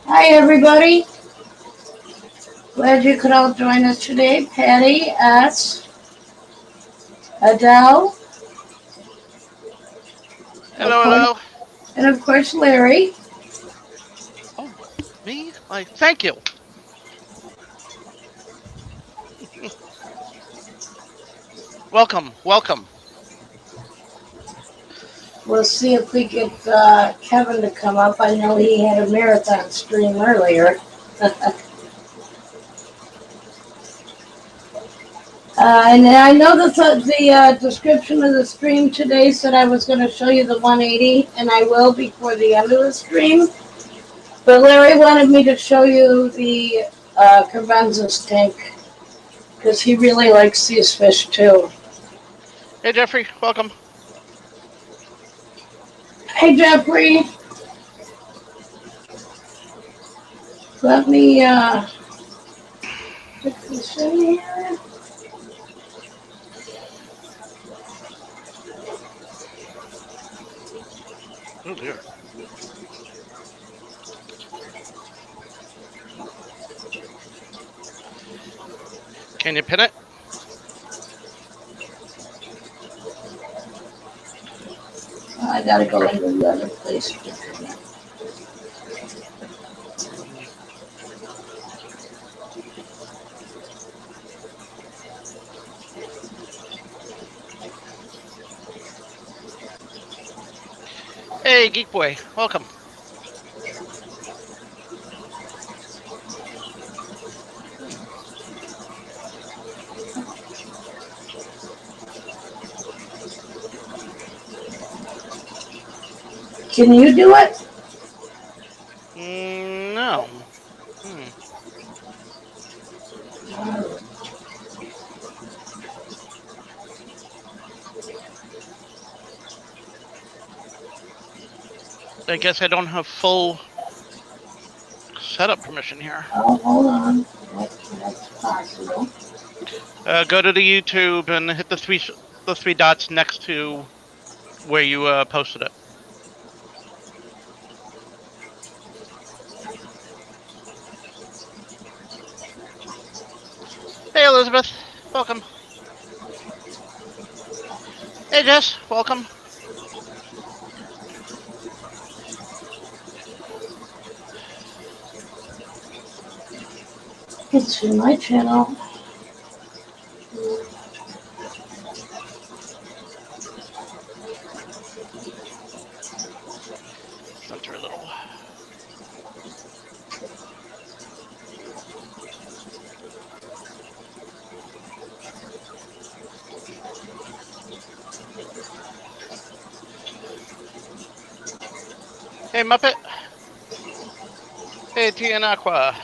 Hi, everybody. Glad you could all join us today. Patty, S, Adele, of Hello, course, hello. and of course, Larry. Oh, me? Thank you. Welcome, welcome. We'll see if we get Kevin to come up. I know he had a marathon stream earlier. And I know that the description of the stream today said I was going to show you the 180, and I will before the end of the stream. But Larry wanted me to show you the Carbenza's tank because he really likes these fish too. Hey, Jeffrey, welcome. Hey, Jeffrey, let me put this in here. Oh, dear. Can you pin it? I gotta go into the other place. Hey, Geek Boy, welcome. Can you do it? No. I guess I don't have full setup permission here. Oh, hold on. That's possible. Go to the YouTube and hit the three dots next to where you posted it. Hey, Elizabeth, welcome. Hey, Jess, welcome. It's in my channel. Center a little. Hey, Muppet. Hey, Tia and Aqua.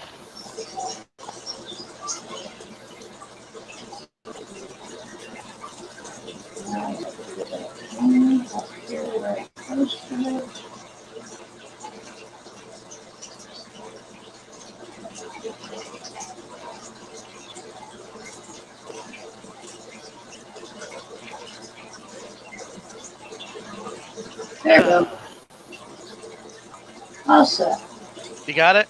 There we go. All set. You got it?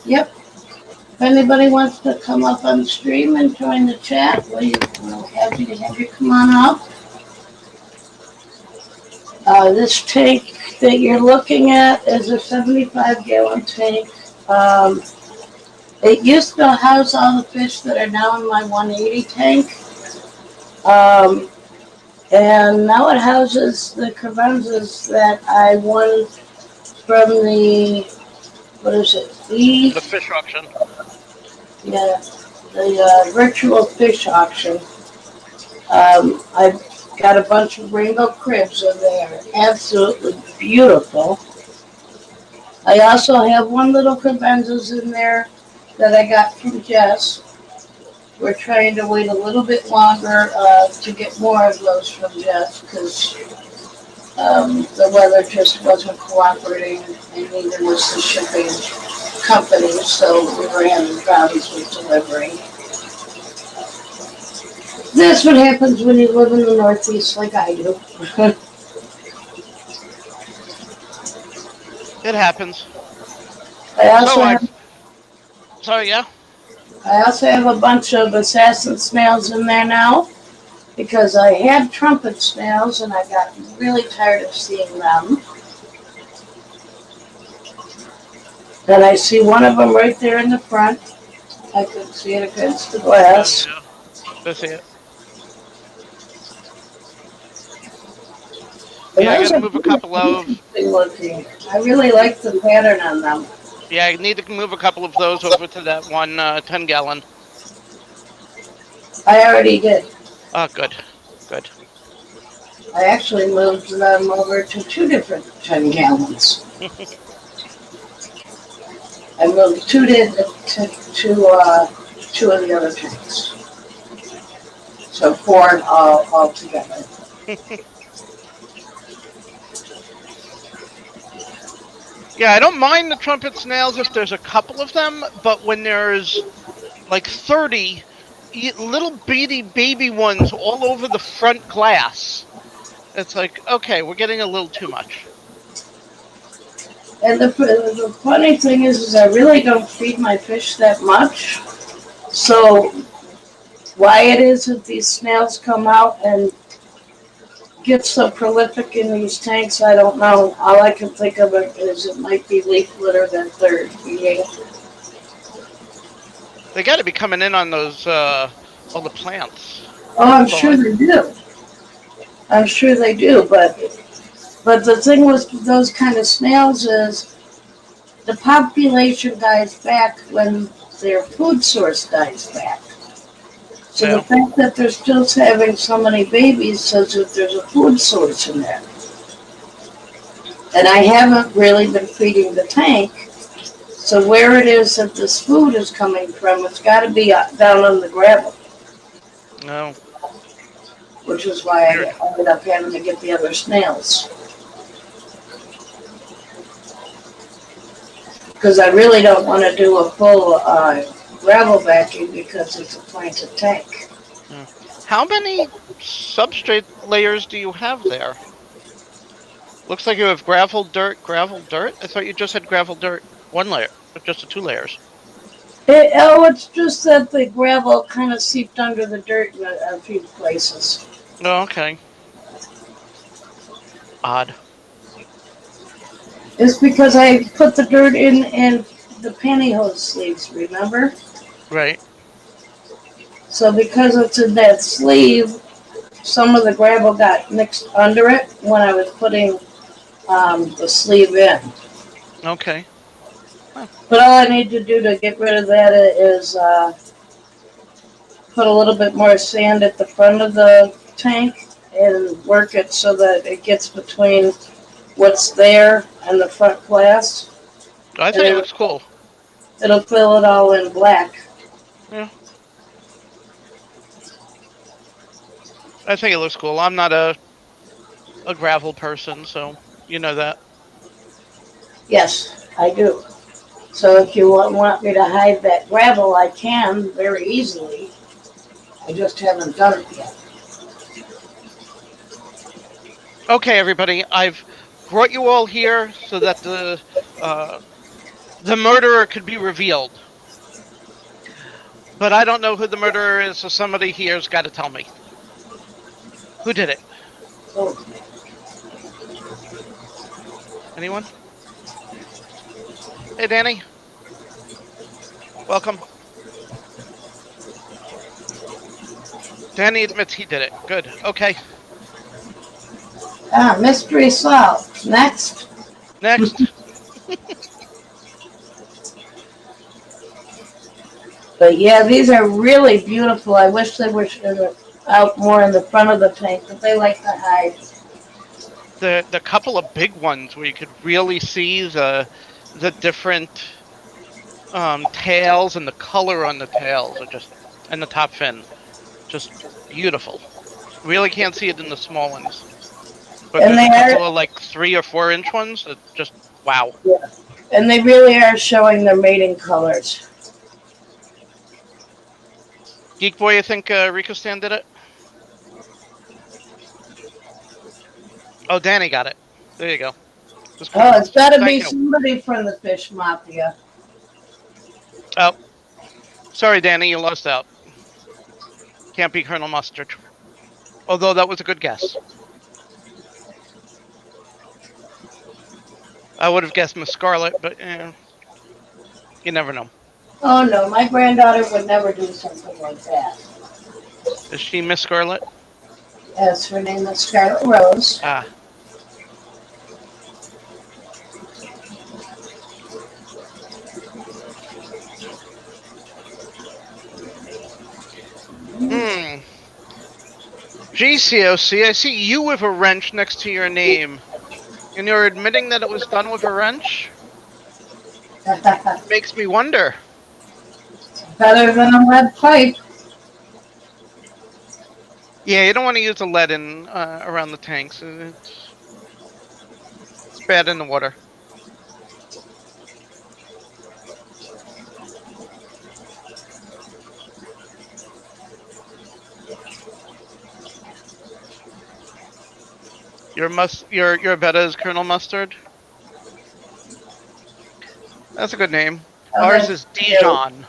Yep. If anybody wants to come up on the stream and join the chat, we're happy to have you come on up. This tank that you're looking at is a 75-gallon tank. It used to house all the fish that are now in my 180 tank. And now it houses the crevenzas that I won from the, what is it? The fish auction. Yeah, the virtual fish auction. I've got a bunch of rainbow cribs in there. Absolutely beautiful. I also have one little crevenzas in there that I got from Jess. We're trying to wait a little bit longer to get more of those from Jess because the weather just wasn't cooperating and neither was the shipping company, so we were having problems with delivery. That's what happens when you live in the Northeast like I do. It happens. I So also have I've. Sorry, yeah. I also have a bunch of assassin snails in there now because I had trumpet snails and I got really tired of seeing them. And I see one of them right there in the front. I can see it against the Oh glass. yeah. I see it. And Yeah, I got those to are move a couple of. interesting looking. I really like the pattern on them. Yeah, I need to move a couple of those over to that one 10-gallon. I already did. Oh, good, good. I actually moved them over to two different 10 gallons. I moved to two of the other tanks. So four all together. Yeah, I don't mind the trumpet snails if there's a couple of them, but when there's like 30 little beady baby ones all over the front glass, it's like, okay, we're getting a little too much. And the funny thing is I really don't feed my fish that much. So why it is that these snails come out and get so prolific in these tanks, I don't know. All I can think of it is it might be leaf litter that they're eating. They got to be coming in on those all the plants. Oh, I'm So sure they do. I'm sure they do, but the thing with those kind of snails is the population dies back when their food source dies back. So the yeah, fact that they're still having so many babies says that there's a food source in there. And I haven't really been feeding the tank. So where it is that this food is coming from, it's got to be down on the gravel, no, which is why weird. I ended up having to get the other snails. Because I really don't want to do a full gravel vacuum because it's a planted tank. Yeah. How many substrate layers do you have there? Looks like you have gravel, dirt, gravel, dirt. I thought you just had gravel, dirt, one layer, just the 2 layers. It's just that the gravel kind of seeped under the dirt in a few places. Oh, okay. Odd. It's because I put the dirt in the pantyhose sleeves, remember? Right. So because it's in that sleeve, some of the gravel got mixed under it when I was putting the sleeve in. Okay. Huh. But all I need to do to get rid of that is put a little bit more sand at the front of the tank and work it so that it gets between what's there and the front glass. I And think it looks cool. it'll fill it all in black. Yeah. I think it looks cool. I'm not a gravel person, so you know that. Yes, I do. So if you want me to hide that gravel, I can very easily. I just haven't done it yet. Okay, everybody, I've brought you all here so that the murderer could be revealed. But I don't know who the murderer is, so somebody here's got to tell me. Who did it? Oh, Anyone? Hey, Danny. Welcome. Danny admits he did it. Good. Okay. mystery solved. Next. Next. But yeah, these are really beautiful. I wish they were out more in the front of the tank, but they like to hide. The couple of big ones where you could really see the different tails and the color on the tails are just, and the top fin, just beautiful. Really can't see it in the small ones, but And there's they a couple are, of like 3 or 4 inch ones that just wow. yeah, and they really are showing their mating colors. Geek Boy, I think Rico Stan did it. Oh, Danny got it. There you go. Just Oh, it's got to be thank you. somebody from the fish mafia. Oh, sorry, Danny, you lost out. Can't be Colonel Mustard. Although that was a good guess. I would have guessed Miss Scarlet, but you never know. Oh no, my granddaughter would never do something like that. Is she Miss Scarlet? Yes, her name is Scarlet Rose. Ah. Hmm. GCOC, I see you with a wrench next to your name. And you're admitting that it was done with a wrench? Makes me wonder. Better than a lead pipe. Yeah, you don't want to use the lead in around the tanks. It's bad in the water. Your betta is Colonel Mustard? That's a good name. Oh, Ours that's is cute. Dijon.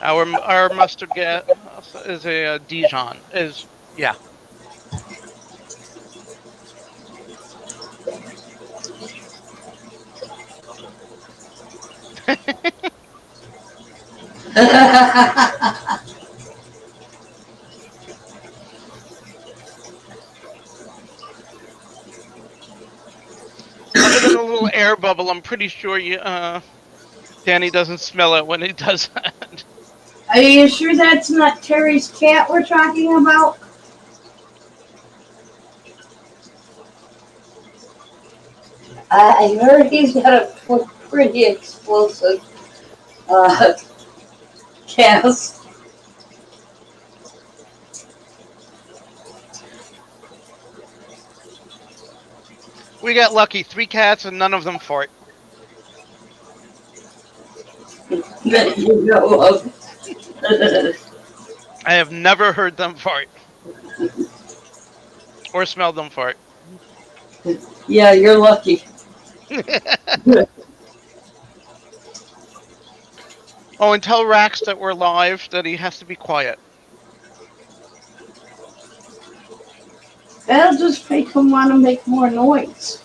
Our mustard is a Dijon. Yeah. Other than a little air bubble, I'm pretty sure Danny doesn't smell it when he does that. Are you sure that's not Terry's cat we're talking about? I heard he's got a pretty explosive cast. We got lucky. 3 cats and none of them fart. That you know of. I have never heard them fart. Or smelled them fart. Yeah, you're lucky. Oh, and tell Rax that we're live, that he has to be quiet. That'll just make him want to make more noise.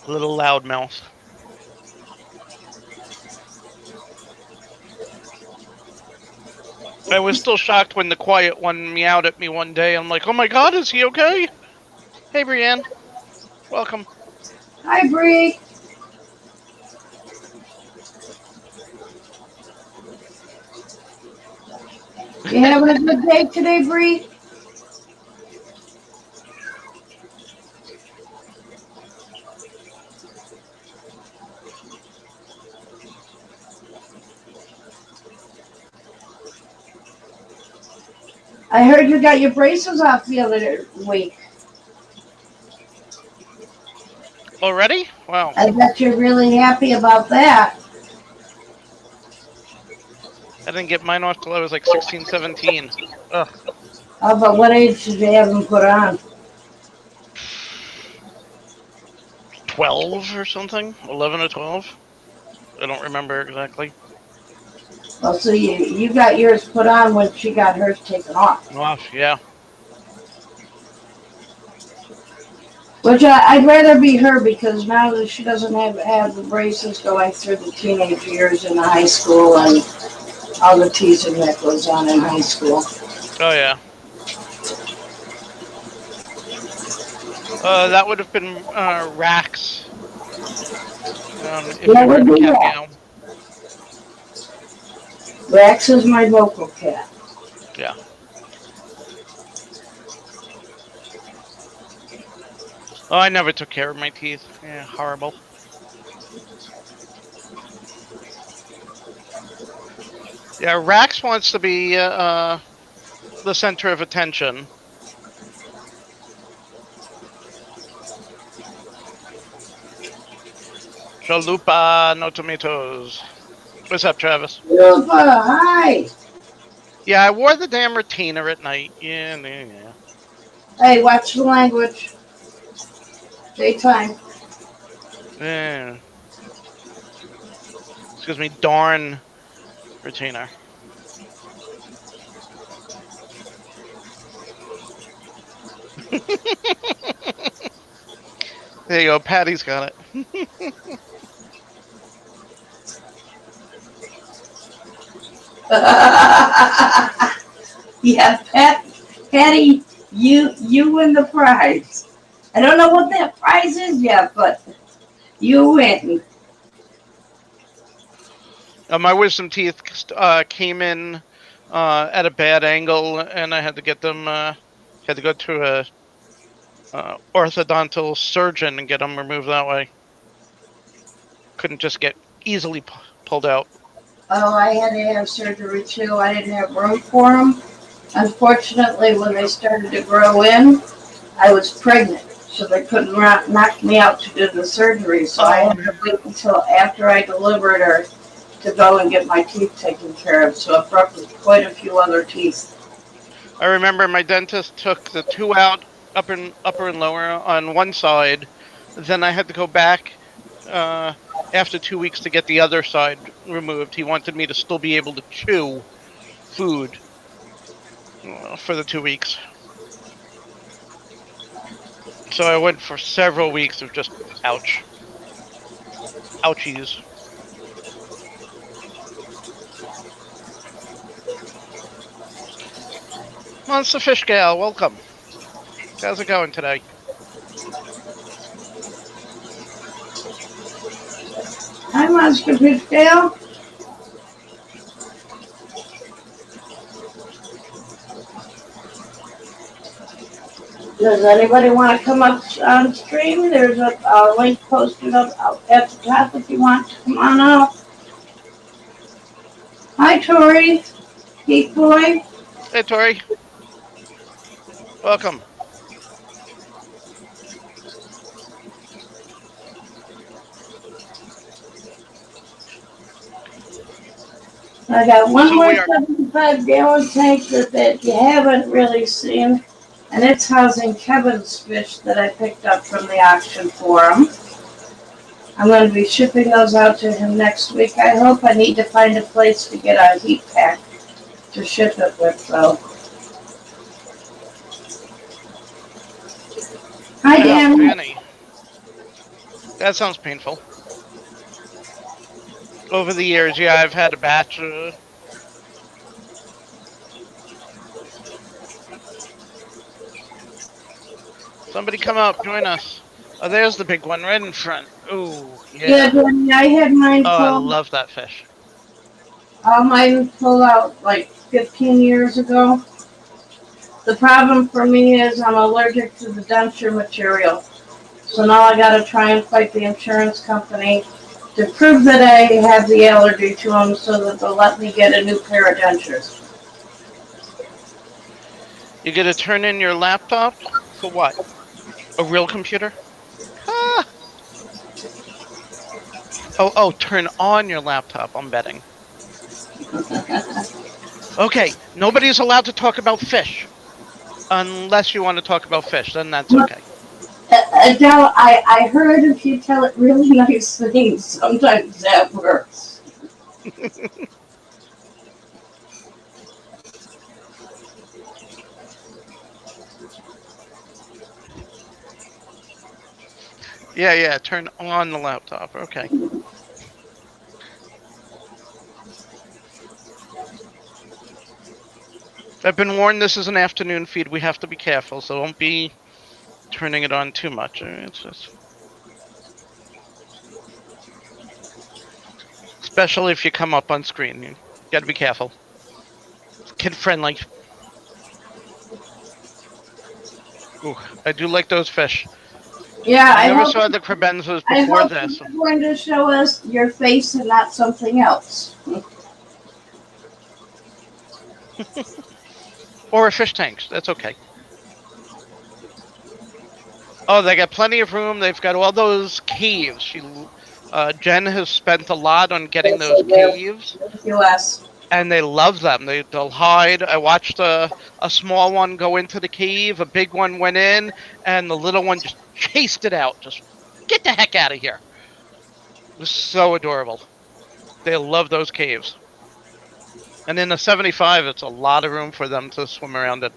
Little loudmouth. I was still shocked when the quiet one meowed at me one day. I'm like, oh my god, is he okay? Hey, Brienne. Welcome. Hi, Bree. You having a good day today, Bree? I heard you got your braces off the other week. Already? Wow. I bet you're really happy about that. I didn't get mine off till I was like 16, 17. Ugh. How about what age did you have them put on? 12 or something? 11 or 12? I don't remember exactly. Well, so you got yours put on when she got hers taken off. Gosh, yeah. Which I'd rather be her because now that she doesn't have the braces going through the teenage years in the high school and all the teasing that goes on in high school. Oh, yeah. That would have been Rax. If Yeah, you heard would the be cat that. meow. Rex is my vocal cat. Yeah. Oh, I never took care of my teeth. Yeah, horrible. Yeah, Rax wants to be the center of attention. Chalupa, no tomatoes. What's up, Travis? Lupa, hi. Yeah, I wore the damn retainer at night. Yeah. Hey, watch the language. Daytime. Yeah. Excuse me, darn retainer. There you go, Patty's got it. Yeah, Patty, you win the prize. I don't know what that prize is yet, but you win. My wisdom teeth came in at a bad angle, and I had to get them. Had to go to a orthodontal surgeon and get them removed that way. Couldn't just get easily pulled out. Oh, I had to have surgery too. I didn't have room for them. Unfortunately, when they started to grow in, I was pregnant, so they couldn't knock me out to do the surgery. So I had to wait until after I delivered her to go and get my teeth taken care of. So it broke quite a few other teeth. I remember my dentist took the two out, upper and lower, on one side. Then I had to go back after 2 weeks to get the other side removed. He wanted me to still be able to chew food for the 2 weeks. So I went for several weeks of just ouch. Ouchies. Monster Fish Gal, welcome. How's it going today? Hi, Monster Fish Dale. Does anybody want to come up on stream? There's a link posted up at the top if you want to come on up. Hi, Tori. Geek Boy. Hey, Tori. Welcome. I got one So more we are 75-gallon tank that you haven't really seen, and it's housing Kevin's fish that I picked up from the auction for him. I'm going to be shipping those out to him next week. I hope. I need to find a place to get a heat pack to ship it with, though. Hi, Dan. Fanny. That sounds painful. Over the years, yeah, I've had a batch. Somebody come up, join us. Oh, there's the big one right in front. Oh, yeah. Yeah, Danny, I had mine Oh, I pulled. love that fish. Mine pulled out like 15 years ago. The problem for me is I'm allergic to the denture material. So now I gotta try and fight the insurance company to prove that I have the allergy to them so that they'll let me get a new pair of dentures. You get to turn in your laptop for what? A real computer? Ah. Oh, turn on your laptop, I'm betting. Okay, nobody's allowed to talk about fish. Unless you want to talk about fish, then that's okay. Adele, I heard if you tell it really nice things, sometimes that works. Yeah, turn on the laptop, okay. I've been warned this is an afternoon feed. We have to be careful, so don't be turning it on too much. It's just... Especially if you come up on screen. You gotta be careful. Kid friendly. Ooh, I do like those fish. Yeah, I never saw the crebenzas before this. You're going to show us your face and not something else. Or a fish tank. That's okay. Oh, they got plenty of room. They've got all those caves. Jen has spent a lot on getting those caves. US. and they love them. They'll hide. I watched a small one go into the cave. A big one went in, and the little one just chased it out. Just get the heck out of here. It was so adorable. They love those caves. And in the 75, it's a lot of room for them to swim around in.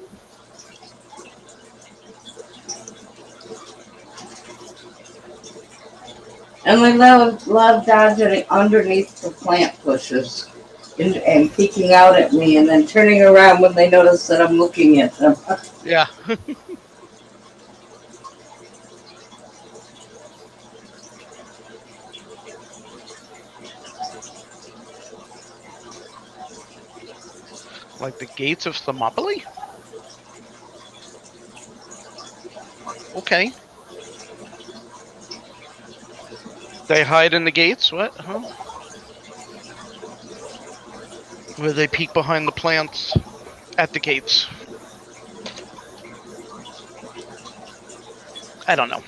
And we love dodging underneath the plant bushes and peeking out at me and then turning around when they notice that I'm looking at them. Yeah. Like the gates of Thermopylae? Okay. They hide in the gates? What? Huh? Where they peek behind the plants at the gates. I don't know.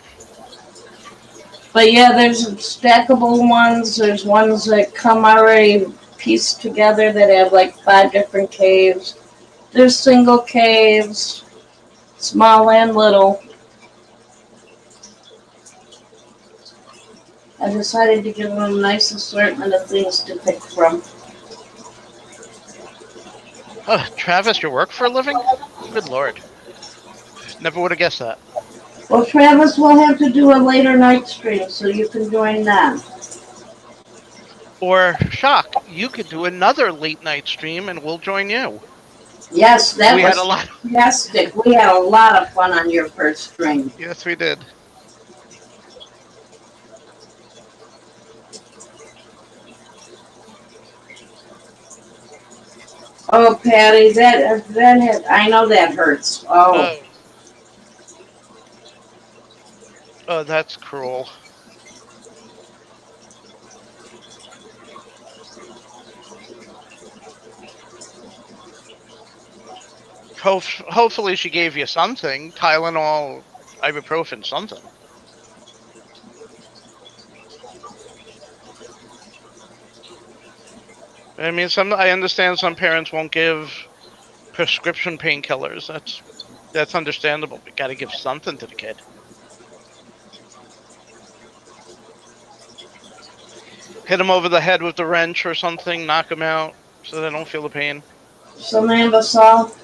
But yeah, there's stackable ones. There's ones that come already pieced together that have like 5 different caves. There's single caves, small and little. I decided to give them a nice assortment of things to pick from. Oh, Travis, you work for a living? Good Lord. Never would have guessed that. Well, Travis will have to do a later night stream, so you can join that. Or, Shock, you could do another late night stream and we'll join you. Yes, that We was had a lot. fantastic. We had a lot of fun on your first stream. Yes, we did. Oh, Patty, I know that hurts. Oh, Oh, that's cruel. Hopefully she gave you something. Tylenol, ibuprofen, something. I mean, I understand some parents won't give prescription painkillers. That's understandable. We got to give something to the kid. Hit him over the head with the wrench or something. Knock him out so they don't feel the pain. some Ambisol.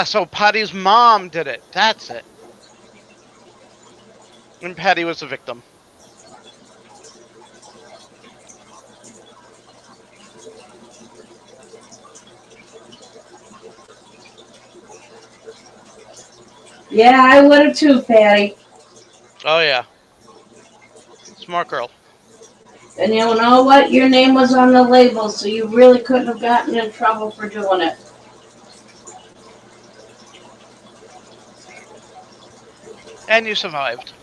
So Patty's mom did it. That's it. And Patty was the victim. Yeah, I would have too, Patty. Oh, yeah. Smart girl. And you know what? Your name was on the label, so you really couldn't have gotten in trouble for doing it. And you survived.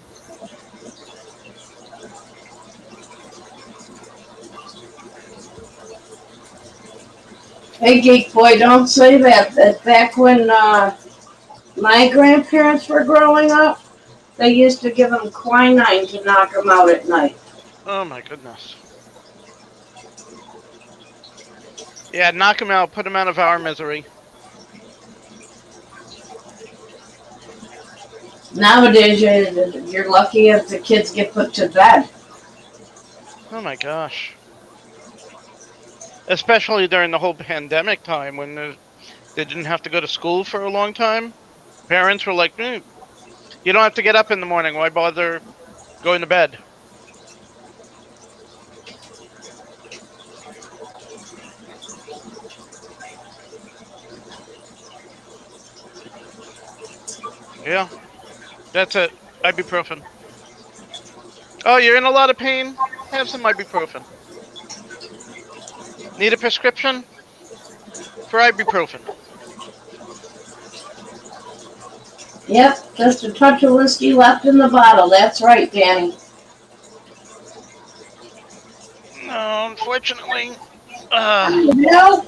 Hey, Geek Boy, don't say that. That back when my grandparents were growing up, they used to give them quinine to knock them out at night. Oh, my goodness. Yeah, knock him out. Put him out of our misery. Nowadays, you're lucky if the kids get put to bed. Oh, my gosh. Especially during the whole pandemic time when they didn't have to go to school for a long time. Parents were like, you don't have to get up in the morning. Why bother going to bed? Yeah, that's it. Ibuprofen. Oh, you're in a lot of pain? Have some ibuprofen. Need a prescription for ibuprofen? Yep, just a touch of whiskey left in the bottle. That's right, Danny. No, unfortunately. Nope.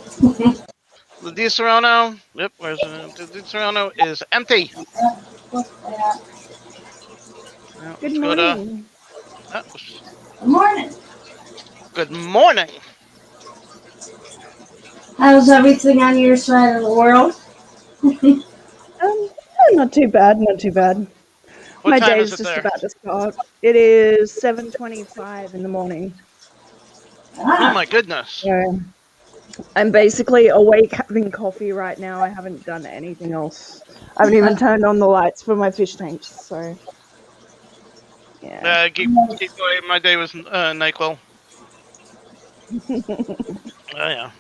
The Di Serrano, yep, where's it? The Di Serrano is empty. Good morning. Good morning. Good morning. How's everything on your side of the world? Not too bad, not too bad. What My time day is is it just there? about to start. It is 7:25 in the morning. Oh Ah, my goodness. So I'm basically awake having coffee right now. I haven't done anything else. I haven't even turned on the lights for my fish tanks. So yeah. Keep going. My day was NyQuil. Oh yeah,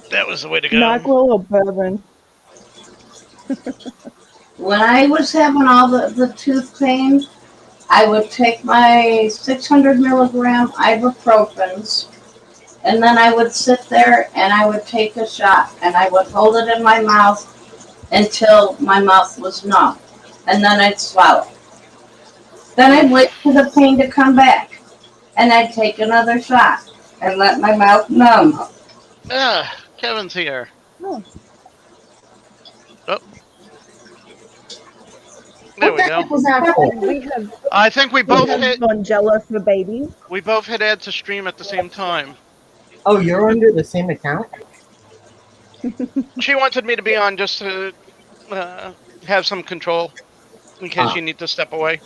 that was the way to go. NyQuil or bourbon? when I was having all the tooth pain, I would take my 600 milligram ibuprofens, and then I would sit there and I would take a shot, and I would hold it in my mouth until my mouth was numb, and then I'd swallow. Then I'd wait for the pain to come back, and I'd take another shot and let my mouth numb. Kevin's here. Oh. Oh, there What we the go. heck was that for? We have I think we both hit. Bonjela for babies. We both hit add to stream at the same time. Oh, you're under the same account? She wanted me to be on just to have some control in case you need to step away.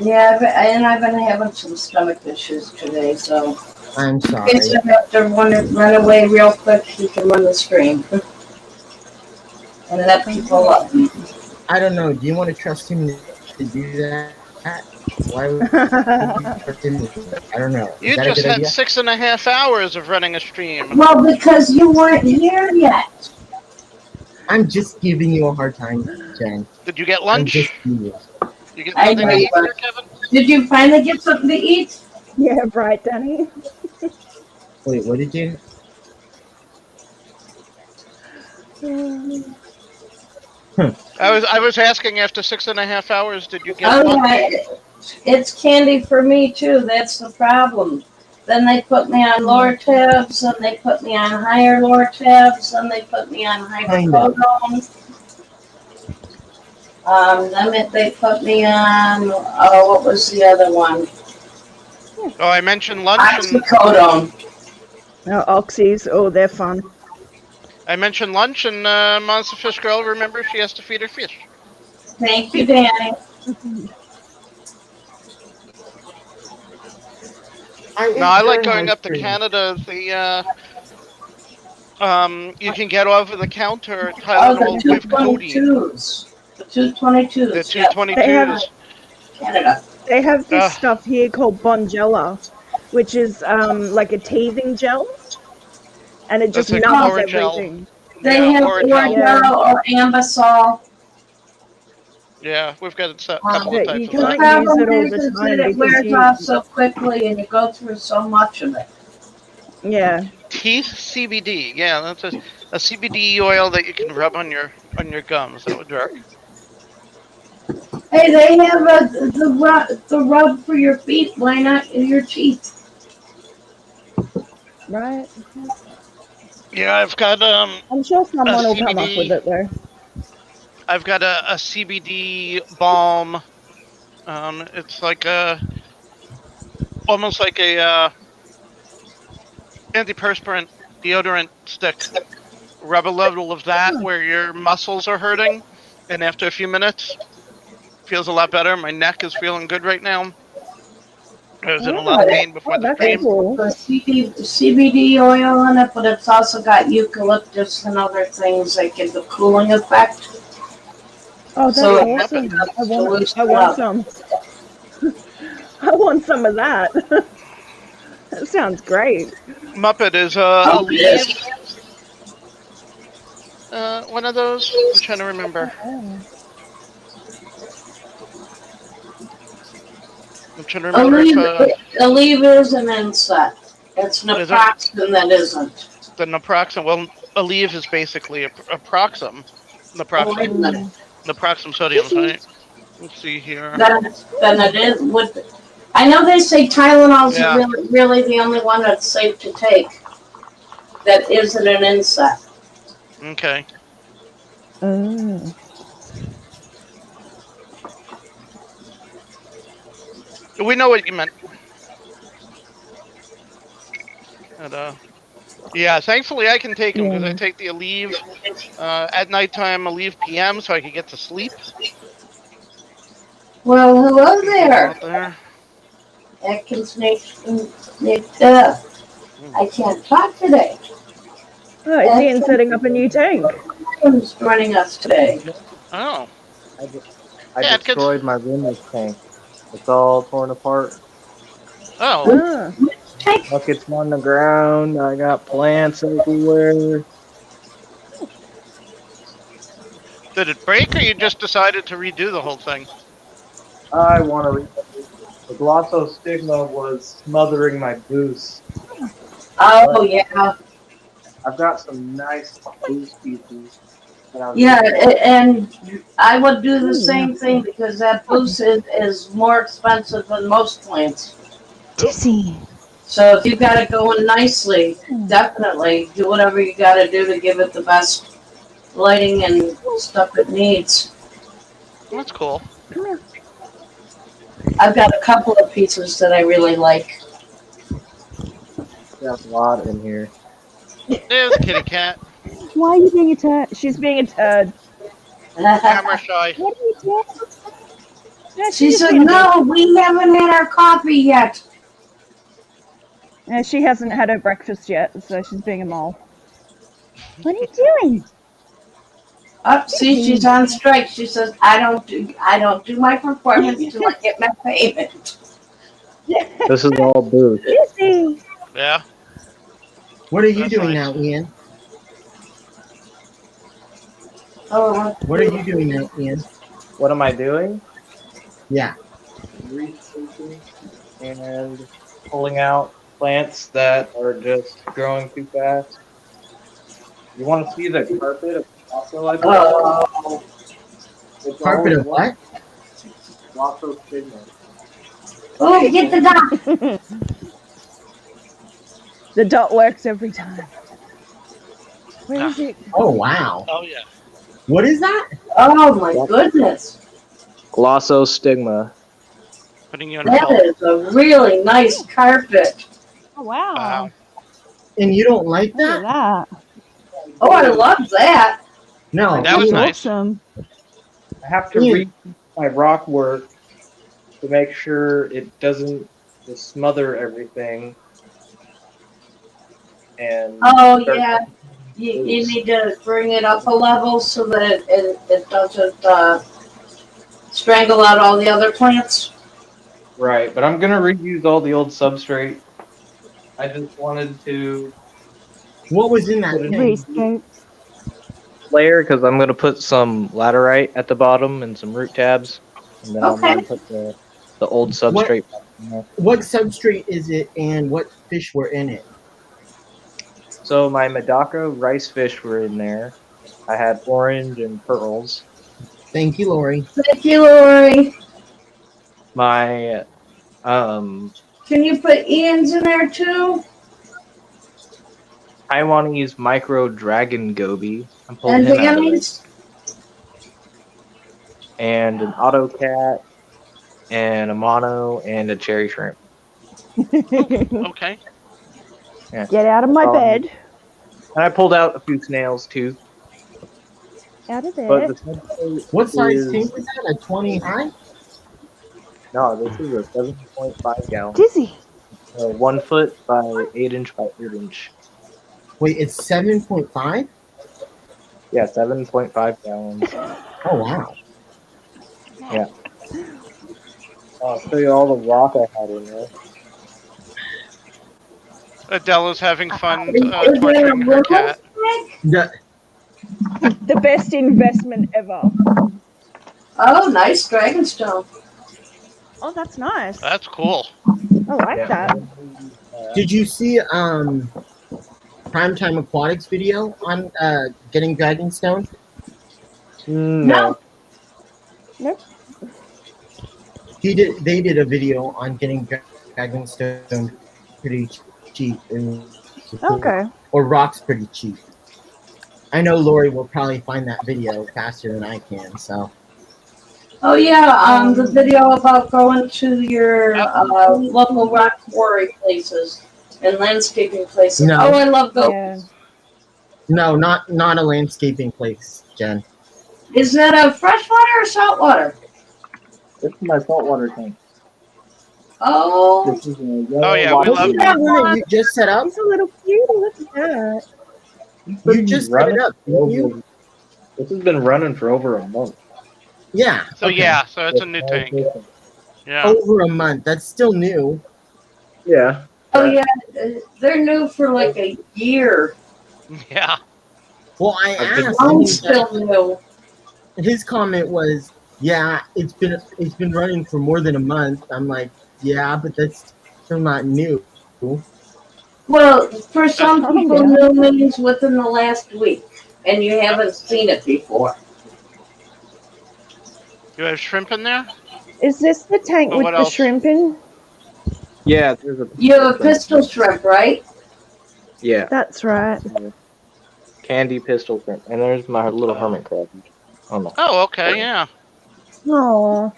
Yeah, and I've been having some stomach issues today, so I'm in sorry. case I have to run away real quick, you can run the stream and let people up. I don't know. Do you want to trust him to do that? Why would you trust him to do that? I don't know. Is You that a just good had idea? 6.5 hours of running a stream. Well, because you weren't here yet. I'm just giving you a hard time, Jen. Did you get I'm lunch? just teasing. You get I something to know, eat but there, Kevin? did you finally get something to eat? Yeah, right, Danny. Wait, what did you? I was asking after 6.5 hours, did you get Oh, lunch? yeah, it's candy for me too. That's the problem. Then they put me on Lortabs, and they put me on higher Lortabs, and they put me on hydrocodone. Then they put me on, oh, what was the other one? Oh, I mentioned lunch and Oxycodone. No, oxys. Oh, they're fun. Monster Fish Girl, remember, she has to feed her fish. Thank you, Danny. No, I like going up to Canada. You can get over the counter Oh, Tylenol the with codeine. 222s. The 222s. The Yeah, 222s. Canada. They have this stuff here called Bonjela, which is like a teething gel, and it just That's like numbs Oragel. everything. They Yeah, have Oragel. Oragel or Ambisol. Yeah, we've got a couple of But types you of The that. can't use problem it all is the that time it because wears you, off so quickly and you go through so much of it. yeah. Teeth CBD. Yeah, that's a CBD oil that you can rub on your gums. That would work. Hey, they have the rub for your feet. Why not your teeth? Right. Yeah, I've got I'm sure someone will come up CBD. with it though. I've got a CBD balm. It's like almost like a antiperspirant deodorant stick. Rub a level of that where your muscles are hurting, and after a few minutes, feels a lot better. My neck is feeling good right now. I was in a lot of pain before the that's stream. cool. The CBD oil in it, but it's also got eucalyptus and other things that give the cooling effect. Oh, that's So awesome. I want some. I want some of that. That sounds great. Muppet is Oh, a leaf. One of those. I'm trying to remember. I'm trying to remember Aleve is an insect. It's naproxen that isn't. The naproxen. Well, Aleve is basically a proxum. Naproxen sodium, right? Let's see here. Then it is. I know they say Tylenol's really the only one that's safe to take that isn't an insect. Okay. We know what you meant. And, yeah, thankfully I can take them because I Yeah. take the Aleve at nighttime, Aleve PM, so I can get to sleep. Well, hello Can take them there. out there. Atkins Nate, Hmm. I can't talk today. Oh, it's Ian setting up a new tank. Who's joining us today? Oh, I yeah, Atkins. destroyed my roommate's tank. It's all torn apart. Oh, Ah, Tank. Buckets on the ground. I got plants everywhere. did it break, or you just decided to redo the whole thing? I want to. The glossostigma was smothering my boost. Oh, But yeah. I've got some nice boost pieces that I was Yeah, looking and I would do the ooh, same thing because that boost is more expensive than most plants. Dizzy. So if you got it going nicely, definitely do whatever you got to do to give it the best lighting and stuff it needs. That's cool. Come here. I've got a couple of pieces that I really like. Got a lot in here. There's kitty cat. Why are you being a turd? She's being a turd. Camera shy. What are you doing? No, She just said, being a bitch. "No, we haven't had our coffee yet." No, she hasn't had her breakfast yet, so she's being a mole. What are you doing? Oh, see, she's on strike. She says, "I don't do my performance till I get my payment." This is all boost. Dizzy. Yeah. What are you That's doing nice. now, Ian? Oh, What are you doing now, Ian? What am I doing? Yeah. Researching and pulling out plants that are just growing too fast. You want to see the carpet of also I put down? oh, It's Carpet all of what? glossostigma. oh, get the dog. The dot works every time. Where is it? Oh, wow. Oh yeah. What is that? Oh my goodness, Glossostigma. Putting you on that hold. is a really nice carpet. Oh, wow. Wow. And you don't like Look at that? that. Oh, I love that. No. That was Ian, nice. Awesome. I have to Ian, read my rock work to make sure it doesn't just smother everything. And Oh start yeah, you loose. need to bring it up a level so that it doesn't strangle out all the other plants. Right, but I'm gonna reuse all the old substrate. I just wanted to what was in that put it tank? Rescape. layer because I'm gonna put some laterite at the bottom and some root tabs, and then I'm Okay. gonna put the old substrate. back in there. What substrate is it and what fish were in it? So my Medaka rice fish were in there. I had orange and pearls. Thank you, Lori. Thank you, Lori. My Can you put Ian's in there too? Taiwanese micro dragon goby. I'm pulling And him out of there. Danny's? And an autocat and a mono and a cherry shrimp. Okay. Yeah. Get out of my bed. And I pulled out a few snails too. Out of But there. the substrate What size is- tank was that? A 20 high? No, this is a 7.5 gallon. Dizzy. 1 foot by 8 inch by 8 inch. Wait, it's 7.5? Yeah, 7.5 gallons. Oh, wow. I'll show you all the rock I had in there. Adela's having fun Is there a torturing her little cat. snake? The best investment ever. Oh, nice dragonstone. Oh, that's nice. That's cool. I like that. Did you see Primetime Aquatics video on getting Dragonstone? No. Nope. They did a video on getting Dragonstone pretty cheap Okay. or rocks pretty cheap. I know Lori will probably find that video faster than I can, so Oh yeah, the video about going to your local rock quarry places. and landscaping places. No. Oh, I love goat. Yeah. No, not a landscaping place, Jen. Is that a freshwater or saltwater? This is my saltwater tank. Oh, This is a Oh, yellow yeah, we water love Wasn't that one that you just set up? He's a little cutie. Look at that. You just set it up, didn't you? This has been running for over a month. Yeah. So okay. yeah, so it's a new tank. Yeah. Over a month. That's still new. Yeah. oh yeah, they're new for like a year. Yeah. Well, I I've been- asked. I'm still new. His comment was, "Yeah, it's been running for more than a month." I'm like, "Yeah, but that's still not new." Well, for some Calm people, down. new means within the last week, and you haven't seen it before. You have shrimp in there? Is this the tank Well, with what the else? shrimp in? Yeah, there's a. You have a pistol shrimp, right? Yeah, That's right. candy pistol shrimp, and there's my little hermit crab. Oh no. Oh, okay, yeah. Oh,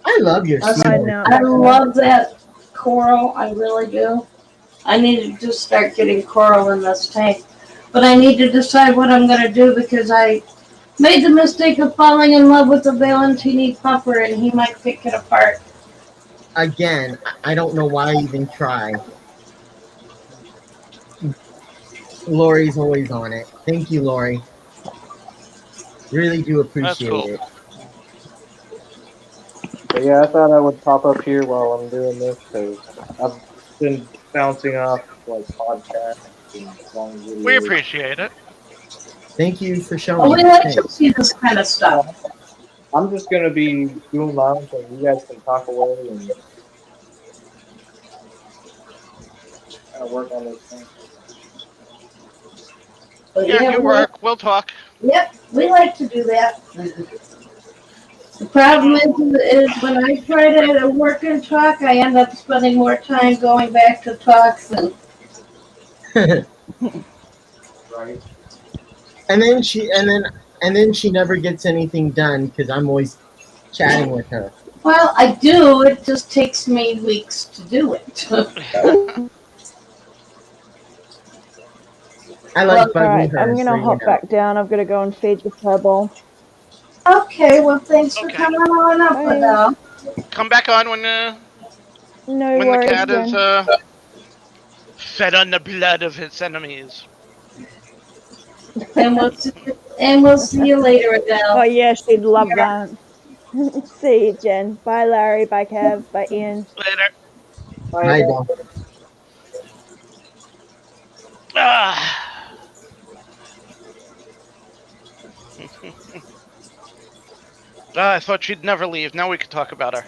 I love your That's I seafood. know. I love that coral. I really do. I need to just start getting coral in this tank. But I need to decide what I'm going to do because I made the mistake of falling in love with the Valentini puffer and he might pick it apart. Again, I don't know why I even try. Lori's always on it. Thank you, Lori. Really do appreciate cool. it. But yeah, I thought I would pop up here while I'm doing this because I've been bouncing off like podcasts and long videos. We appreciate it. Thank you for Oh, showing we me. like to Thanks. see this kind of stuff. I'm just gonna be doing my own thing. You guys can talk away and kind of work on this thing. But Yeah, you we work. We'll talk. Yep, we like to do that. The problem is when I try to work and talk, I end up spending more time going back to talk than. Right. and then she never gets anything done because I'm always chatting with her. Well, I do. It just takes me weeks to do it. I like bugging Alright, her. I'm so gonna you hop know. back down. I've got to go and feed the furball. Okay, well, thanks for Okay. coming on up, Bye. Adele. Come back on when No the worries, cat is Jen. fed on the blood of his enemies. And we'll see you later, Oh Adele. yeah, she'd love that. See you, Jen. Bye, Larry. Bye, Kev. Bye, Ian. Later. Hi, Dom. Ah. I thought she'd never leave. Now we could talk about her.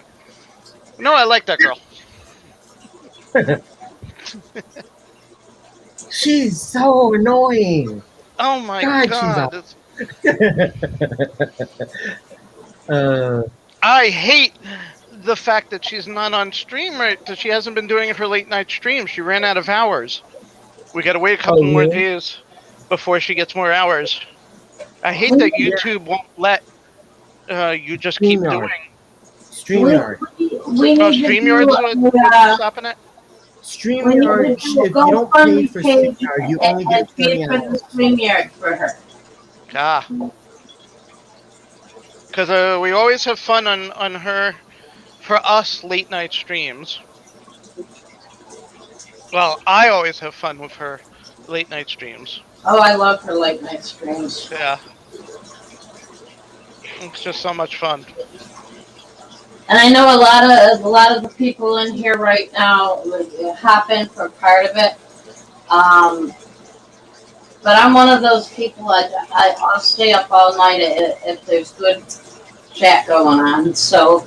No, I like that girl. She's so annoying. Oh my God, she's god. I hate the fact that she's not on stream right, that she hasn't been doing it for late night streams. She ran out of hours. We gotta wait a couple more really? days before she gets more hours. I hate that YouTube won't let you just keep StreamYard. doing. StreamYard. We need to StreamYard's do stopping it? StreamYard, if you don't pay for StreamYard, you only and get pay 30 for the hours. StreamYard for her. Ah. Because we always have fun on her, for us, late night streams. Well, I always have fun with her late night streams. Oh, I love her late night streams. Yeah. It's just so much fun. And I know a lot of the people in here right now would hop in for part of it. But I'm one of those people. I'll stay up all night if there's good chat going on. So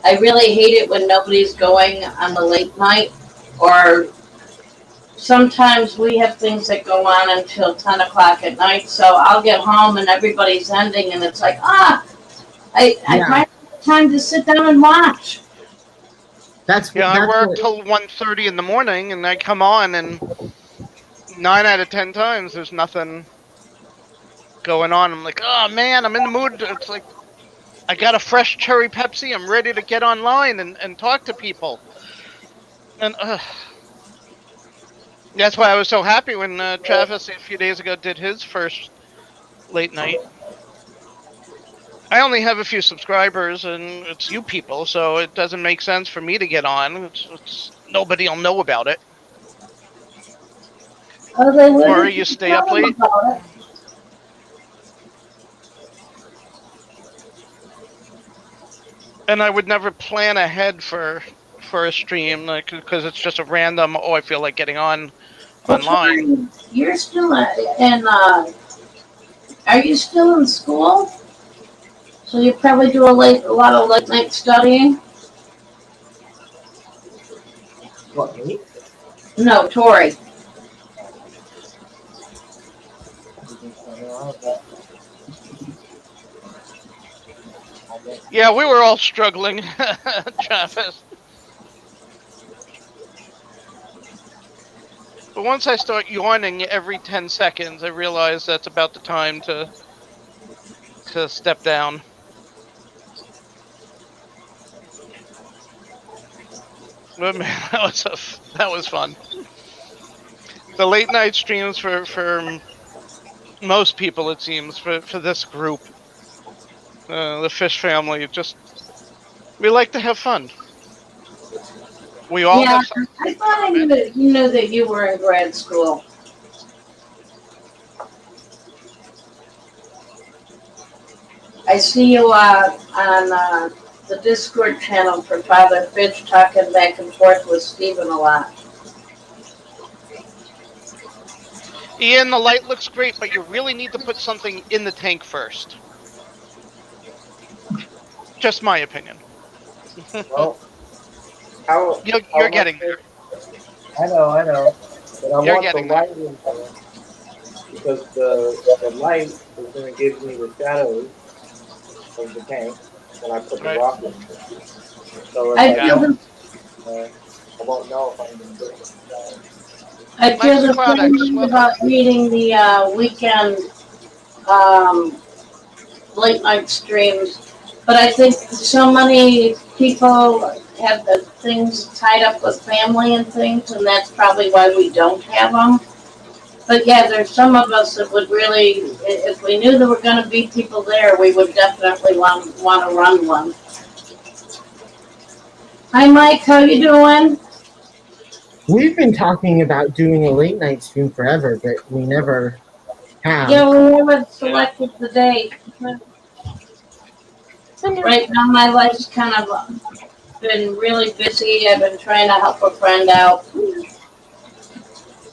I really hate it when nobody's going on the late night, or sometimes we have things that go on until 10 o'clock at night. So I'll get home and everybody's ending, and it's like, I find time to sit down and watch. I work till 1:30 in the morning, and I come on, and 9 out of 10 times there's nothing going on. I'm like, oh man, I'm in the mood. It's like I got a fresh cherry Pepsi. I'm ready to get online and talk to people. And That's why I was so happy when Travis a few days ago did his first late night. I only have a few subscribers, and it's you people, so it doesn't make sense for me to get on. Nobody will know about it. Oh, they would Or if you you stay tell up them late. about it. And I would never plan ahead for a stream, like, because it's just a random. Oh, I feel like getting on Well, online. Tori, you're still in. Are you still in school? So you probably do a lot of late night studying. What, me? No, Tori. Yeah, we were all struggling, Travis. But once I start yawning every 10 seconds, I realize that's about the time to step down. But man, that was fun. The late night streams for most people, it seems, for this group, the Fish family, just we like to have fun. We all Yeah, have something I in thought I common. knew that you were in grad school. I see you on the Discord channel for Father Fish talking back and forth with Stephen a lot. Ian, the light looks great, but you really need to put something in the tank first. Just my opinion. Well, how You're much? getting there. I know, but I You're want the getting there. light in there because the light is going to give me the shadows of the tank when I put the Right. rock in. So if I I feel Yeah. don't, the I won't know if I'm going to get the shadows. I feel Nice the aquatics. same way Well done. about reading the weekend um, late night streams. But I think so many people have the things tied up with family and things, and that's probably why we don't have them. But yeah, there's some of us that would really, if we knew there were going to be people there, we would definitely want to run one. Hi, Mike. How you doing? We've been talking about doing a late night stream forever, but we never have. Yeah, we haven't selected the date. Right now, my life's kind of been really busy. I've been trying to help a friend out,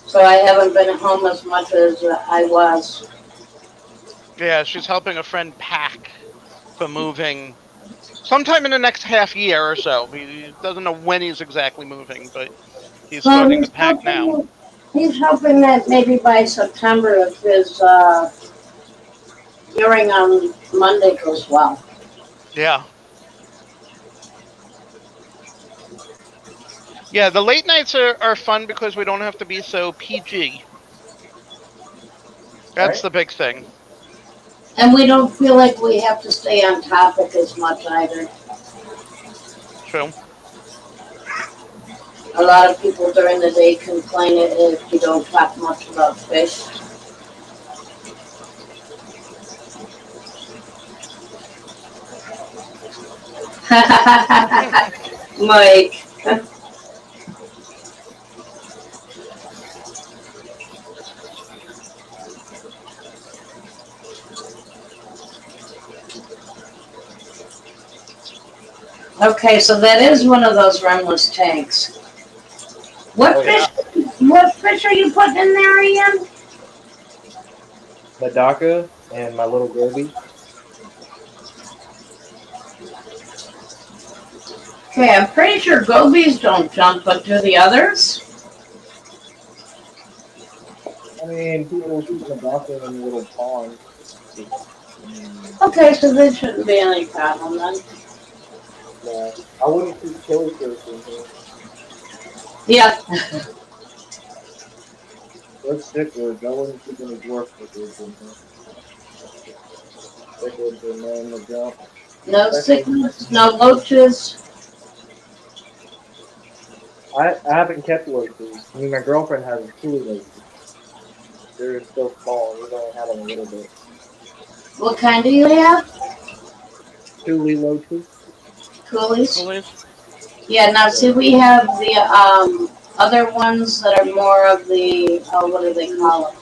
so I haven't been home as much as I was. Yeah, she's helping a friend pack for moving sometime in the next half year or so. He doesn't know when he's exactly moving, but he's Well, starting to pack now. he's hoping that maybe by September, if his hearing on Monday goes well. Yeah. Yeah, the late nights are fun because we don't have to be so PG. That's Right? the big thing. And we don't feel like we have to stay on topic as much either. True. A lot of people during the day complain if you don't talk much about fish. Mike. Okay, so that is one of those runless tanks. What Oh, fish? yeah. What fish are you putting in there, Ian? Medaka and my little goby. Okay, I'm pretty sure gobies don't jump, but do the others? I mean, people keep Medaka in a little pond. Okay, so there shouldn't be any problem then. No, I wouldn't keep killifish in here. Yeah. Or cichlids. I wouldn't keep any dwarf cichlids in here. Cichlids are known to jump. No cichlids, no loaches. I haven't kept loaches. I mean, my girlfriend has tule loaches. They're still small. We've only had them a little bit. What kind do you have? Tule loaches. Coolies? Believe. Yeah, now see, we have the other ones that are more of the, what do they call it?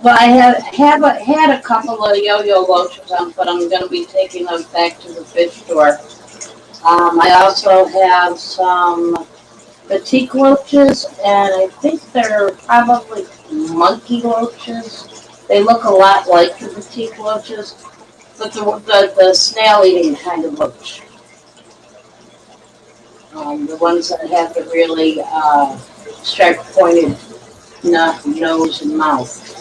Well, I had a couple of yo-yo loaches on, but I'm going to be taking them back to the fish store. I also have some petite loaches, and I think they're probably monkey loaches. They look a lot like the petite loaches, but the snail-eating kind of loach. The ones that have the really sharp pointed nose and mouth.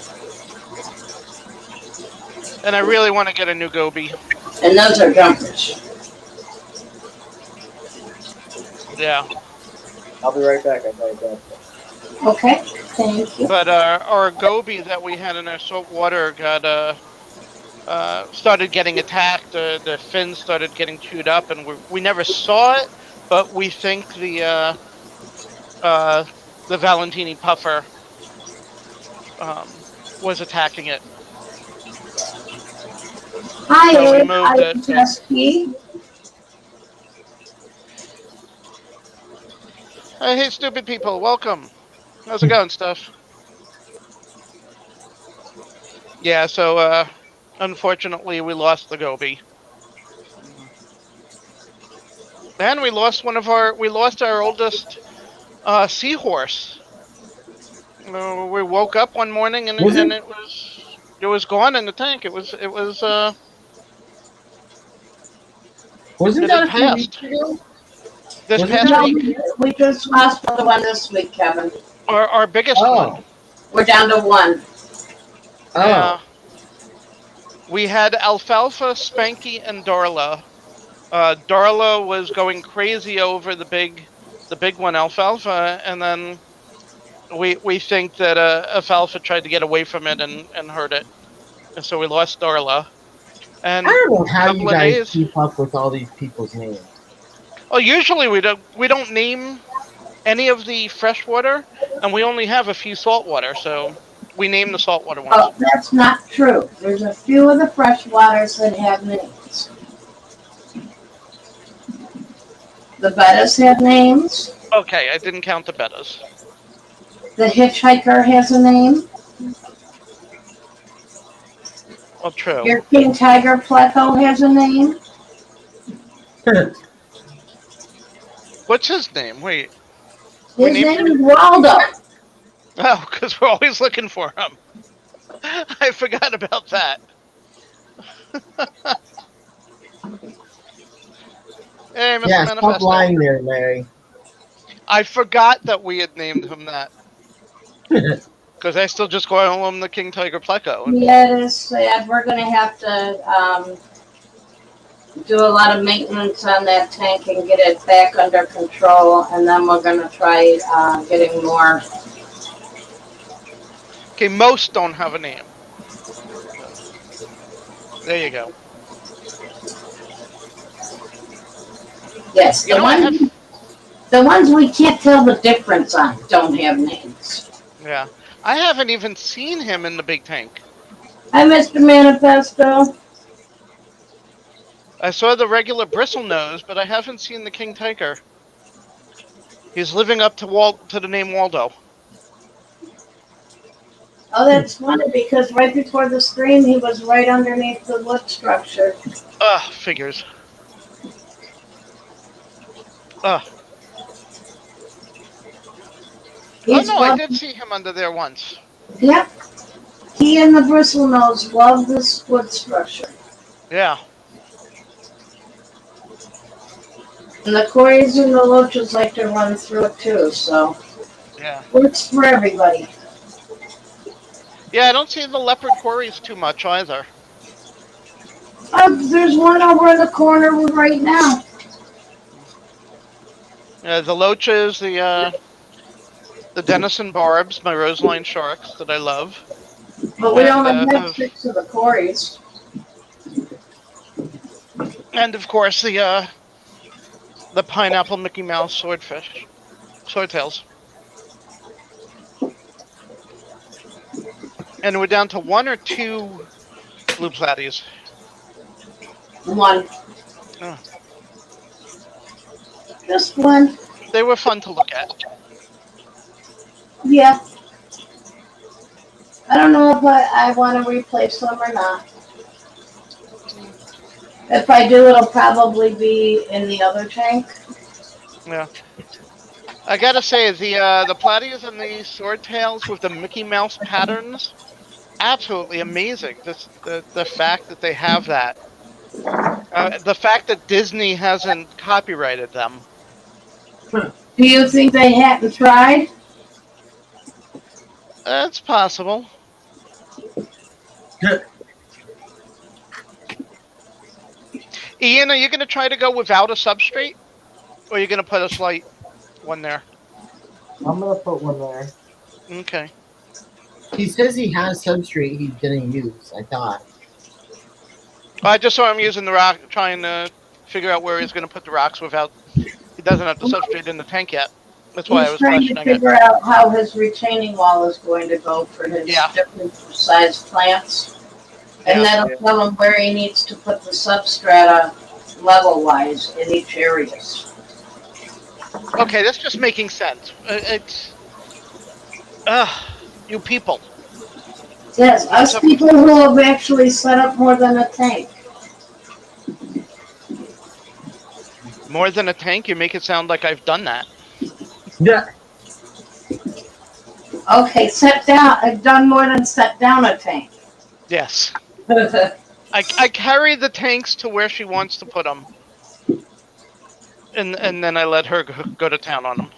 And I really want to get a new goby. And those are jumpers. Yeah. I'll be right back. I got that. Okay, thank you. But our goby that we had in our salt water got started getting attacked. The fins started getting chewed up, and we never saw it, but we think the Valentini puffer was attacking it. Hi, So we Abe. moved I'm it. Jesky. Hey, stupid people, welcome. How's it going, stuff? Yeah, so unfortunately we lost the goby. And we lost our oldest seahorse. We woke up one morning and it was gone in the tank. It was Wasn't it that had a few weeks passed ago? this Wasn't past that- week. We just lost the one this week, Kevin. Our biggest one. Oh, We're down to one. Yeah. oh. We had Alfalfa, Spanky, and Darla. Darla was going crazy over the big one, Alfalfa, and then we think that Alfalfa tried to get away from it and hurt it, and so we lost Darla. And I don't know how couple you of guys days. keep up with all these people's names. Well, usually we don't name any of the freshwater, and we only have a few saltwater, so we name the saltwater ones. Oh, that's not true. There's a few of the freshwaters that have names. The bettas have names. Okay, I didn't count the bettas. The hitchhiker has a name. Well, true. Your king tiger pleco has a name. What's his name? Wait. His name is Waldo. Oh, because we're always looking for him. I forgot about that. Hey, Mr. Yeah, Manifesto. stop lying there, Larry. I forgot that we had named him that. Because I still just call him the King Tiger Pleco. Yeah, it is sad. We're going to have to do a lot of maintenance on that tank and get it back under control, and then we're going to try getting more. Okay, most don't have a name. There you go. Yes, the ones we can't tell the difference on don't have names. Yeah. I haven't even seen him in the big tank. Hi, Mr. Manifesto. I saw the regular bristlenose, but I haven't seen the King Tiger. He's living up to the name Waldo. Oh, that's funny because right before the screen, he was right underneath the wood structure. Figures. Oh no, I did see him under there once. Yep. He and the bristlenose love this wood structure. Yeah. And the cories and the loaches like to run through it too, so Yeah. works for everybody. Yeah, I don't see the leopard quarries too much either. There's one over in the corner right now. The loaches, the Denison barbs, my roseline sharks that I love. But we And, only have 6 of the cories. And of course the the pineapple Mickey Mouse swordtails. And we're down to 1 or 2 blue platies. 1. Oh. Just 1. They were fun to look at. Yeah. I don't know if I want to replace them or not. If I do, it'll probably be in the other tank. Yeah. I gotta say, the platies and the swordtails with the Mickey Mouse patterns, absolutely amazing. The fact that they have that. The fact that Disney hasn't copyrighted them. Do you think they hadn't tried? It's possible. Ian, are you going to try to go without a substrate? Or are you going to put a slight one there? I'm gonna put one there. Okay. He says he has substrate he's gonna use, I thought. I just saw him using the rock, trying to figure out where he's going to put the rocks without... He doesn't have the substrate in the tank yet. That's why I He's was trying to questioning it. figure out how his retaining wall is going to go for his Yeah. different sized plants. And Yeah. that'll tell him where he needs to put the substrata level-wise in each area. Okay, that's just making sense. It's... you people. Yes, us people who have actually set up more than a tank. More than a tank? You make it sound like I've done that. Yeah. Okay, set down. I've done more than set down a tank. Yes. I carry the tanks to where she wants to put them. And then I let her go to town on them.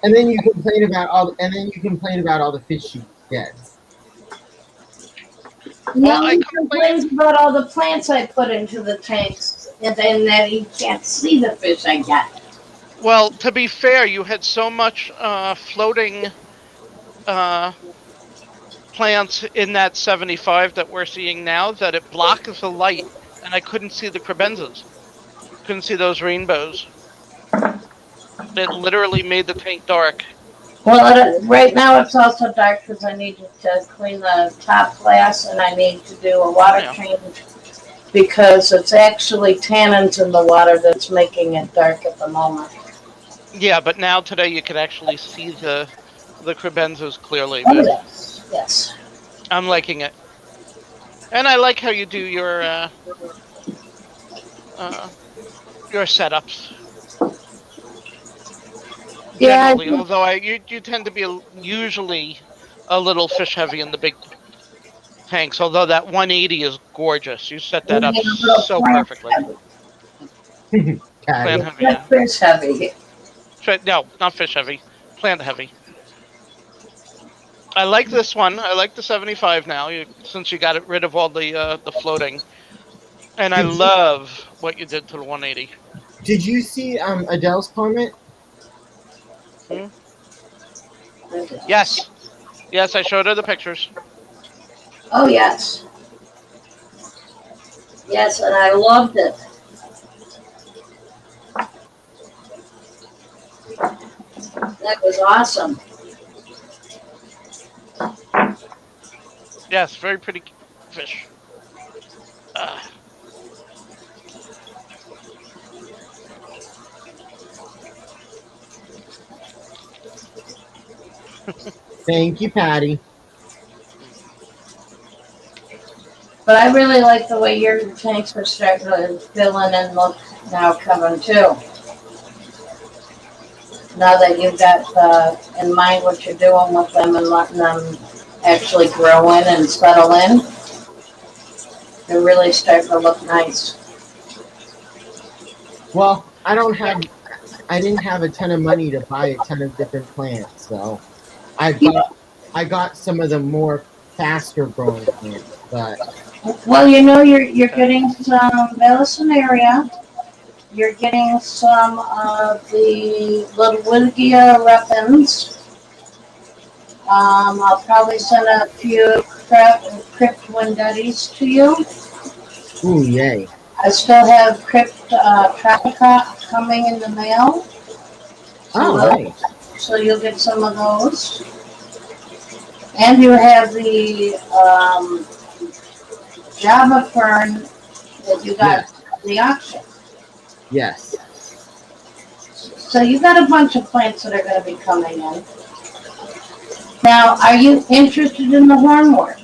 And then you complain about all the fish she gets. Now I he complain- complains about all the plants I put into the tanks, and then that he can't see the fish I got. Well, to be fair, you had so much floating plants in that 75 that we're seeing now that it blocks the light, and I couldn't see the crebenzas. Couldn't see those rainbows. It literally made the tank dark. Well, right now it's also dark because I need to clean the top glass and I need to do a water change because it's actually tannins in the water that's making it dark at the moment. Yeah, but now today you can actually see the crebenzas clearly. Oh, But yes. I'm liking it, and I like how you do your setups. Yeah, Generally, although you tend to be usually a little fish heavy in the big tanks. Although that 180 is gorgeous, you set that up so perfectly. Plant heavy, yeah. Fish heavy. No, not fish heavy. Plant heavy. I like this one. I like the 75 now, since you got rid of all the floating. And I love what you did to the 180. Did you see Adele's comment? Yes. Yes, I showed her the pictures. Oh, yes. Yes, and I loved it. That was awesome. Yes, very pretty fish. Thank you, Patty. But I really like the way your tanks are starting to fill in and look now, Kevin, too. Now that you've got in mind what you're doing with them and letting them actually grow in and settle in, they're really starting to look nice. Well, I didn't have a ton of money to buy a ton of different plants, so I got some of the more faster growing plants, but Well, you know, you're getting some Vallisneria. You're getting some of the Ludwigia repens. I'll probably send a few Crypt Wendettes to you. Ooh, yay. I still have Crypt Tropica coming in the mail. Oh, So, right. so you'll get some of those. And you have the Java Fern that you got in the auction. Yes. So you got a bunch of plants that are going to be coming in. Now, are you interested in the hornwort?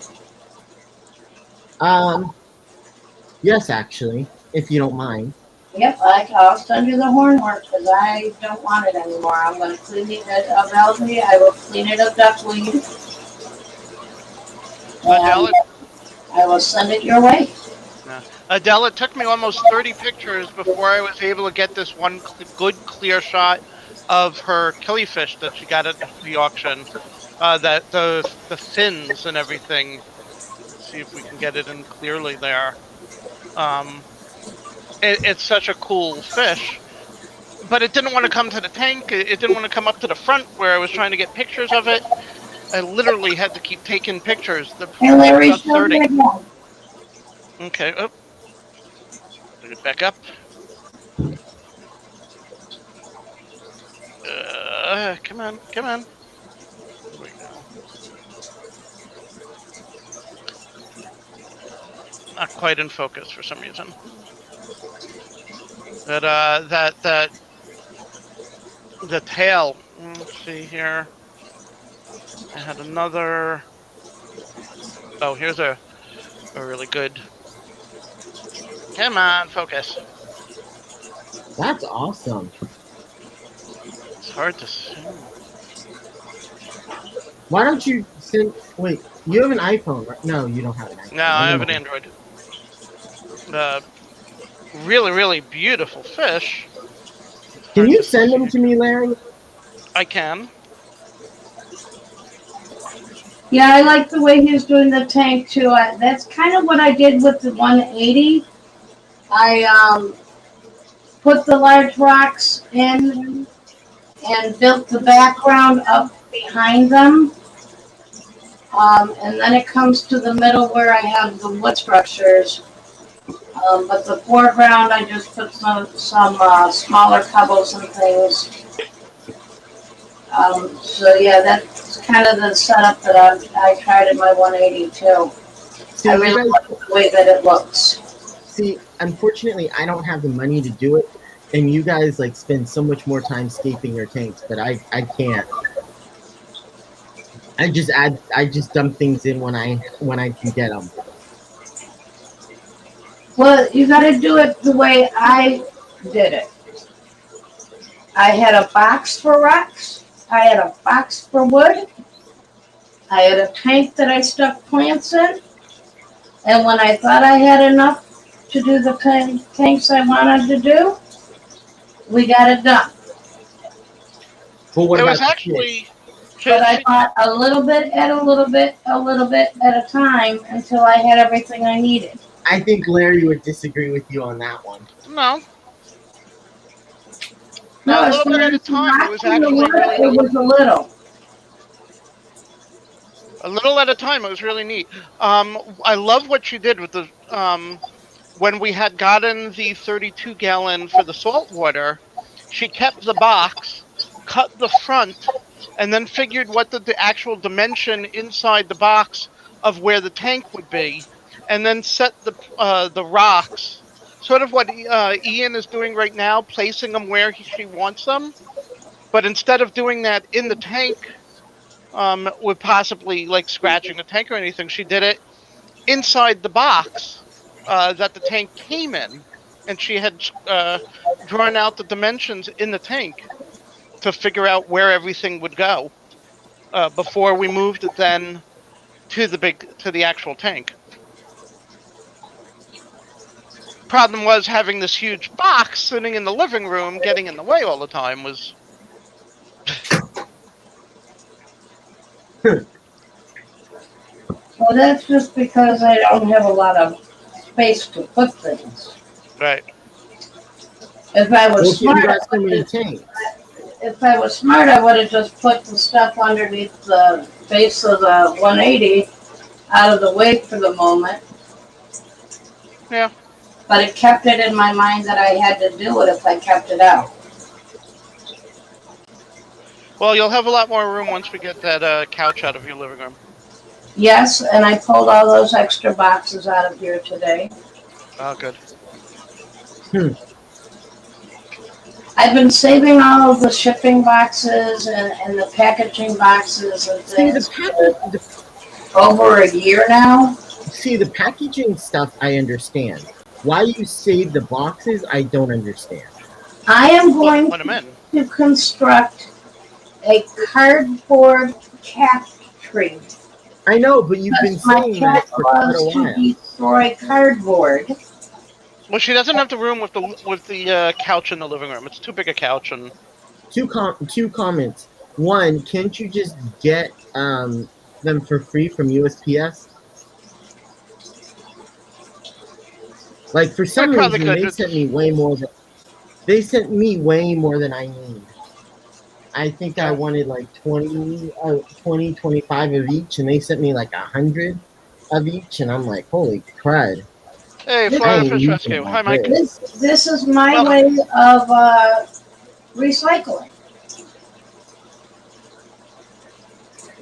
Yes, actually, if you don't mind. Yep, I'll send you the hornwort because I don't want it anymore. I'm going to clean it up healthy. I will clean it of duckweed. Adele, And I will send it your way. Adele, it took me almost 30 pictures before I was able to get this one good clear shot of her killifish that she got at the auction. That the fins and everything. Let's see if we can get it in clearly there. It's such a cool fish, but it didn't want to come to the tank. It didn't want to come up to the front where I was trying to get pictures of it. I literally had to keep taking pictures. Hey, Larry, About show 30. me again. Okay. Oh, get it back up. Come on. There we go. Not quite in focus for some reason. But the tail. Let's see here. I had another. Oh, here's a really good. Come on, focus. That's awesome. It's hard to see. Why don't you send? Wait, you have an iPhone, right? No, you don't have an iPhone. No, I have an Android. Really, really beautiful fish. Can you send them to me, Larry? I can. Yeah, I like the way he's doing the tank too. That's kind of what I did with the 180. I put the large rocks in and built the background up behind them. And then it comes to the middle where I have the wood structures. But the foreground, I just put some smaller pebbles and things. So yeah, that's kind of the setup that I tried in my 180 too. See, I really like the way that it looks. See, unfortunately, I don't have the money to do it, and you guys like spend so much more time scaping your tanks, but I can't. I just dump things in when I can get them. Well, you got to do it the way I did it. I had a box for rocks. I had a box for wood. I had a tank that I stuck plants in. And when I thought I had enough to do the tanks I wanted to do, we got it done. But what It about was actually. But I bought a little bit at a little bit at a time until I had everything I needed. I think Larry would disagree with you on that one. No. No, A little bit at a time. It was actually really it was a little. A little at a time. It was really neat. I love what she did with the when we had gotten the 32-gallon for the salt water. She kept the box, cut the front, and then figured what the actual dimension inside the box of where the tank would be, and then set the rocks. Sort of what Ian is doing right now, placing them where she wants them. But instead of doing that in the tank, with possibly like scratching the tank or anything, she did it inside the box that the tank came in. And she had drawn out the dimensions in the tank to figure out where everything would go before we moved it then to the actual tank. Problem was having this huge box sitting in the living room, getting in the way all the time was. Well, that's just because I don't have a lot of space to put things. Right. If I was smart, I would have just put the stuff underneath the base of the 180. out of the way for the moment. Yeah. But it kept it in my mind that I had to do it if I kept it out. Well, you'll have a lot more room once we get that couch out of your living room. Yes, and I pulled all those extra boxes out of here today. Oh, good. I've been saving all of the shipping boxes and the packaging boxes and See, things for over a year now. the packaging stuff I understand. Why you save the boxes, I don't understand. I am going Put them in. to construct a cardboard cat tree. I know, but you've been Because my saying cat that for quite a loves to while. destroy cardboard. Well, she doesn't have the room with the couch in the living room. It's too big a couch, and Two comments. One, can't you just get them for free from USPS? Like, for some probably reason, could. they sent me way more than I need. I think I wanted like 20, 25 of each, and they sent me like 100 of each, and I'm like, holy crud. hey, I Florida ain't Fish using Rescue. all Hi, Mike. this. This is my Well- way of recycling.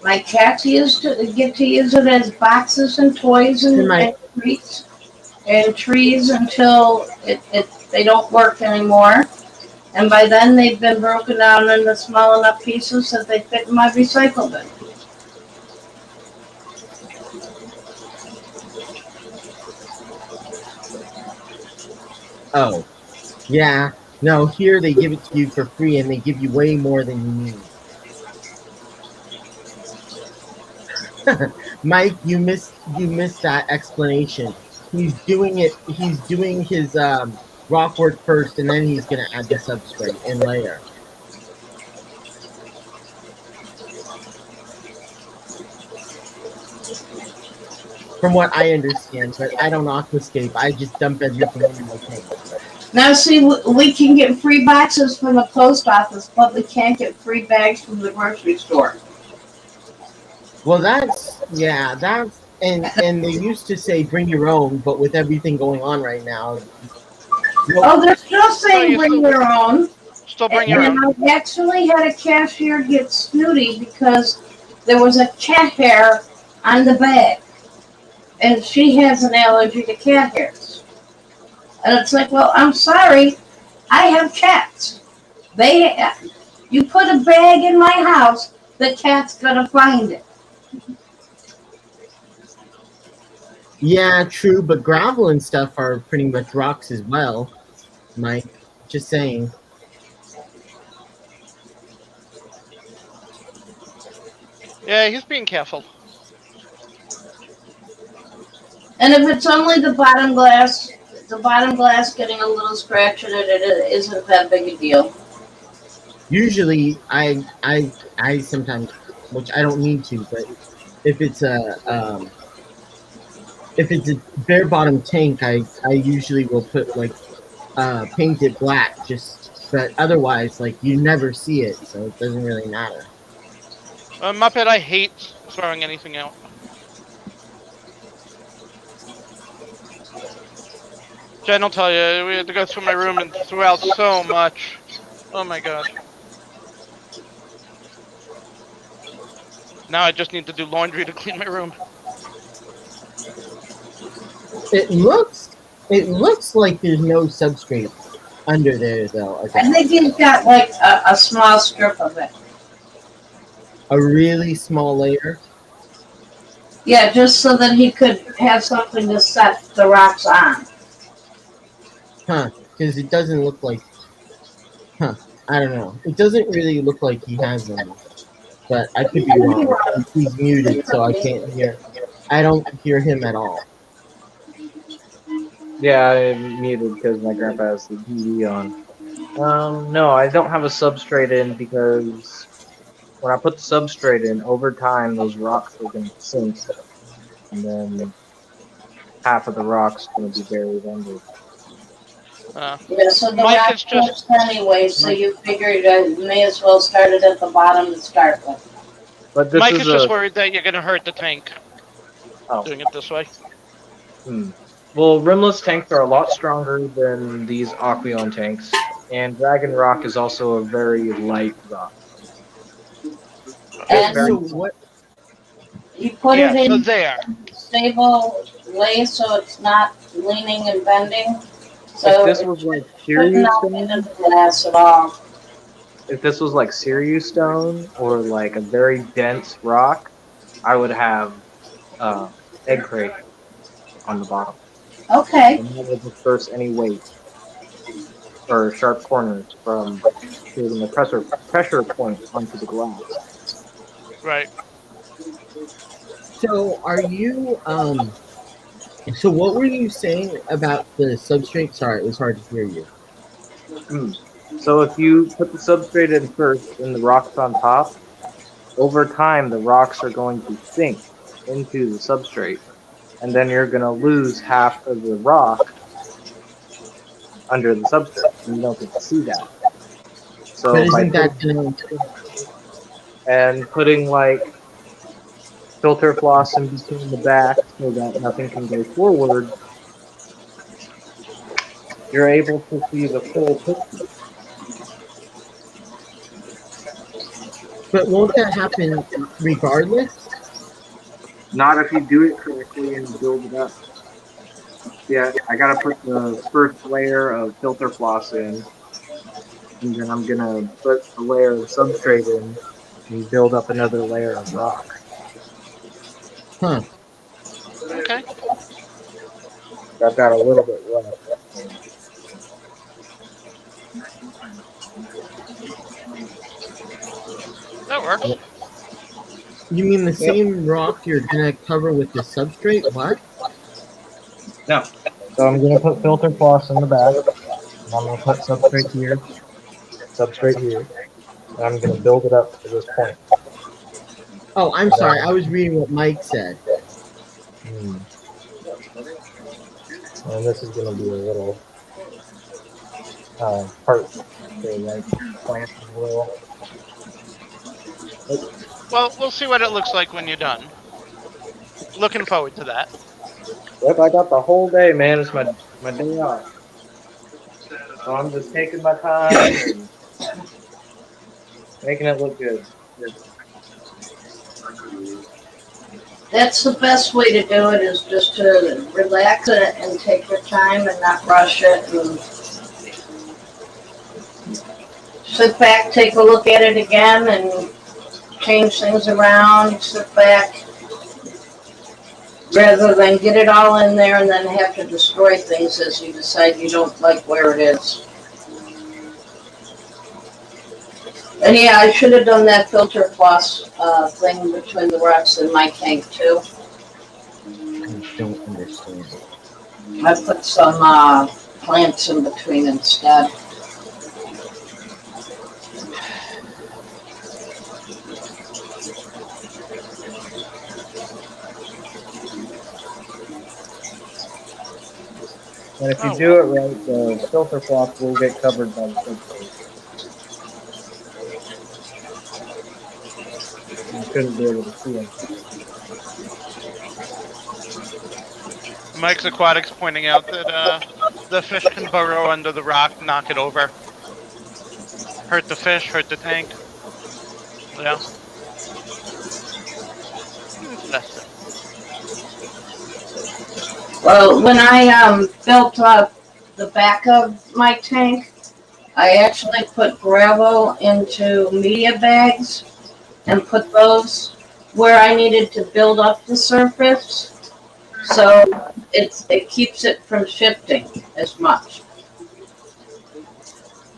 My cats get to use it as boxes and toys and trees until they don't work anymore. And by then they've been broken down into small enough pieces that they fit in my recycle bin. Oh, yeah. No, here they give it to you for free, and they give you way more than you need. Mike, you missed that explanation. He's doing his rock work first, and then he's gonna add the substrate and layer. From what I understand, but I don't aquascape. I just dump everything in my tank. Now see, we can get free boxes from the post office, but we can't get free bags from the grocery store. Well, and they used to say bring your own, but with everything going on right now, Oh, they're still saying bring your own. Still bring your own. And I actually had a cashier get snooty because there was a cat hair on the bag. And she has an allergy to cat hairs. And it's like, well, I'm sorry, I have cats. You put a bag in my house, the cat's gonna find it. yeah, true, but gravel and stuff are pretty much rocks as well, Mike. Just saying. Yeah, he's being careful. And if it's only the bottom glass getting a little scratch in it, it isn't that big a deal. Usually, I sometimes, which I don't need to, but if it's a bare bottom tank, I usually will put like paint it black, but otherwise, like, you never see it, so it doesn't really matter. Muppet, I hate throwing anything out. Jen will tell you, we had to go through my room and threw out so much. Oh my god. Now I just need to do laundry to clean my room. It looks like there's no substrate under there, though. I think he's got like a small strip of it. A really small layer. Yeah, just so that he could have something to set the rocks on. Huh, because it doesn't look like... Huh, I don't know. It doesn't really look like he has any. But I could be wrong. He's muted, so I can't hear... I don't hear him at all. Yeah, I'm muted because my grandpa has the TV on. No, I don't have a substrate in because when I put the substrate in, over time those rocks are going to sink, and then half of the rock's going to be buried under. Yeah, so the Mike rock is just- anyway, so you figured I may as well start it at the bottom to start with. But this Mike is is just worried that you're gonna hurt the tank. Oh. doing it this way. Well, rimless tanks are a lot stronger than these Aqueon tanks, and Dragon Rock is also a very light rock. And So Very what? you put Yeah, it so in there. stable lay so it's not leaning and bending. If So this it was like shouldn't Sirius knock into stone, the glass at all. if this was like Sirius stone or like a very dense rock, I would have egg crate on the bottom, Okay. and that would disperse any weight or sharp corners from creating a pressure point onto the glass. Right. So are you? So what were you saying about the substrate? Sorry, it was hard to hear you. So if you put the substrate in first and the rocks on top, over time the rocks are going to sink into the substrate, and then you're going to lose half of the rock under the substrate, and you don't get to see that. But So by isn't that putting gonna? and putting like filter floss in between the back so that nothing can go forward, you're able to see the full picture. But won't that happen regardless? Not if you do it correctly and build it up. Yeah, I gotta put the first layer of filter floss in, and then I'm gonna put a layer of substrate in and build up another layer of rock. Huh? Okay. I've got a little bit left. That works. You mean the Yep. same rock you're gonna cover with the substrate? What? No. So I'm gonna put filter floss in the back, and I'm gonna put substrate here, and I'm gonna build it up to this point. Oh, I'm And sorry. I then, was reading what Mike said. and this is gonna be a little part to like plant as well. Well, we'll see what it looks like when you're done. Looking forward to that. Yep, I got the whole day, man. It's my day off. So I'm just taking my time and making it look good. That's the best way to do it is just to relax it and take your time and not rush it and sit back, take a look at it again and change things around, sit back rather than get it all in there and then have to destroy things as you decide you don't like where it is. And yeah, I should have done that filter floss thing between the rocks in my tank too. I don't understand. I put some plants in between instead. And if you Oh, do well. it right, the filter floss will get covered by the substrate. You shouldn't be able to see it. Mike's Aquatics pointing out that the fish can burrow under the rock, knock it over. Hurt the fish, hurt the tank. Yeah. Interesting. Well, when I built up the back of my tank, I actually put gravel into media bags and put those where I needed to build up the surface, so it keeps it from shifting as much.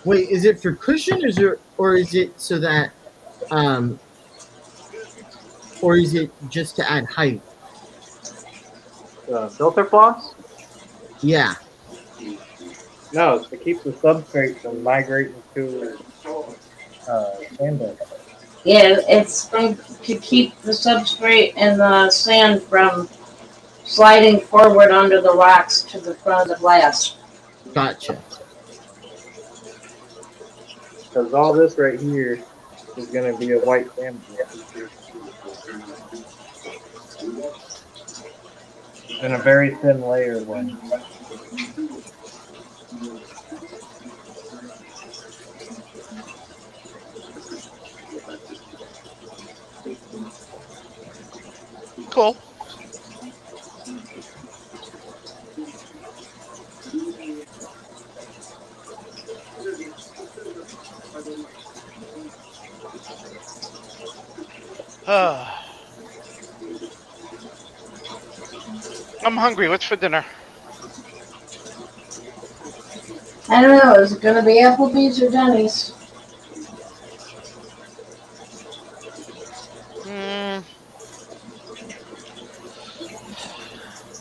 Wait, is it for cushion, or is it so that, um, or is it just to add height? Filter floss? Yeah. No, it's to keep the substrate from migrating to sandbed. Yeah, it's going to keep the substrate and the sand from sliding forward under the rocks to the front of the glass. Gotcha. Because all this right here is going to be a white sandbed. in a very thin layered way. Cool. I'm hungry. What's for dinner? I don't know. Is it going to be Applebee's or Denny's?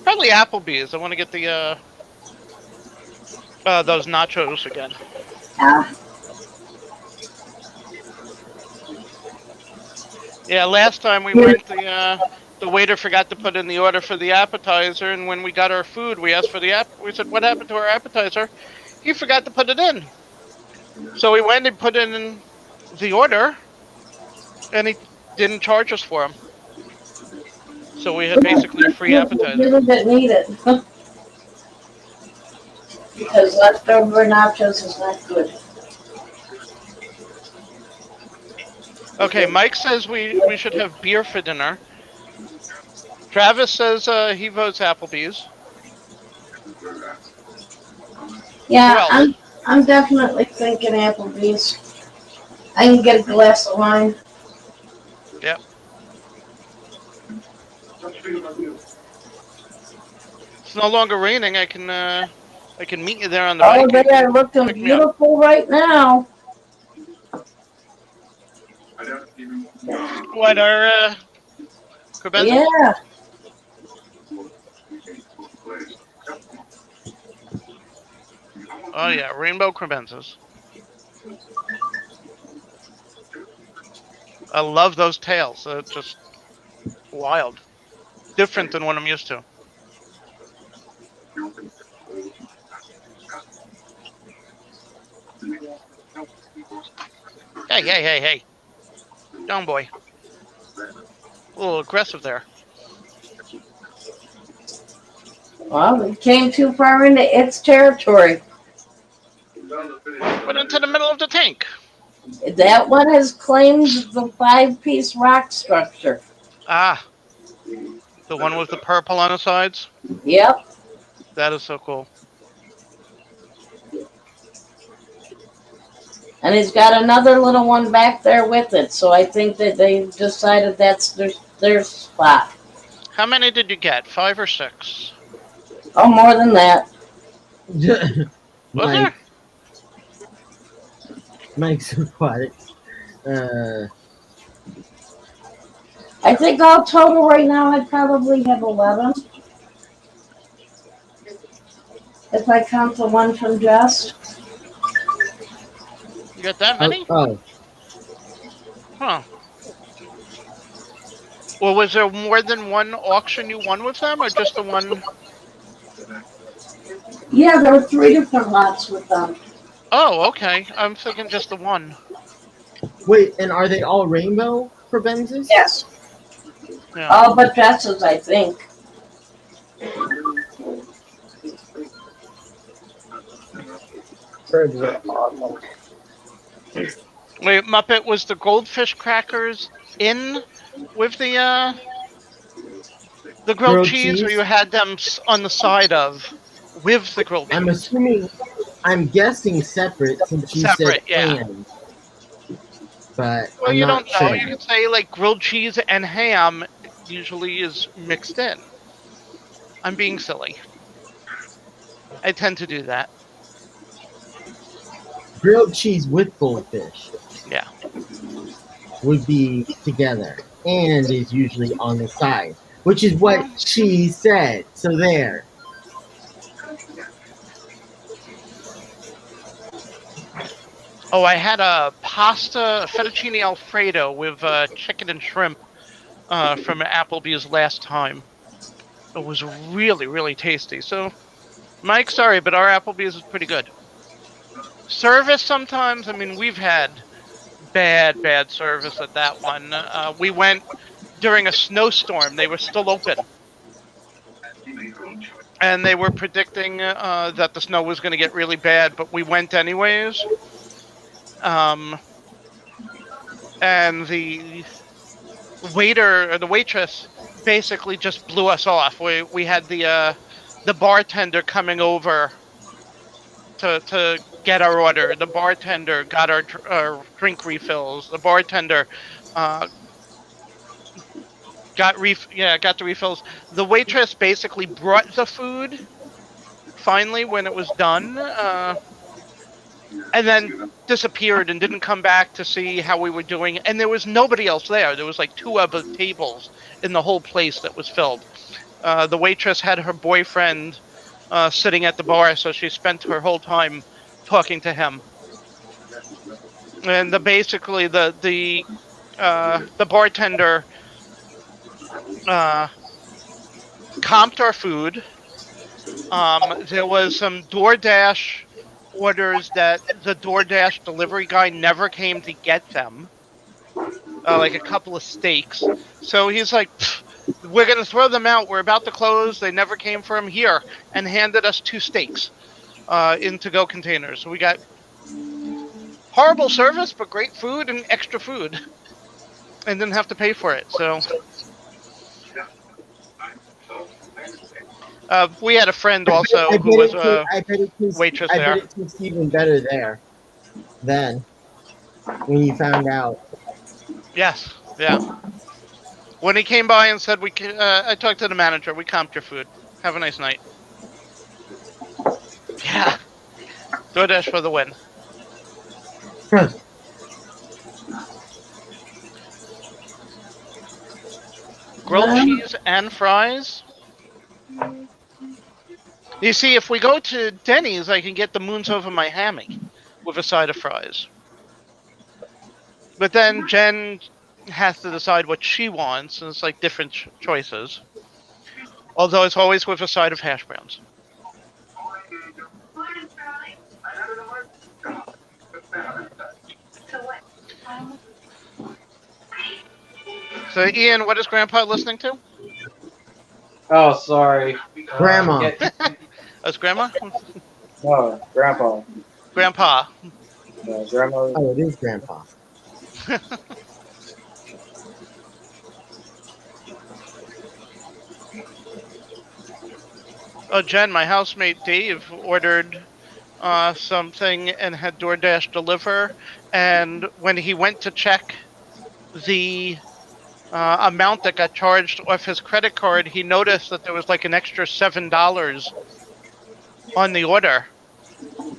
Probably Applebee's. I want to get the those nachos again. Ah, Yeah, last time we went, the waiter forgot to put in the order for the appetizer, and when we got our food, we asked for the we said, "What happened to our appetizer?" He forgot to put it in. So we went and put in the order, and he didn't charge us for them. So we had basically a free appetizer. Really didn't need it. Because leftover nachos is not good. Okay, Mike says we should have beer for dinner. Travis says he votes Applebee's. Yeah, I'm definitely thinking Applebee's. I can get a glass of wine. Yep. It's no longer raining. I can meet you there on the bike. Oh, they are looking beautiful right now. What are Quebec? Yeah. Oh yeah, rainbow crevenzas. I love those tails. They're just wild. Different than what I'm used to. Hey. Down, boy. A little aggressive there. Well, we came too far into its territory. Went into the middle of the tank. That one has claimed the 5-piece rock structure. Ah. The one with the purple on the sides? Yep. That is so cool. And he's got another little one back there with it, so I think that they decided that's their spot. How many did you get? 5 or 6? Oh, more than that. Was there? Mike's aquatic. I think all total right now I probably have 11. If I count the one from Jess. You got that many? Oh. Huh. Well, was there more than one auction you won with them, or just the one? Yeah, there were 3 different lots with them. Oh, okay. I'm thinking just the one. Wait, and are they all rainbow crevenzas? Yes. Yeah. All but Jess's, I think. Birds are awesome. Wait, Muppet, was the goldfish crackers in with the grilled cheese, or you had them on the side of with the grilled cheese? I'm guessing separate since you said and. But well, I'm you not don't know. sure. You could say like grilled cheese and ham usually is mixed in. I'm being silly. I tend to do that. Grilled cheese with goldfish. Yeah. Would be together and is usually on the side, which is what she said. So there. Oh, I had a fettuccine alfredo with chicken and shrimp from Applebee's last time. It was really, really tasty. So, Mike, sorry, but our Applebee's is pretty good. Service sometimes, I mean, we've had bad service at that one. We went during a snowstorm. They were still open. and they were predicting that the snow was going to get really bad, but we went anyways. And the waiter or the waitress basically just blew us off. We had the bartender coming over to get our order. The bartender got our drink refills. The bartender got the refills. The waitress basically brought the food finally when it was done, and then disappeared and didn't come back to see how we were doing. And there was nobody else there. There was like 2 other tables in the whole place that was filled. The waitress had her boyfriend sitting at the bar, so she spent her whole time talking to him. And basically the bartender comped our food. There was some DoorDash orders that the DoorDash delivery guy never came to get them, like a couple of steaks. So he's like, we're going to throw them out. We're about to close. They never came for them here, and handed us 2 steaks in to-go containers. So we got horrible service, but great food and extra food, and didn't have to pay for it. So we had a friend also who was a waitress there. I bet it tastes even better there than when you found out. Yes, yeah. When he came by and said, I talked to the manager, we comped your food. Have a nice night. Yeah. DoorDash for the win. Grilled cheese and fries. You see, if we go to Denny's, I can get the moons over my hammock with a side of fries. But then Jen has to decide what she wants, and it's like different choices. Although it's always with a side of hash browns. So, Ian, what is Grandpa listening to? Oh, sorry. Grandma. That's Grandma? No, Grandpa. Grandpa. No, Grandma. Oh, it is Grandpa. Oh, Jen, my housemate Dave ordered something and had DoorDash deliver. And when he went to check the amount that got charged off his credit card, he noticed that there was like an extra $7 on the order.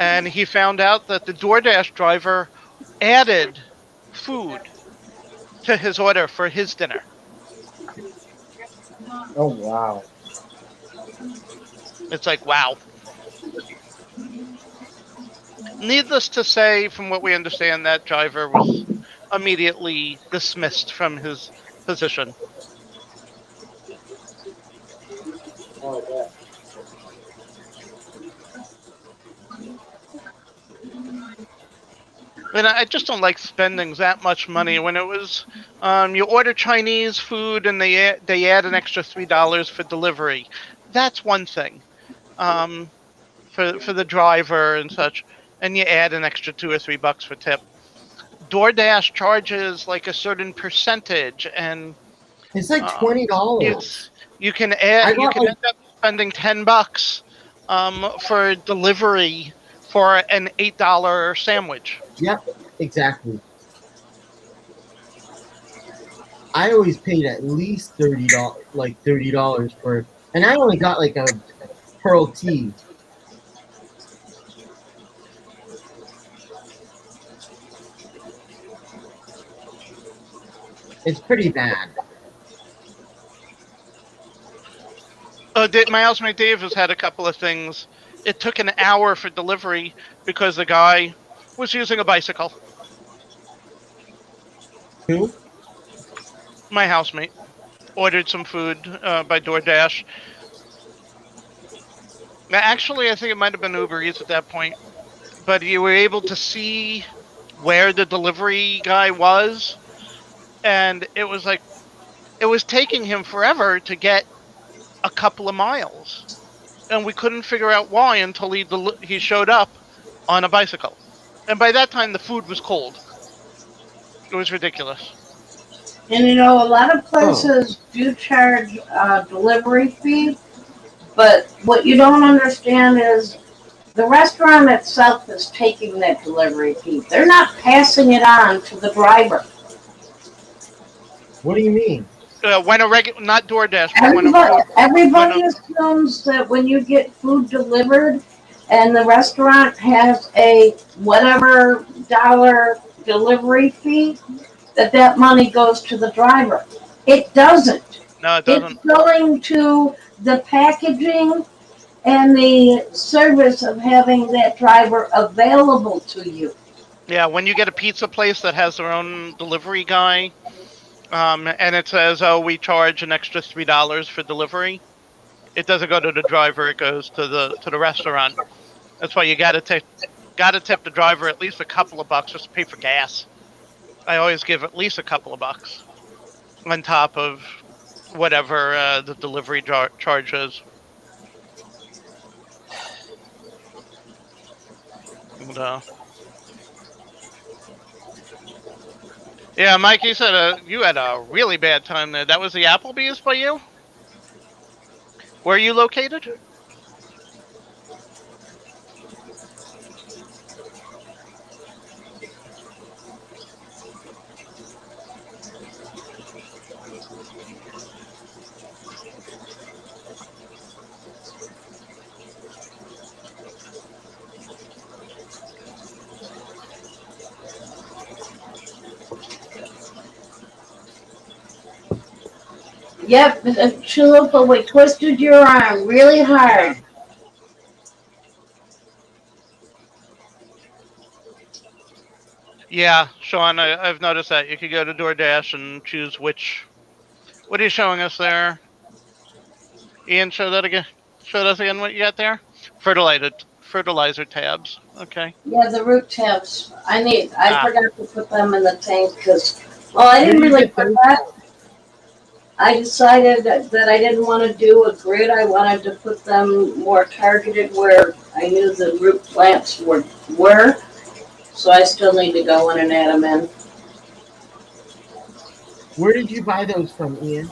And he found out that the DoorDash driver added food to his order for his dinner. Oh, wow. It's like, wow. Needless to say, from what we understand, that driver was immediately dismissed from his position. Oh, yeah. And I just don't like spending that much money when it was you order Chinese food and they add an extra $3 for delivery. That's one thing, for the driver and such, and you add an extra $2 or $3 for tip. DoorDash charges like a certain percentage, and It's like $20. You can end up spending $10 for delivery for an $8 sandwich. Yep, exactly. I always paid at least $30, like $30 for, and I only got like a pearl tea. It's pretty bad. My housemate Dave has had a couple of things. It took an hour for delivery because the guy was using a bicycle. Who? My housemate ordered some food by DoorDash. Now, actually, I think it might have been Uber Eats at that point. But you were able to see where the delivery guy was. And it was like, it was taking him forever to get a couple of miles. and we couldn't figure out why until he showed up on a bicycle. And by that time, the food was cold. It was ridiculous. And you know, a lot of places do charge delivery fee, but what you don't understand is the restaurant itself is taking that delivery fee. They're not passing it on to the driver. What do you mean? When not DoorDash, but Everybody assumes that when you get food delivered and the restaurant has a whatever dollar delivery fee, that money goes to the driver. It doesn't. No, it doesn't. It's going to the packaging and the service of having that driver available to you. Yeah, when you get a pizza place that has their own delivery guy, and it says, "Oh, we charge an extra $3 for delivery," it doesn't go to the driver; it goes to the restaurant. That's why you gotta tip the driver at least a couple of bucks just to pay for gas. I always give at least a couple of bucks on top of whatever the delivery charge is. And, yeah, Mike, you said you had a really bad time there. That was the Applebee's by you? Where are you located? Yep, Chalupa, we twisted your arm really hard. Yeah, Sean, I've noticed that. You could go to DoorDash and choose which. What are you showing us there? Ian, show us again what you got there? Fertilizer tabs. Okay. Yeah, the root tabs. I forgot to put them in the tank because, well, I didn't really put that. I decided that I didn't want to do a grid. I wanted to put them more targeted where I knew the root plants were. So I still need to go in and add them in. Where did you buy those from, Ian?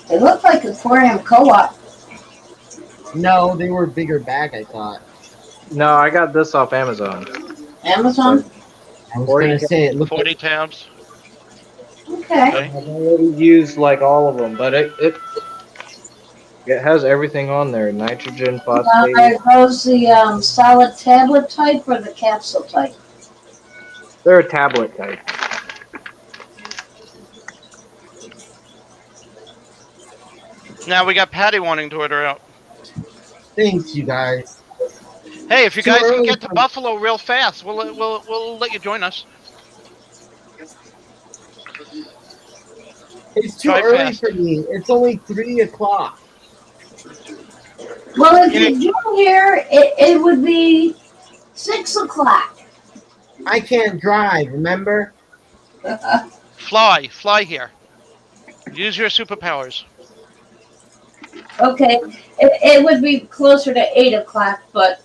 They look like Aquarium Co-op. No, they were a bigger bag, I thought. No, I got this off Amazon. Amazon? I was going to say it looked 40 tabs. Okay. I've already used like all of them, but it has everything on there: nitrogen, phosphate. Are those the solid tablet type or the capsule type? They're a tablet type. Now we got Patty wanting to order out. Thanks, you guys. Hey, if you Too guys can early get to for- Buffalo real fast, we'll let you join us. It's too Try early fast. for me. It's only 3 o'clock. Well, if you do here, it would be 6 o'clock. I can't drive, remember? Fly here. Use your superpowers. Okay, it would be closer to 8 o'clock, but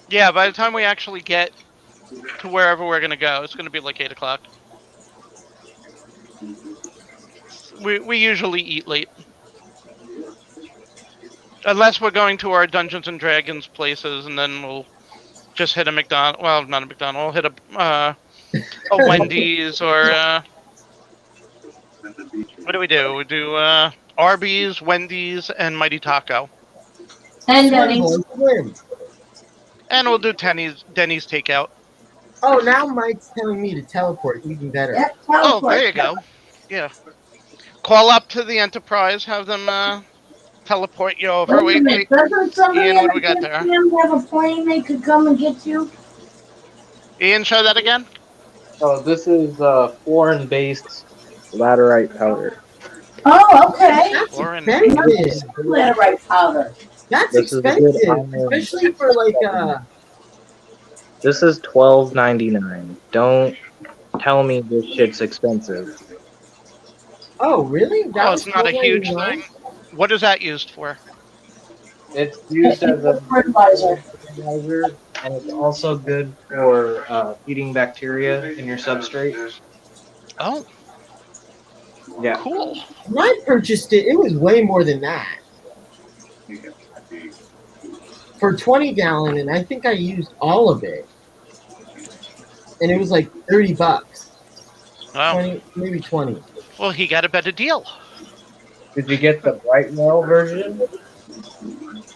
Yeah, by the time we actually get to wherever we're gonna go, it's gonna be like 8 o'clock. We usually eat late. Unless we're going to our Dungeons and Dragons places, and then we'll just hit a McDonald's. Well, not a McDonald's. We'll hit a Wendy's or what do we do? We do Arby's, Wendy's, and Mighty Taco. and Swim. And we'll do Denny's takeout. Oh, now Mike's telling me to teleport even better. Yep, Oh, there you go. Yeah. Call up to the Enterprise, have them teleport you over. Wait a minute, doesn't somebody Ian, what do we got there? have a plane they could come and get you? Ian, show that again. Oh, this is foreign-based laterite powder. Oh, okay. That's Lauren. expensive. Laterite powder. That's This is a good expensive, iron. especially for like This is $12.99. Don't tell me this shit's expensive. Oh, really? Oh, it's not a huge $12.99? thing. What is that used for? It's used as a fertilizer. fertilizer, and it's also good for feeding bacteria in your substrate. Oh, Yeah. cool. When I purchased it, it was way more than that. For 20 gallon, and I think I used all of it. And it was like $30. Wow. 20, maybe 20. Well, he got a better deal. Did you get the Brightwell version?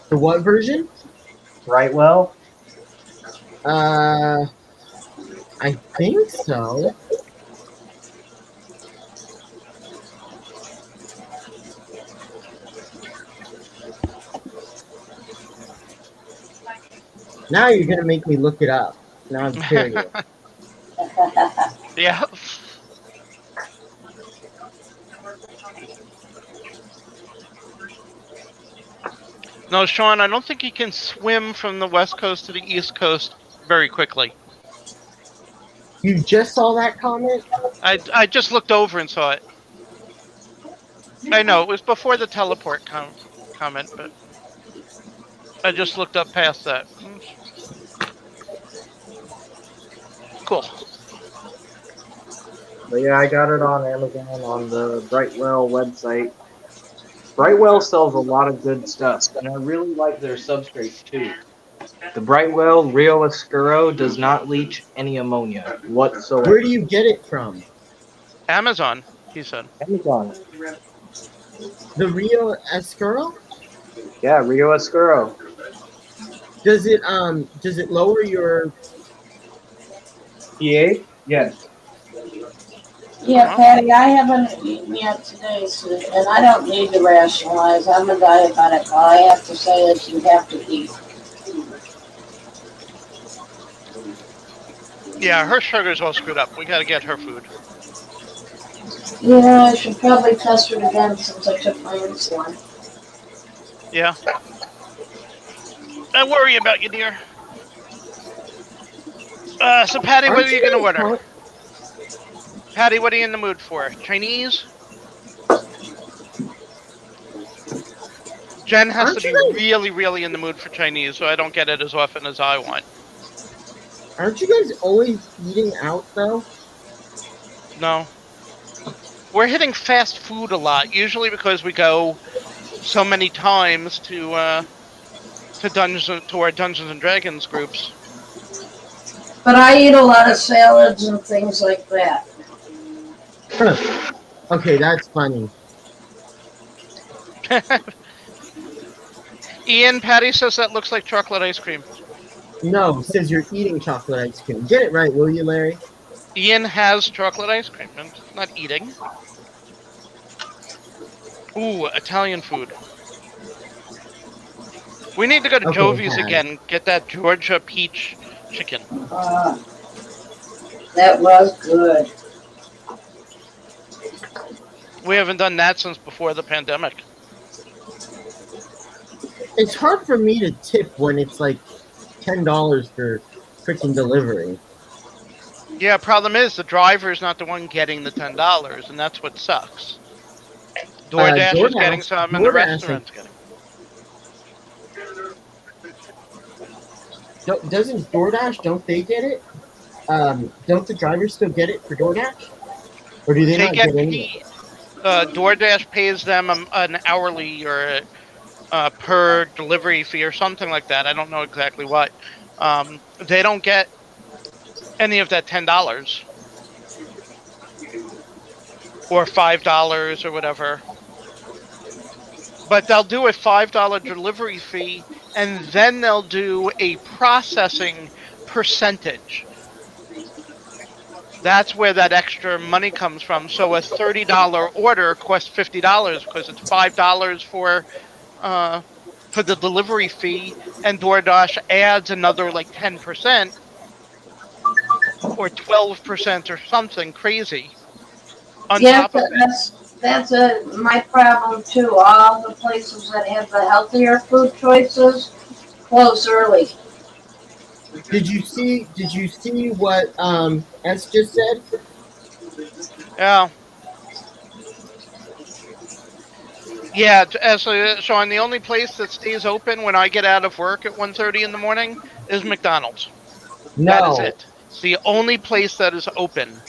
The what version? Brightwell? I think so. Now you're gonna make me look it up. Now I'm curious. Yeah. No, Sean, I don't think you can swim from the West Coast to the East Coast very quickly. You just saw that comment? I just looked over and saw it. I know, it was before the teleport comment, but I just looked up past that. Cool. But yeah, I got it on Amazon on the Brightwell website. Brightwell sells a lot of good stuff, and I really like their substrate too. The Brightwell Rio Oscuro does not leach any ammonia whatsoever. Where do you get it from? Amazon, he said. Amazon. The Rio Oscuro? Yeah, Rio Oscuro. Does it lower your pH? Yes. Yeah, Patty, I haven't eaten yet today, so, and I don't need to rationalize. I'm a diabetic. All I have to say is you have to eat. Yeah, her sugar's all screwed up. We gotta get her food. Yeah, I should probably test it again since I took my insulin. Yeah. I worry about you, dear. So Patty, what are you gonna order? Patty, what are you in the mood for? Chinese? Jen has to be really, really in the mood for Chinese, so I don't get it as often as I want. Aren't you guys always eating out though? No. We're hitting fast food a lot, usually because we go so many times to our Dungeons and Dragons groups. But I eat a lot of salads and things like that. Okay, that's funny. Ian, Patty says that looks like chocolate ice cream. No, it says you're eating chocolate ice cream. Get it right, will you, Larry? Ian has chocolate ice cream, and not eating. Ooh, Italian food. We need to go to Jovi's again, get that Georgia peach chicken. That was good. We haven't done that since before the pandemic. It's hard for me to tip when it's like $10 for freaking delivery. Yeah, problem is the driver's not the one getting the $10, and that's what sucks. DoorDash is getting some, and the restaurant's getting. Doesn't DoorDash? Don't they get it? Don't the drivers still get it for DoorDash? Or do they not get any? DoorDash pays them an hourly or per delivery fee or something like that. I don't know exactly what. They don't get any of that $10 or $5 or whatever. But they'll do a $5 delivery fee, and then they'll do a processing percentage. That's where that extra money comes from. So a $30 order costs $50 because it's $5 for the delivery fee, and DoorDash adds another like 10% or 12% or something crazy on top of it. That's my problem too. All the places that have the healthier food choices close early. Did you see what S just said? Yeah. Yeah, Sean, the only place that stays open when I get out of work at 1:30 in the morning is McDonald's. That is No, it. It's the only place that is open.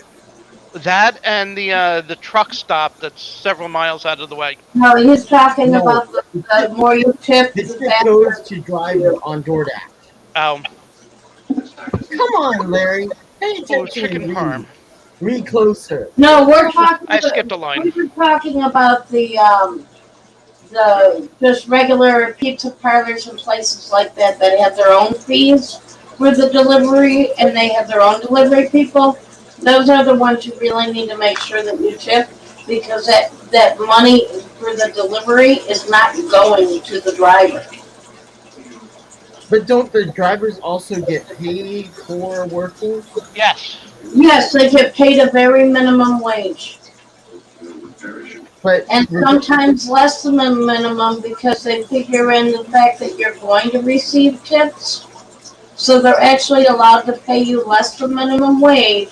That and the truck stop that's several miles out of the way. No, he's talking no. about the more you tip, This the just goes faster to you. drivers on DoorDash. Um, Come on, Larry. Pay oh, attention chicken and read. parm. Read closer. No, we're talking. I skipped a line. We were talking about the just regular pizza parlors and places like that that have their own fees for the delivery and they have their own delivery people. Those are the ones you really need to make sure that you tip because that money for the delivery is not going to the driver. But don't the drivers also get paid for working? Yes. Yes, they get paid a very minimum wage. But And sometimes less than a minimum because they figure in the fact that you're going to receive tips. So they're actually allowed to pay you less than minimum wage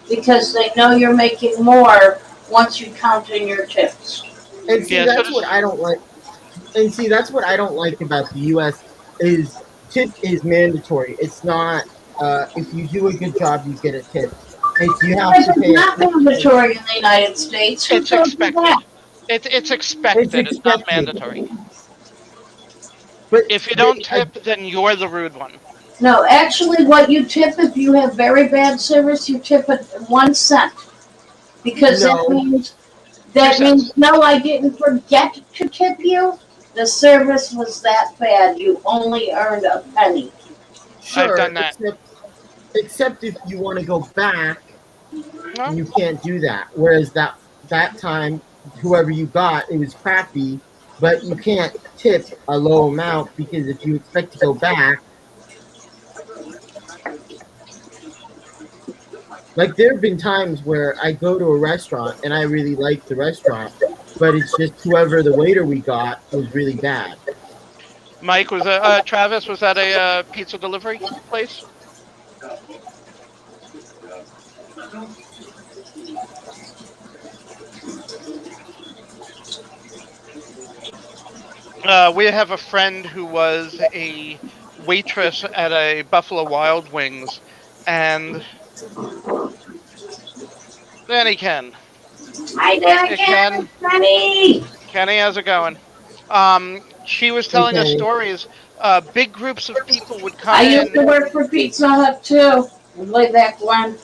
because they know you're making more once you count in your tips. and see Yeah, so that's does, what I don't like. And see that's what I don't like about the U.S. is tip is mandatory. It's not if you do a good job you get a tip. It's you have This to is pay. not mandatory in the United States. Who it's told you expected. that? It's It's expected. It's not expected. mandatory. But If you don't tip, then you're the rude one. No, actually, what you tip if you have very bad service, you tip it 1 cent because no, that 2 means cents. no, I didn't forget to tip you. The service was that bad. You only earned a penny. I've sure, done that. except if you want to go back, No? you can't do that. Whereas that time, whoever you got, it was crappy, but you can't tip a low amount because if you expect to go back, like there have been times where I go to a restaurant and I really like the restaurant, but it's just whoever the waiter we got was really bad. Mike, Travis, was that a pizza delivery place? We have a friend who was a waitress at a Buffalo Wild Wings, and Danny Ken. Hi there Hey, again, Penny. Kenny, how's it going? She was telling us Okay. stories. Big groups of people would I come used in. to work for Pizza Hut too, way back when.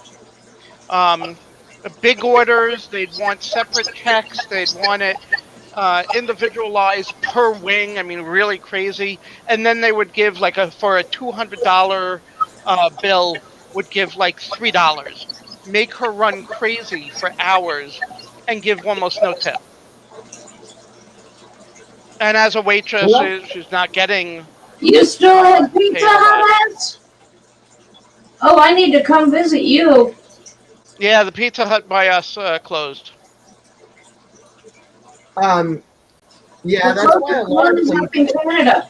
Um, Big orders. They'd want separate checks. They'd want it individualized per wing. I mean, really crazy. And then they would give for a $200 bill would give like $3. Make her run crazy for hours and give almost no tip. And as a waitress, Well, she's not getting You still have Pizza paid a lot. Hut ads? Oh, I need to come visit you. Yeah, the Pizza Hut by us closed. Yeah, The that's why a lot of closest one is up in places. Canada.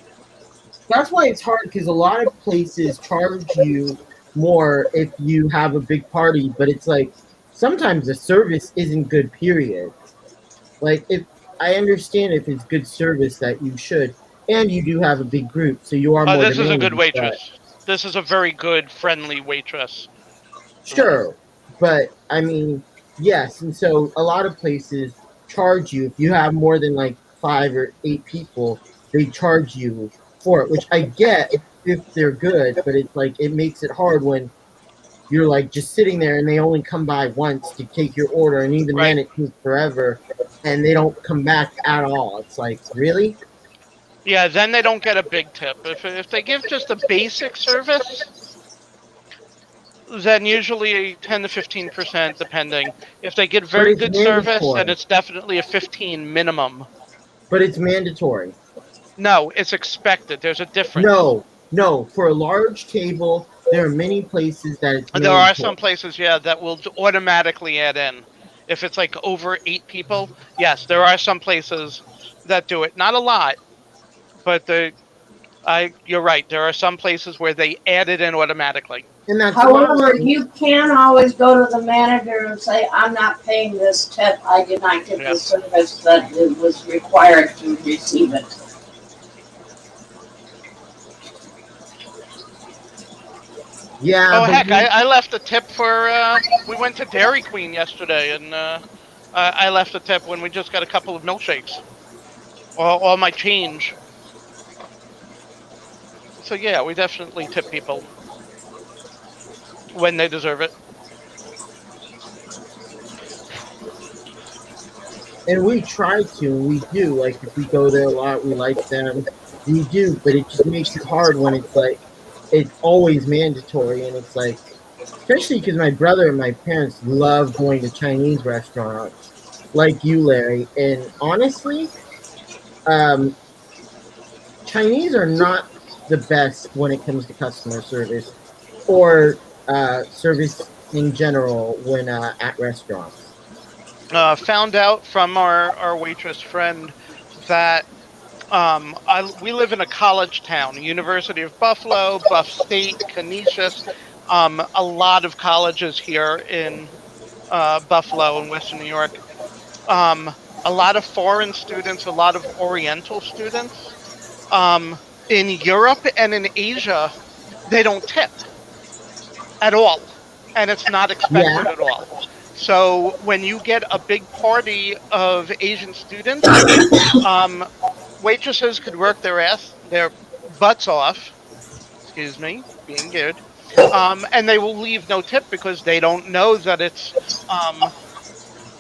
That's why it's hard because a lot of places charge you more if you have a big party, but it's like sometimes the service isn't good. Period. Like if I understand if it's good service that you should, and you do have a big group, so you are Oh, more this is a good demanding. But waitress. This is a very good, friendly waitress. sure, but I mean, yes, and so a lot of places charge you if you have more than like 5 or 8 people, they charge you for it, which I get if they're good, but it's like it makes it hard when you're like just sitting there and they only come by once to take your order, and even Right. then it takes forever, and they don't come back at all. It's like really. Yeah, then they don't get a big tip. If they give just a basic service, then usually 10 to 15%, depending. If they get But very it's good service, then mandatory. it's definitely a 15 minimum. But it's mandatory. No, it's expected. There's a difference. No. For a large table, there are many places that it's There are some mandatory. places, yeah, that will automatically add in. If it's like over 8 people, yes, there are some places that do it. Not a lot, but you're right. There are some places where they add it in automatically. And that's However, fine. you can always go to the manager and say, I'm not paying this tip. I did not get the Yes. service that it was required to receive it. Yeah, Oh but heck, I left a tip for. We went to Dairy Queen yesterday, and I left a tip when we just got a couple of milkshakes. All my change. So yeah, we definitely tip people when they deserve it. and we try to, we do. Like if we go there a lot, we like them. We do, but it just makes it hard when it's like it's always mandatory, and it's like, especially because my brother and my parents love going to Chinese restaurants, like you, Larry. And honestly, um, Chinese are not the best when it comes to customer service or service in general when at restaurants. Found out from our waitress friend that we live in a college town, University of Buffalo, Buff State, Canisius. A lot of colleges here in Buffalo and Western New York. A lot of foreign students, a lot of Oriental students. In Europe and in Asia, they don't tip at all, and it's not Yeah, expected at all. So when you get a big party of Asian students, um, waitresses could work their butts off. Excuse me, being good. And they will leave no tip because they don't know that it's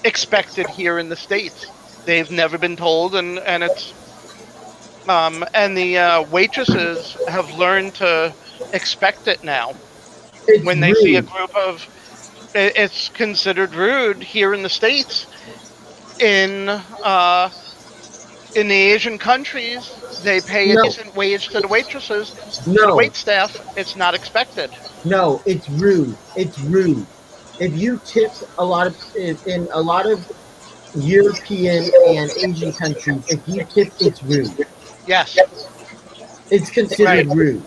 expected here in the States. They've never been told, and it's and the waitresses have learned to expect it now. it's When they see a rude. group of, it's considered rude here in the States. In in the Asian countries, they pay a No, decent wage to the waitresses, to the no, wait staff. It's not expected. no, it's rude. It's rude. If you tip a lot of in a lot of European and Asian countries, if you tip, it's rude. Yes, It's considered right. rude.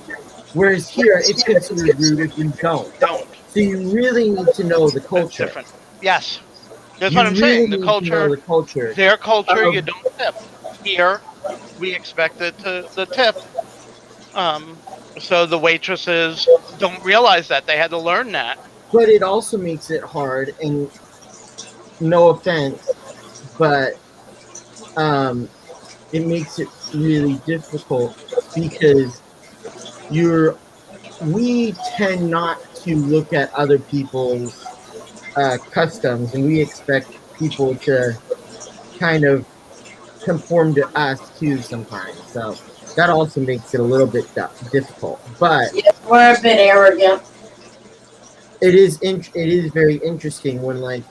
Whereas here, it's considered rude if you don't. Don't. So you really need to know the It's culture. different. Yes, that's You what I'm really saying. The need to know culture, the culture their culture, of, you don't tip. Here, we expect it to the tip. Um, so the waitresses don't realize that they had to learn that. but it also makes it hard. And no offense, but um, it makes it really difficult because you're. We tend not to look at other people's customs, and we expect people to kind of conform to us too sometimes. So that also makes it a little bit difficult. But Yeah, we're a bit arrogant. it is very interesting when like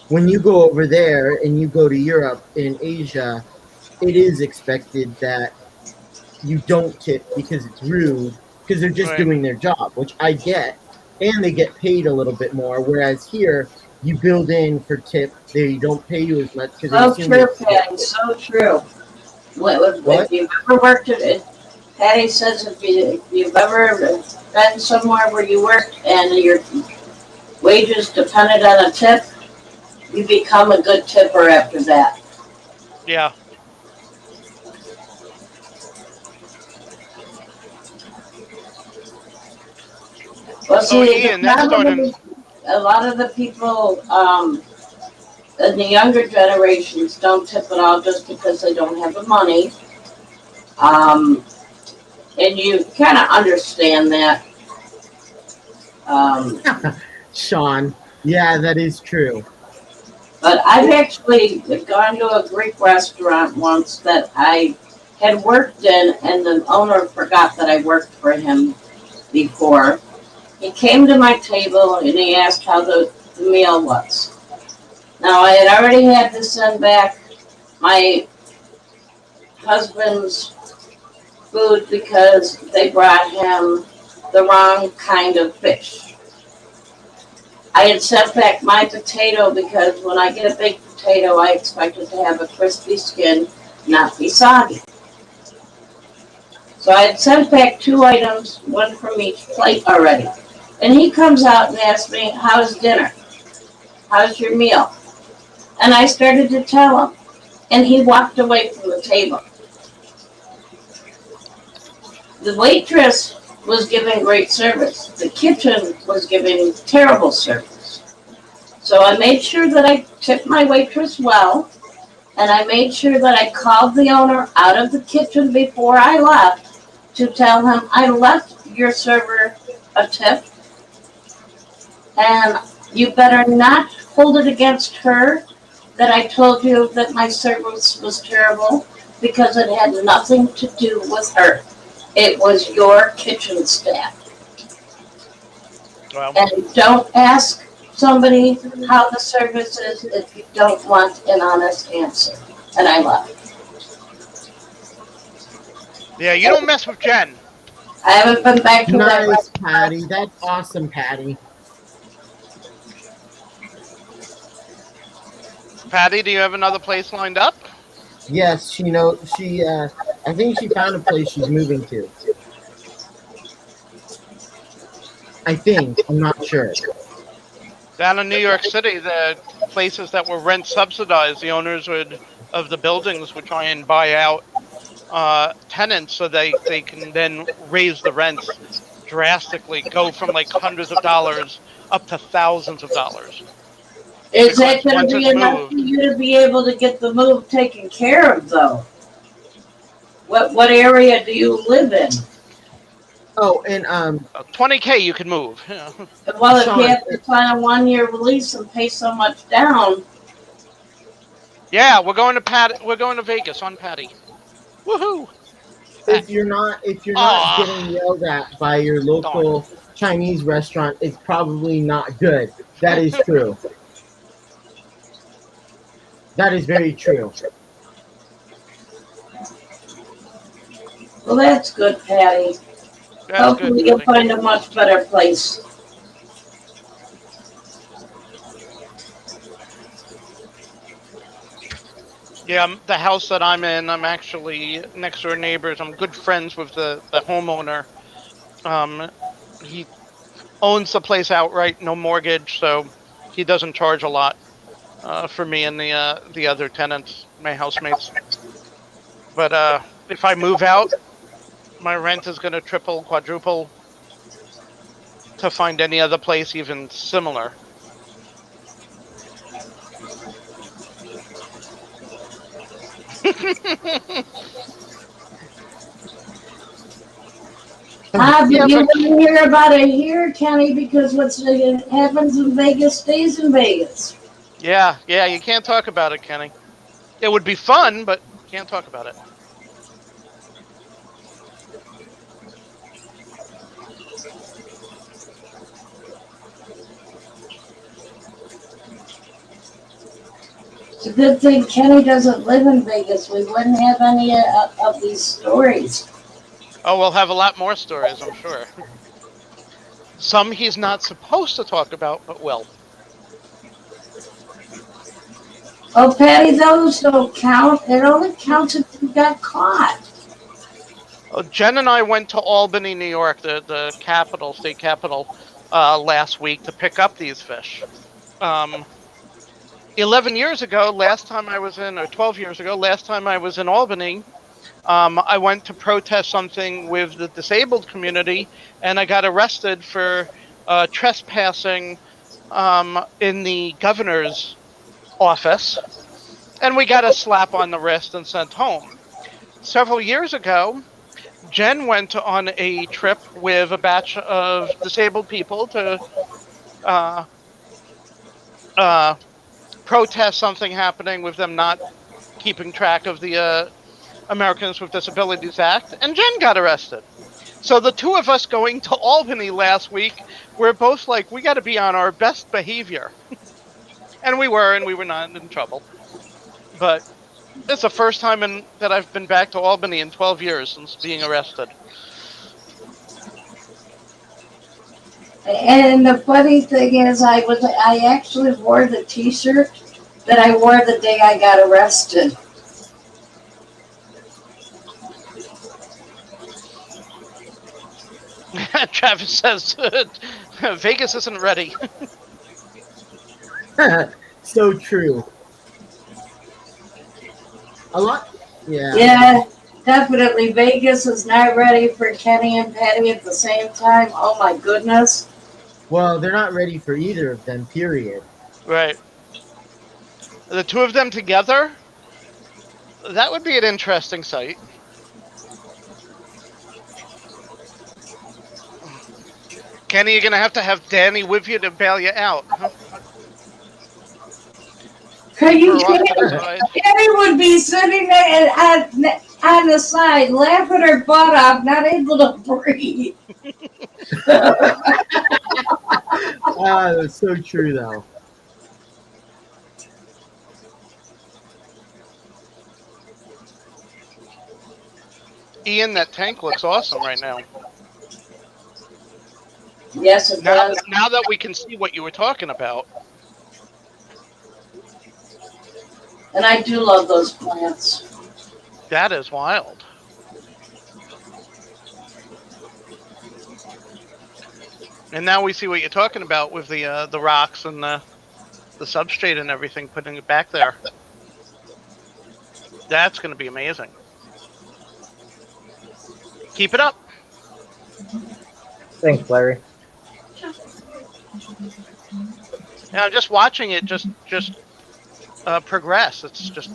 when you go over there and you go to Europe and Asia, it is expected that you don't tip because it's rude because they're just Right. doing their job, which I get, and they get paid a little bit more. Whereas here, you build in for tip, they don't pay you as much because they So assume you true, expect Patty, it. so true. If What? you've ever worked at it, Patty says if you've ever been somewhere where you worked and your wages depended on a tip, you become a good tipper after that. Yeah. Well, Oh, see, the Ian, that's problem starting. is a lot of the people in the younger generations don't tip at all just because they don't have the money. Um, and you kind of understand that. Um, Sean. Yeah, that is true. but I've actually gone to a Greek restaurant once that I had worked in, and the owner forgot that I worked for him before. He came to my table and he asked how the meal was. Now, I had already had to send back my husband's food because they brought him the wrong kind of fish. I had sent back my potato because when I get a big potato, I expect it to have a crispy skin, not be soggy. So I had sent back 2 items, one from each plate already. And he comes out and asks me, how's dinner? How's your meal? And I started to tell him. And he walked away from the table. The waitress was giving great service. The kitchen was giving terrible service. So I made sure that I tipped my waitress well, and I made sure that I called the owner out of the kitchen before I left to tell him I left your server a tip, and you better not hold it against her that I told you that my service was terrible, because it had nothing to do with her. It was your kitchen staff. Well, And don't ask somebody how the service is if you don't want an honest answer. And I left. yeah, you don't mess with Jen. I haven't been back to that Nice, restaurant. Patty. That's awesome, Patty. Patty, do you have another place lined up? Yes, she knows. I think she found a place she's moving to. I think. I'm not sure. Down in New York City, the places that were rent subsidized, the owners of the buildings would try and buy out tenants so they can then raise the rents drastically, go from like hundreds of dollars up to thousands of dollars. Is that Because going to once be it's enough moved- for you to be able to get the move taken care of, though? What area do you live in? Oh, and 20K you can move. Yeah. Well, if you Sean, have to sign a 1-year lease and pay so much down, Yeah, we're going to Vegas on Patty. Woohoo! if you're not Aw. getting yelled at by your local Chinese restaurant, it's probably not good. That is true. That is very true. well, that's good, Patty. That's Hopefully good. you'll Patty. find a much better place. Yeah, the house that I'm in, I'm actually next door neighbors. I'm good friends with the homeowner. He owns the place outright, no mortgage, so he doesn't charge a lot for me and the other tenants, my housemates. But if I move out, my rent is going to triple, quadruple to find any other place even similar. But Yeah, you but wouldn't hear about it here, Kenny, because what happens in Vegas stays in Vegas. yeah, you can't talk about it, Kenny. It would be fun, but can't talk about it. It's a good thing Kenny doesn't live in Vegas. We wouldn't have any of these stories. Oh, we'll have a lot more stories, I'm sure. Some he's not supposed to talk about, but will. Oh, Patty, those don't count. It only counts if you got caught. Oh, Jen and I went to Albany, New York, the capital, state capital, last week to pick up these fish. 11 years ago, last time I was in, or 12 years ago, last time I was in Albany, I went to protest something with the disabled community, and I got arrested for trespassing in the governor's office, and we got a slap on the wrist and sent home. Several years ago, Jen went on a trip with a batch of disabled people to protest something happening with them not keeping track of the Americans with Disabilities Act, and Jen got arrested. So the two of us going to Albany last week, we're both like, we got to be on our best behavior. And we were not in trouble. But it's the first time that I've been back to Albany in 12 years since being arrested. And the funny thing is, I actually wore the T-shirt that I wore the day I got arrested. Travis says Vegas isn't ready. So true. A lot. Yeah. Yeah, definitely. Vegas is not ready for Kenny and Patty at the same time. Oh my goodness. Well, they're not ready for either of them. Period. Right. The two of them together? That would be an interesting sight. Kenny, you're going to have Danny with you to bail you out, huh? Are you Pull her off to the kidding? side. Kenny would be sitting there on the side, laughing her butt off, not able to breathe. Ah, that's so true, though. Ian, that tank looks awesome right now. Yes, it does. Now that we can see what you were talking about. And I do love those plants. That is wild. And now we see what you're talking about with the rocks and the substrate and everything, putting it back there. That's going to be amazing. Keep it up. Thanks, Larry. And I'm just watching it just progress. It's just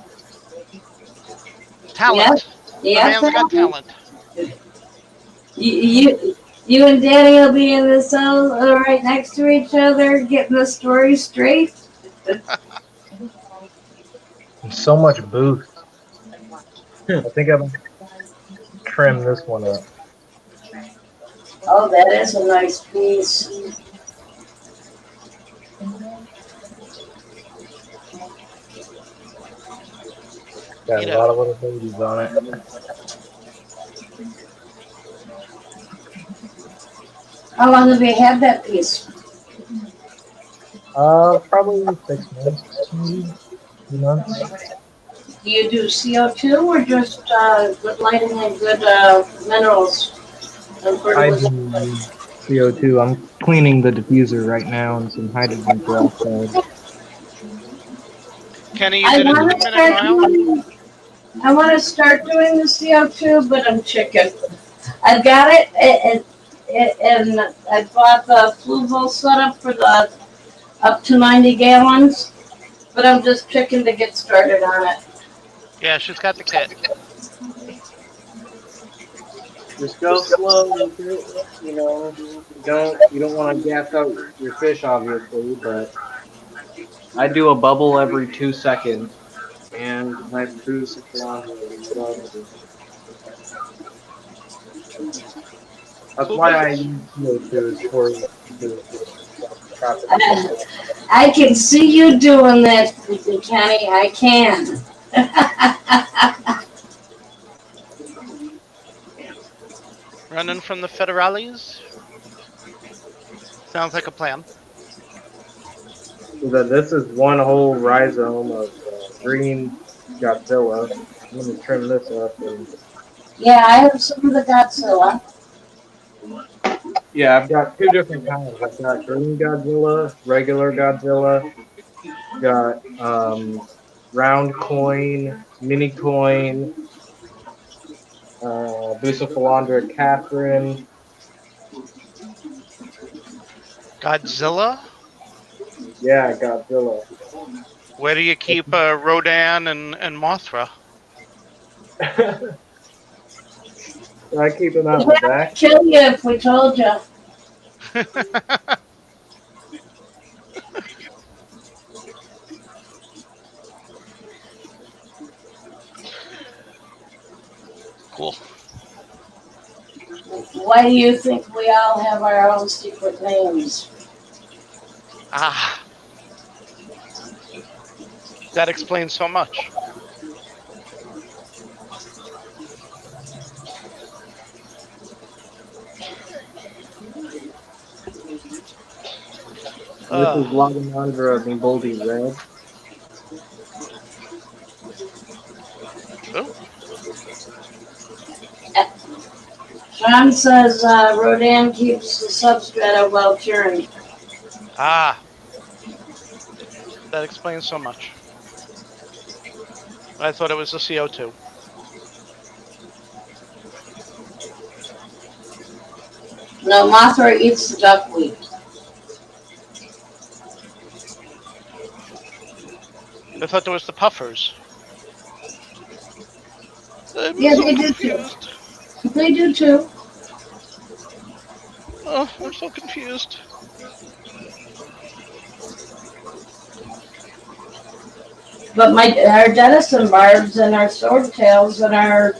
talent. Yeah, The man's got talent. You and Danny will be in the cell right next to each other, getting the story straight. So much boost. I think I'm gonna trim this one up. Oh, that is a nice piece. Got a lot of little babies on it. How long have you had that piece? Probably 6 months, maybe 2 months. Do you do CO2 or just good lighting and good minerals? And I do fertilizer? CO2. I'm cleaning the diffuser right now and some hydrogen peroxide. Kenny, you did a 2-minute mile? I want to start doing the CO2, but I'm chicken. I've got it, and I bought the Fluval setup for the up to 90 gallons, but I'm just chicken to get started on it. Yeah, she's got the kit. Just go slow with it. You know, you don't want to gas out your fish, obviously, but I do a bubble every 2 seconds, and my boost along That's why I use CO2 for the I can see you doing that, Kenny. I can. Running from the federales? Sounds like a plan. This is one whole rhizome of green Godzilla. I'm going to trim this up. Yeah, I have some of the Godzilla. Yeah, I've got 2 different kinds. I've got green Godzilla, regular Godzilla, got round coin, mini coin, Bucephalandra Catherine. Godzilla? Yeah, Godzilla. Where do you keep Rodan and Mothra? I keep them out in the back. Kill you if we told you. Cool. Why do you think we all have our own secret names? Ah. That explains so much. This is Lagamandra Niboldi Red. Oh. John says Rodan keeps the substrata well turned. Ah, that explains so much. I thought it was the CO2. No, Mothra eats the duckweed. I thought there was the puffers. I'm Yeah, so they do too. confused. They do too. Oh, I'm so confused. But our Denison barbs and our swordtails and our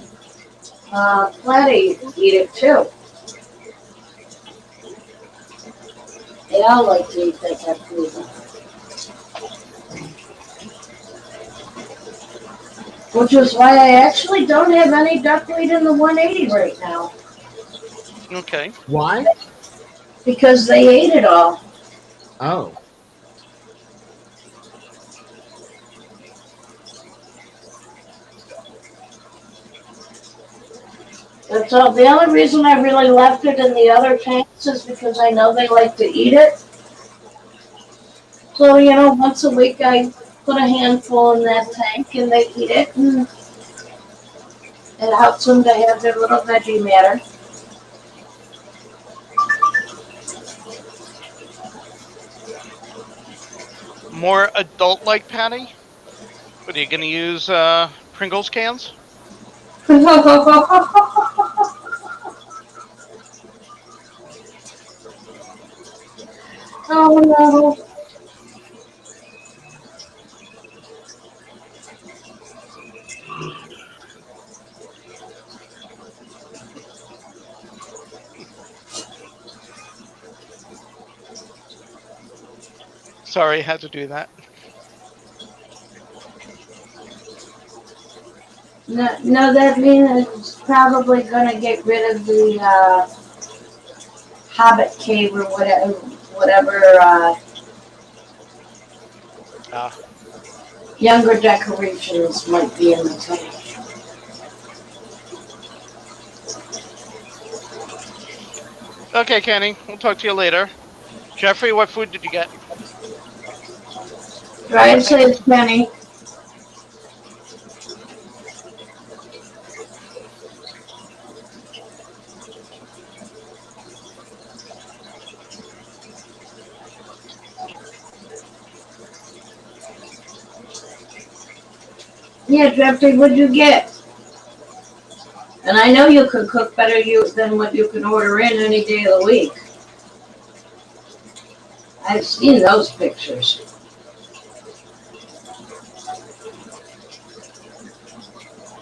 platy eat it too. They all like to eat that duckweed. Which is why I actually don't have any duckweed in the 180 right now. Okay. Why? Because they ate it all. Oh. That's all. The only reason I really left it in the other tanks is because I know they like to eat it. So, once a week I put a handful in that tank and they eat it. And it helps them to have their little veggie matter. More adult-like patty? What are you going to use? Pringles cans? Oh no. Sorry, I had to do that. No, that means it's probably going to get rid of the Hobbit cave or whatever younger decorations might be in the tank. Okay, Kenny. We'll talk to you later. Jeffrey, what food did you get? Right, says Penny. Yeah, Jeffrey, what'd you get? And I know you can cook better than what you can order in any day of the week. I've seen those pictures.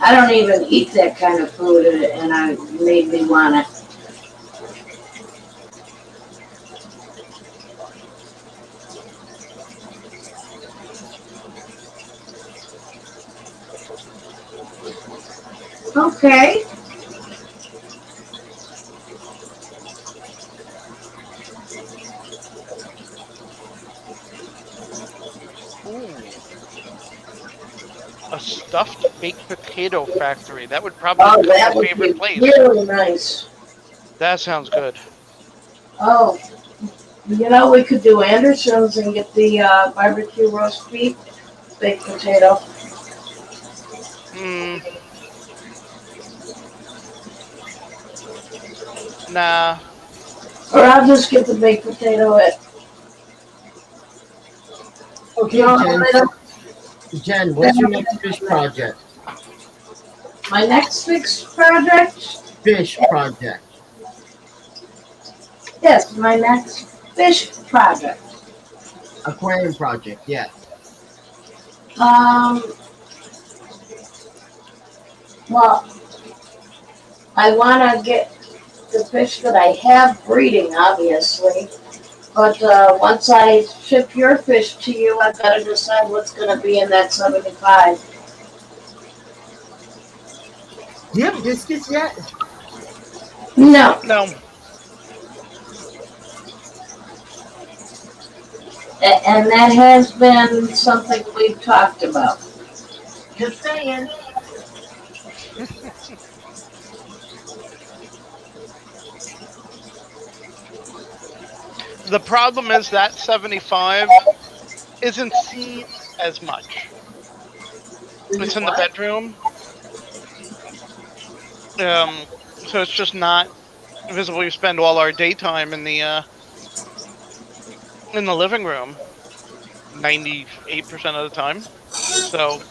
I don't even eat that kind of food, and I made me want it. Okay. Ooh. A stuffed baked potato factory. That would probably be That my would favorite be place. really nice. That sounds good. Oh, we could do Anderson's and get the barbecue roast beef, baked potato. Nah. Or I'll just get the baked potato at. Okay, Jen, what's your next fish project? My next fixed project? Fish project. Yes, my next fish project. Aquarium project, yes. Well, I want to get the fish that I have breeding, obviously. But once I ship your fish to you, I've got to decide what's going to be in that 75. Do you have discus yet? No. No. And that has been something we've talked about. Just saying. The problem is that 75 isn't seen as much. It's in the bedroom. So it's just not visible. We spend all our daytime in the living room, 98% of the time. So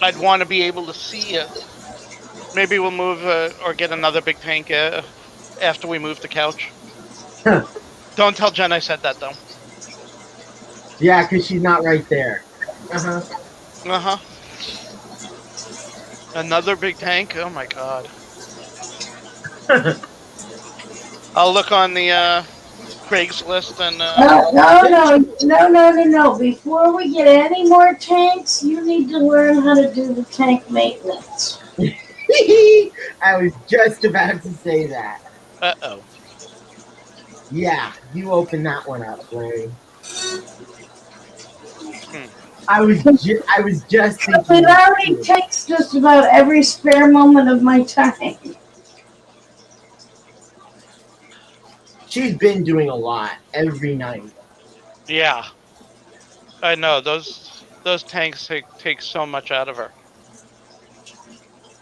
I'd want to be able to see it. Maybe we'll move or get another big tank after we move the couch. Don't tell Jen I said that, though. Yeah, because she's not right there. Uh-huh. Another big tank? Oh, my God. I'll look on the Craigslist and... No. Before we get any more tanks, you need to learn how to do the tank maintenance. I was just about to say that. Uh-oh. Yeah, you open that one up, Larry. Hmm. I was just thinking. It already takes just about every spare moment of my time. She's been doing a lot every night. Yeah. I know. Those tanks take so much out of her.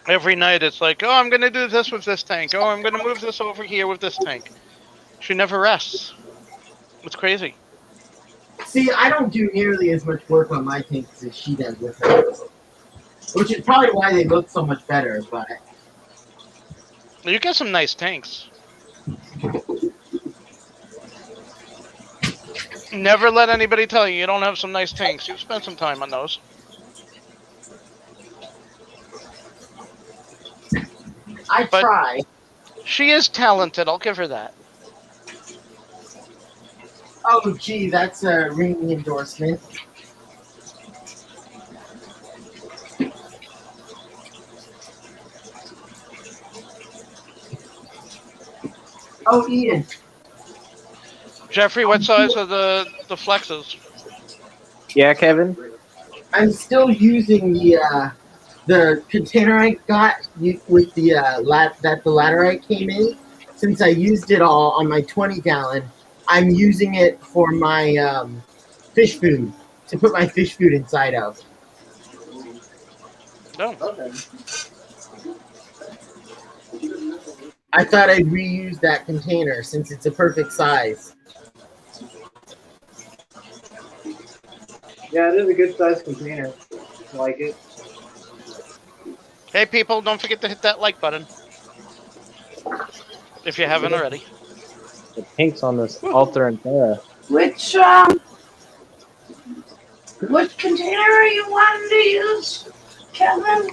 Every night it's like, oh, I'm going to do this with this tank. Oh, I'm going to move this over here with this tank. She never rests. It's crazy. See, I don't do nearly as much work on my tanks as she does with hers. Which is probably why they look so much better, but... You get some nice tanks. Never let anybody tell you don't have some nice tanks. You've spent some time on those. I try. She is talented. I'll give her that. Oh, gee, that's a ringing endorsement. Oh, Ian. Jeffrey, what size are the flexes? Yeah, Kevin? I'm still using the container I got with the the laterite came in. Since I used it all on my 20-gallon, I'm using it for my fish food, to put my fish food inside of. No. I thought I'd reuse that container since it's a perfect size. Yeah, it is a good sized container. I like it. Hey, people, don't forget to hit that like button. If you haven't already. The pinks on this Alter and Terra. Which container are you wanting to use, Kevin?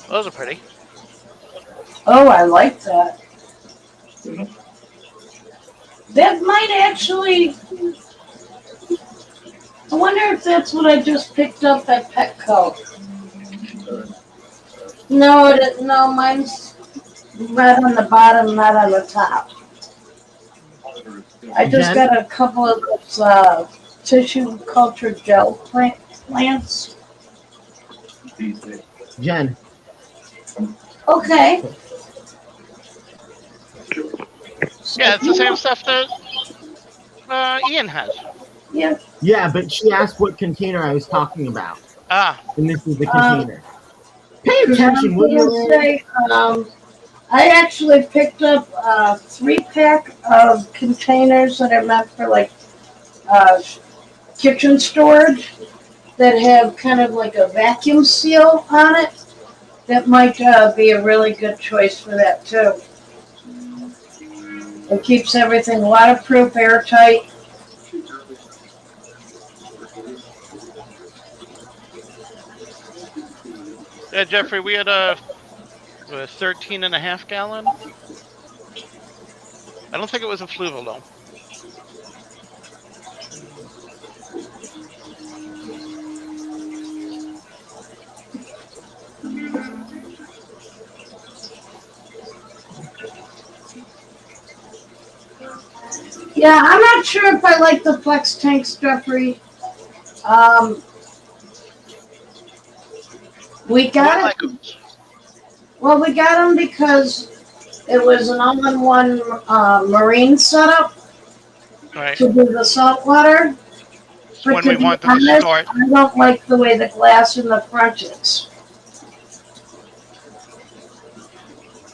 Those are pretty. Oh, I like that. That might actually... I wonder if that's what I just picked up at Petco. No, mine's red on the bottom, not on the top. I just got a couple of those tissue culture gel plants. Jen. Okay. Yeah, it's the same stuff that Ian has. Yeah. Yeah, but she asked what container I was talking about. Ah. And this is the container. Pay attention, will you? I actually picked up a 3-pack of containers that are meant for like kitchen storage that have kind of like a vacuum seal on it. That might be a really good choice for that too. It keeps everything waterproof, airtight. Yeah, Jeffrey, we had a 13.5 gallon. I don't think it was a fluval though. Yeah, I'm not sure if I like the flex tanks, Jeffrey. We got Well, we got them because it was an all-in-one marine setup Right. to do the saltwater. It's But when to we be wanted to honest, start. I don't like the way the glass in the front is.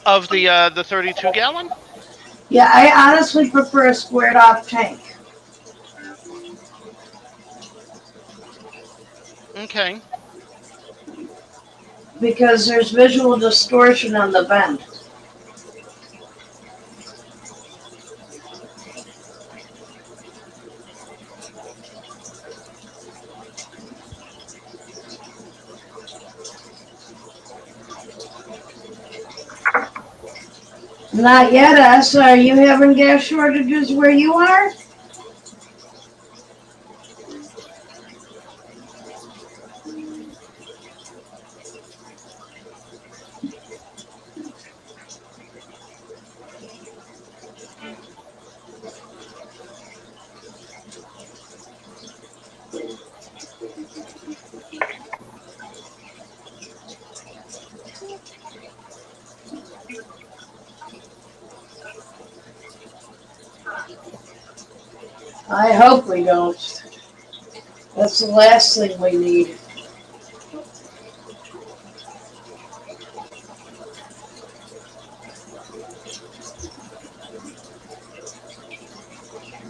Of the 32 gallon? Yeah, I honestly prefer a squared off tank Okay. because there's visual distortion on the bend. Not yet, us. Are you having gas shortages where you are? I hope we don't. That's the last thing we need.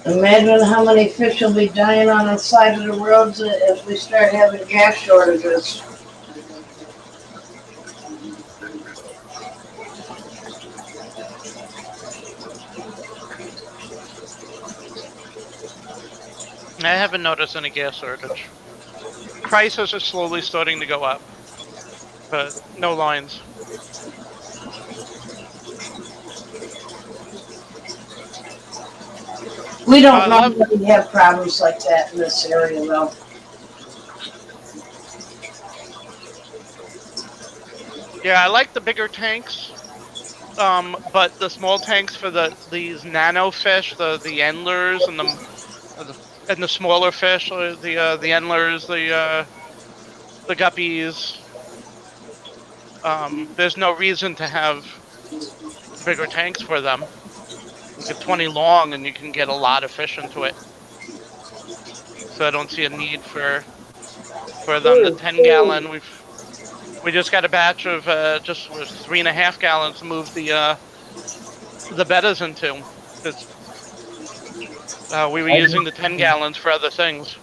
Imagine how many fish will be dying on the side of the roads if we start having gas shortages. I haven't noticed any gas shortage. Prices are slowly starting to go up, but no lines. We don't I love. normally have problems like that in this area, though. Yeah, I like the bigger tanks. But the small tanks for these nano fish, the endlers and the smaller fish, the endlers, the guppies. There's no reason to have bigger tanks for them. You get 20 long, and you can get a lot of fish into it. So I don't see a need for them. The 10-gallon, we just got a batch of just 3.5 gallons to move the bettas into. Because we were using the 10 gallons for other things.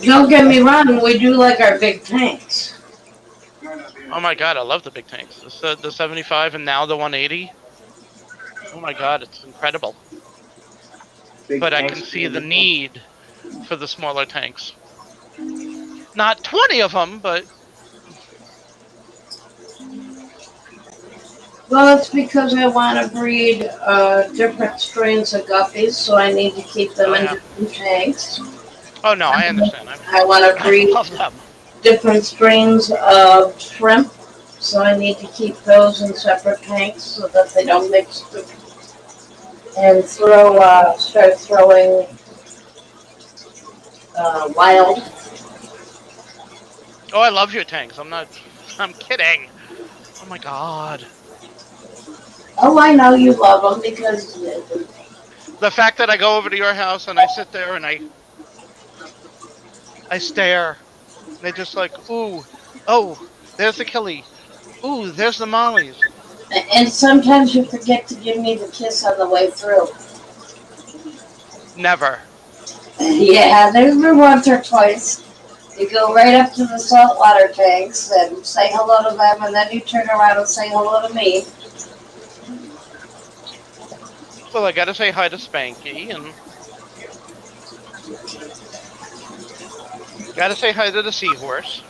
Don't get me wrong, we do like our big tanks. Oh my god, I love the big tanks. The 75 and now the 180. Oh my god, it's incredible. But I can see the need for the smaller tanks. Not 20 of them, but Well, it's because I want to breed different strains of guppies, so I need to keep them in different tanks. oh no, I understand. I want to I breed love them. different strains of shrimp, so I need to keep those in separate tanks so that they don't mix and start throwing wild. Oh, I love your tanks. I'm kidding. Oh my god. Oh, I know you love them because The fact that I go over to your house and I sit there and I stare. They're just like, ooh, oh, there's the killie. Ooh, there's the mollies. and sometimes you forget to give me the kiss on the way through. Never. Yeah, there's been once or twice. You go right up to the saltwater tanks and say hello to them, and then you turn around and say hello to me. Well, I gotta say hi to Spanky and gotta say hi to the seahorse.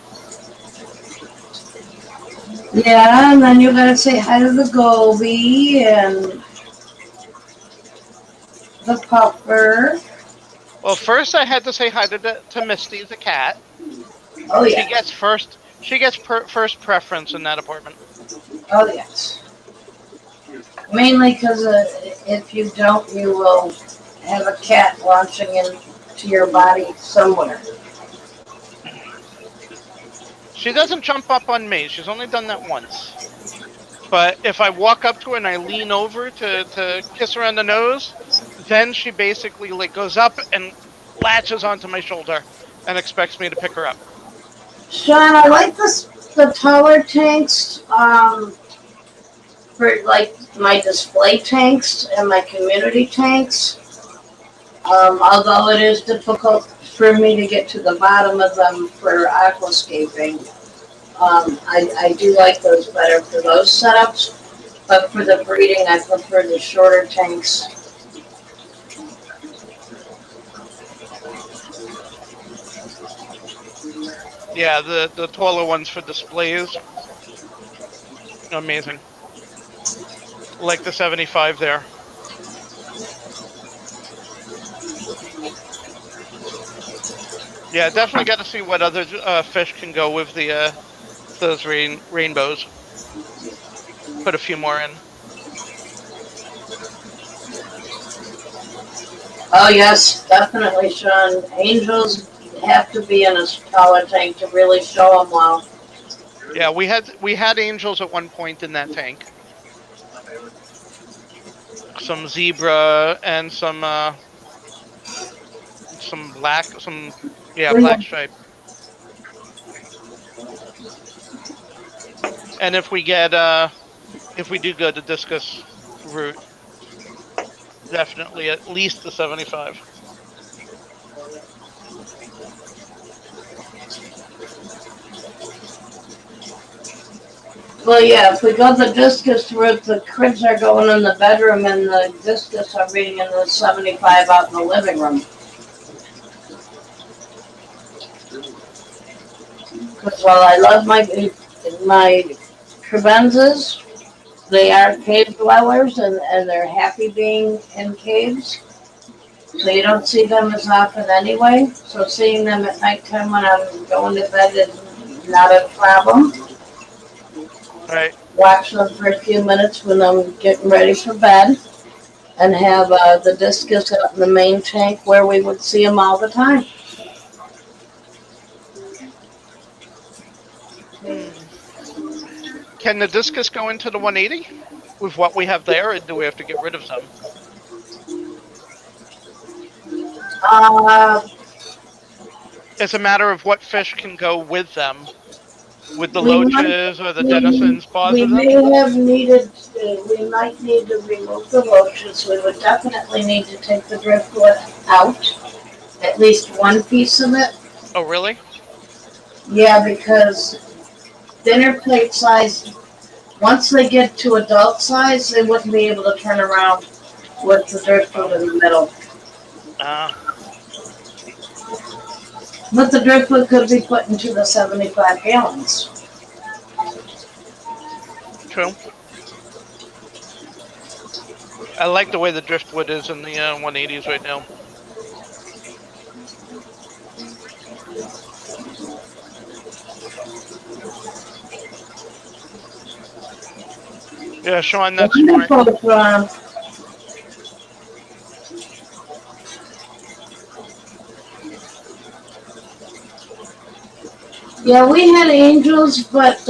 Yeah, and then you gotta say hi to the goby and the puffer. Well, first I had to say hi to Misty the cat. Oh She yeah. gets first. She gets first preference in that apartment. Oh yes. Mainly because if you don't, you will have a cat launching into your body somewhere. She doesn't jump up on me. She's only done that once. But if I walk up to her and I lean over to kiss her on the nose, then she basically like goes up and latches onto my shoulder and expects me to pick her up. Sean, I like the taller tanks for like my display tanks and my community tanks. Although it is difficult for me to get to the bottom of them for aquascaping. I do like those better for those setups, but for the breeding, I prefer the shorter tanks. Yeah, the taller ones for displays. Amazing. Like the 75 there. Yeah, definitely got to see what other fish can go with the those rainbows. Put a few more in. Oh yes, definitely, Sean. Angels have to be in a taller tank to really show them well. Yeah, we had angels at one point in that tank. Some zebra and some black, black stripe. And if we do go to discus route, definitely at least the 75. Well, yeah, if we go the discus route, the cribs are going in the bedroom and the discus are being in the 75 out in the living room. Because while I love my cribenzas, they are cave dwellers and they're happy being in caves. So you don't see them as often anyway. So seeing them at nighttime when I'm going to bed is not a problem. Right. Watch them for a few minutes when I'm getting ready for bed, and have the discus out in the main tank where we would see them all the time. Can the discus go into the 180 with what we have there, or do we have to get rid of some? It's a matter of what fish can go with them, with the loaches or the denizens positive. We might need to remove the loaches. We would definitely need to take the driftwood out, at least one piece of it. Oh, really? Yeah, because dinner plate size, once they get to adult size, they wouldn't be able to turn around with the driftwood in the middle. But the driftwood could be put into the 75 gallons. True. I like the way the driftwood is in the 180s right now. Yeah, Sean, that's smart. Yeah, we had angels, but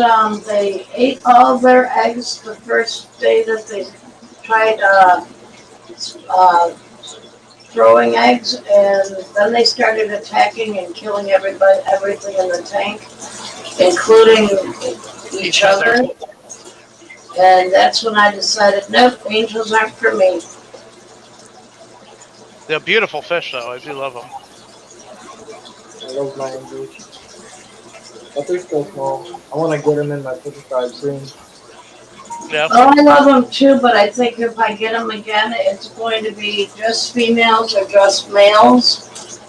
they ate all their eggs the first day that they tried throwing eggs, and then they started attacking and killing everything in the tank, including each other. And that's when I decided, nope, angels aren't for me. They're beautiful fish, though. I do love them. I love my angels. But they're still small. I want to get them in my 55 soon. Yeah. Oh, I love them too, but I think if I get them again, it's going to be just females or just males.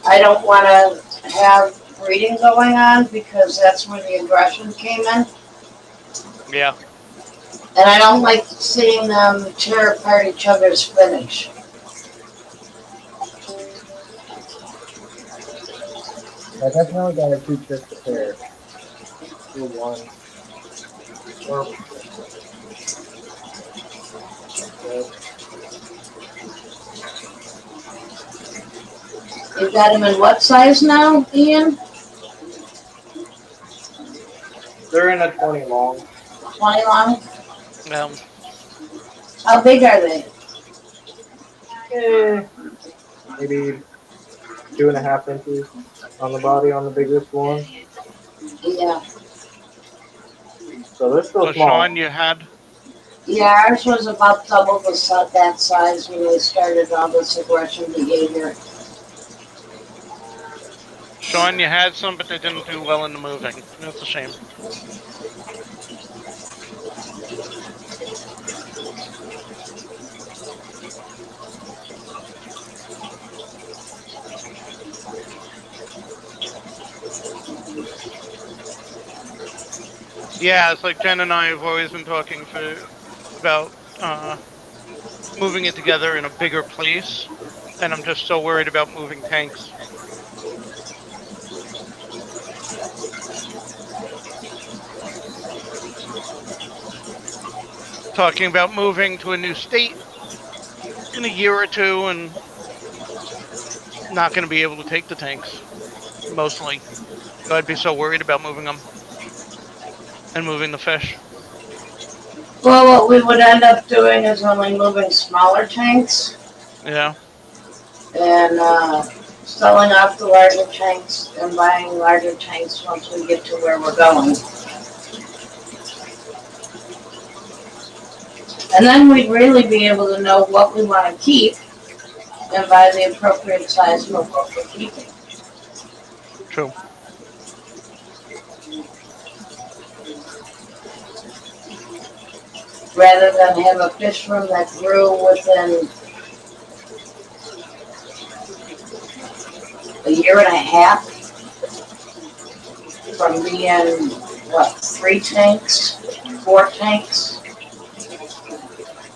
I don't want to have breeding going on because that's where the aggression came in. Yeah. And I don't like seeing them tear apart each other's spinach. I definitely gotta keep this prepared. Do one. Or You got them in what size now, Ian? They're in a 20 long. 20 long? Um, How big are they? Maybe 2.5 inches on the body on the biggest one. Yeah. So they're still so small. Sean, you had Yeah, ours was about double that size when they started all this aggression behavior. some, but they didn't do well in the moving. That's a shame. Yeah, it's like Jen and I have always been talking about moving it together in a bigger place, and I'm just so worried about moving tanks. Talking about moving to a new state in a year or two, and not going to be able to take the tanks mostly. So I'd be so worried about moving them and moving the fish. Well, what we would end up doing is only moving smaller tanks Yeah, and selling off the larger tanks and buying larger tanks once we get to where we're going. And then we'd really be able to know what we want to keep and buy the appropriate size for what we're keeping. true. Rather than have a fish room that grew within a year and a half from being, 3 tanks, 4 tanks,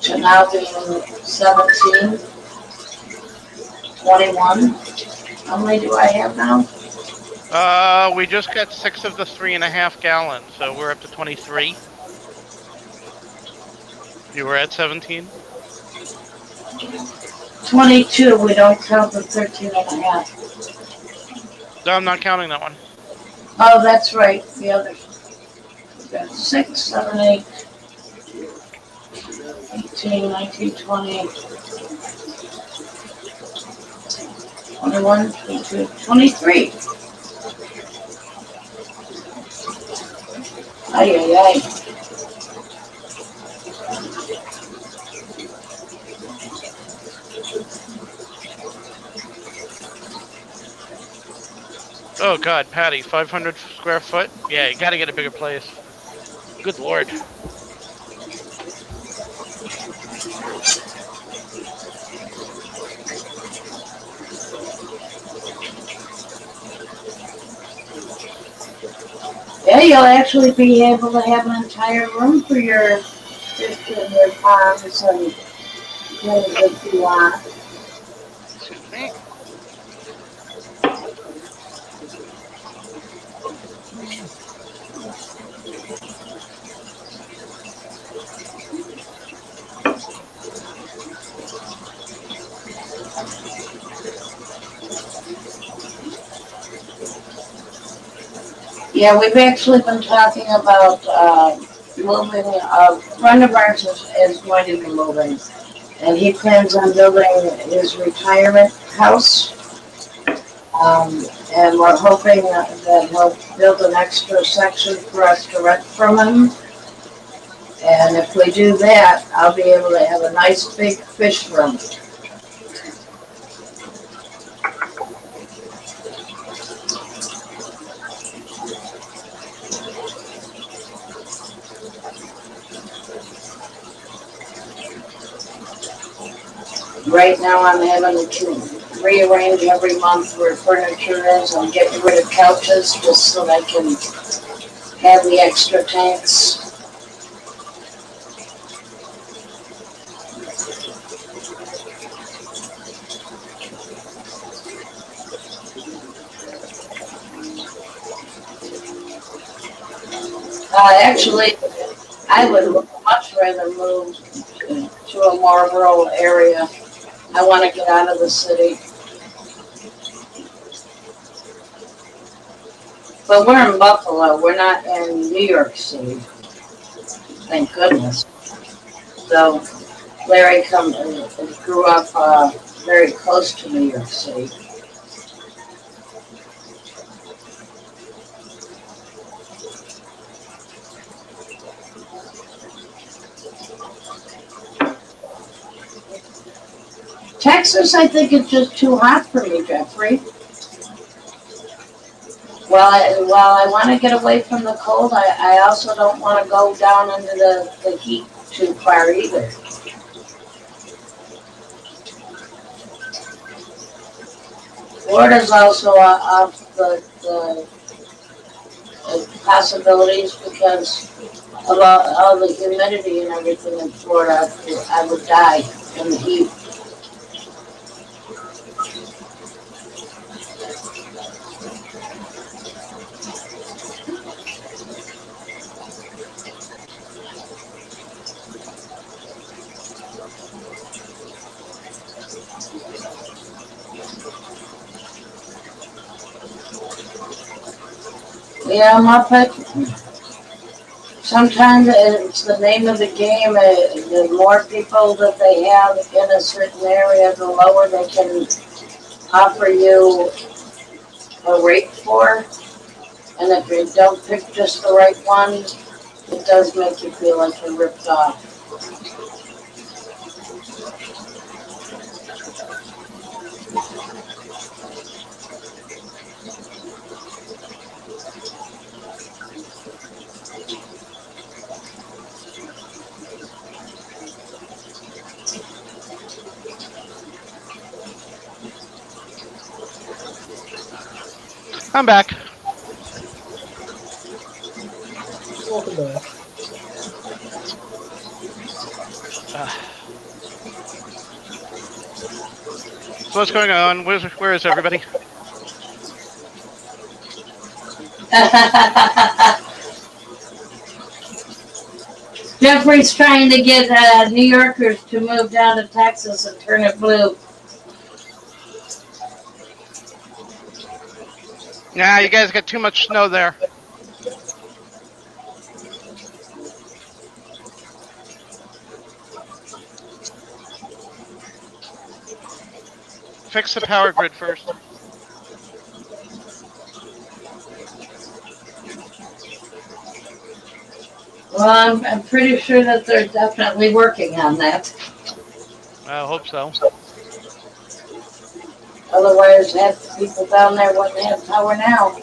to now being 17, 21. How many do I have now? We just got 6 of the 3.5 gallons, so we're up to 23. You were at 17? 22, we don't count the 13 and a half. No, I'm not counting that one. Oh, that's right, the other. We've got 6, 7, 8, 18, 19, 20, 21, 22, 23. Ay, ay, ay. Oh God, Patty, 500 square foot? Yeah, you got to get a bigger place. Good Lord. Yeah, you'll actually be able to have an entire room for your fish and your ponds and things that you want. Excuse me. Yeah, we've actually been talking about moving. A friend of ours is going to be moving, and he plans on building his retirement house. And we're hoping that he'll build an extra section for us to rent from him. And if we do that, I'll be able to have a nice big fish room. Right now, I'm having to rearrange every month where furniture is. I'm getting rid of couches just so I can have the extra tanks. Actually, I would much rather move to a more rural area. I want to get out of the city. But we're in Buffalo. We're not in New York City. Thank goodness. So Larry grew up very close to New York City. Texas, I think, is just too hot for me, Jeffrey. While I want to get away from the cold, I also don't want to go down into the heat too far either. Florida's also off the possibilities because of all the humidity and everything in Florida. I would die in the heat. Yeah, Muppet. Sometimes it's the name of the game. The more people that they have in a certain area, the lower they can offer you a rate for. And if you don't pick just the right one, it does make you feel like you're ripped off. I'm back. Welcome back. So what's going on? Where is everybody? Jeffrey's trying to get New Yorkers to move down to Texas and turn it blue. Nah, you guys got too much snow there. Fix the power grid first. Well, I'm pretty sure that they're definitely working on that. I hope so. Otherwise, half the people down there wouldn't have power now.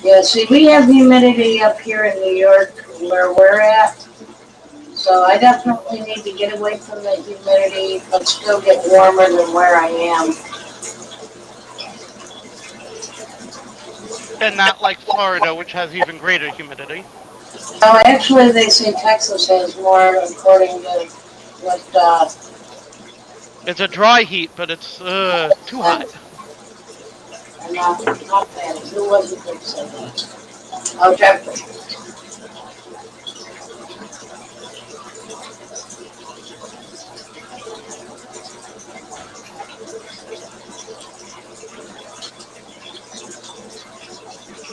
Yeah, see, we have humidity up here in New York where we're at. So I definitely need to get away from the humidity, but still get warmer than where I am. And not like Florida, which has even greater humidity. Oh, actually, they say Texas has more, according to what. It's a dry heat, but it's too hot. Not bad. Who was it that said that? Oh, Jeffrey.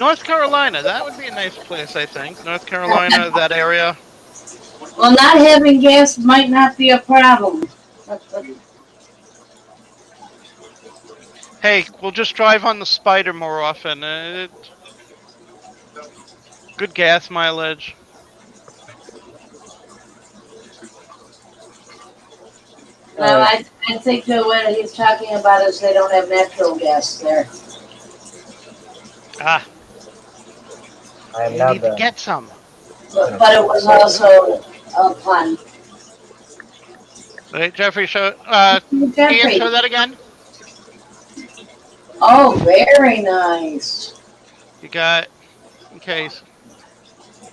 North Carolina, that would be a nice place, I think. North Carolina, that area. Well, not having gas might not be a problem. Hey, we'll just drive on the Spider more often. Good gas mileage. No, I think that what he's talking about is they don't have natural gas there. Ah, I am you now need to done. get some. But it was also a pun. Wait, Jeffrey, Jeffrey. Ian, show that again. Oh, very nice. You got, in case.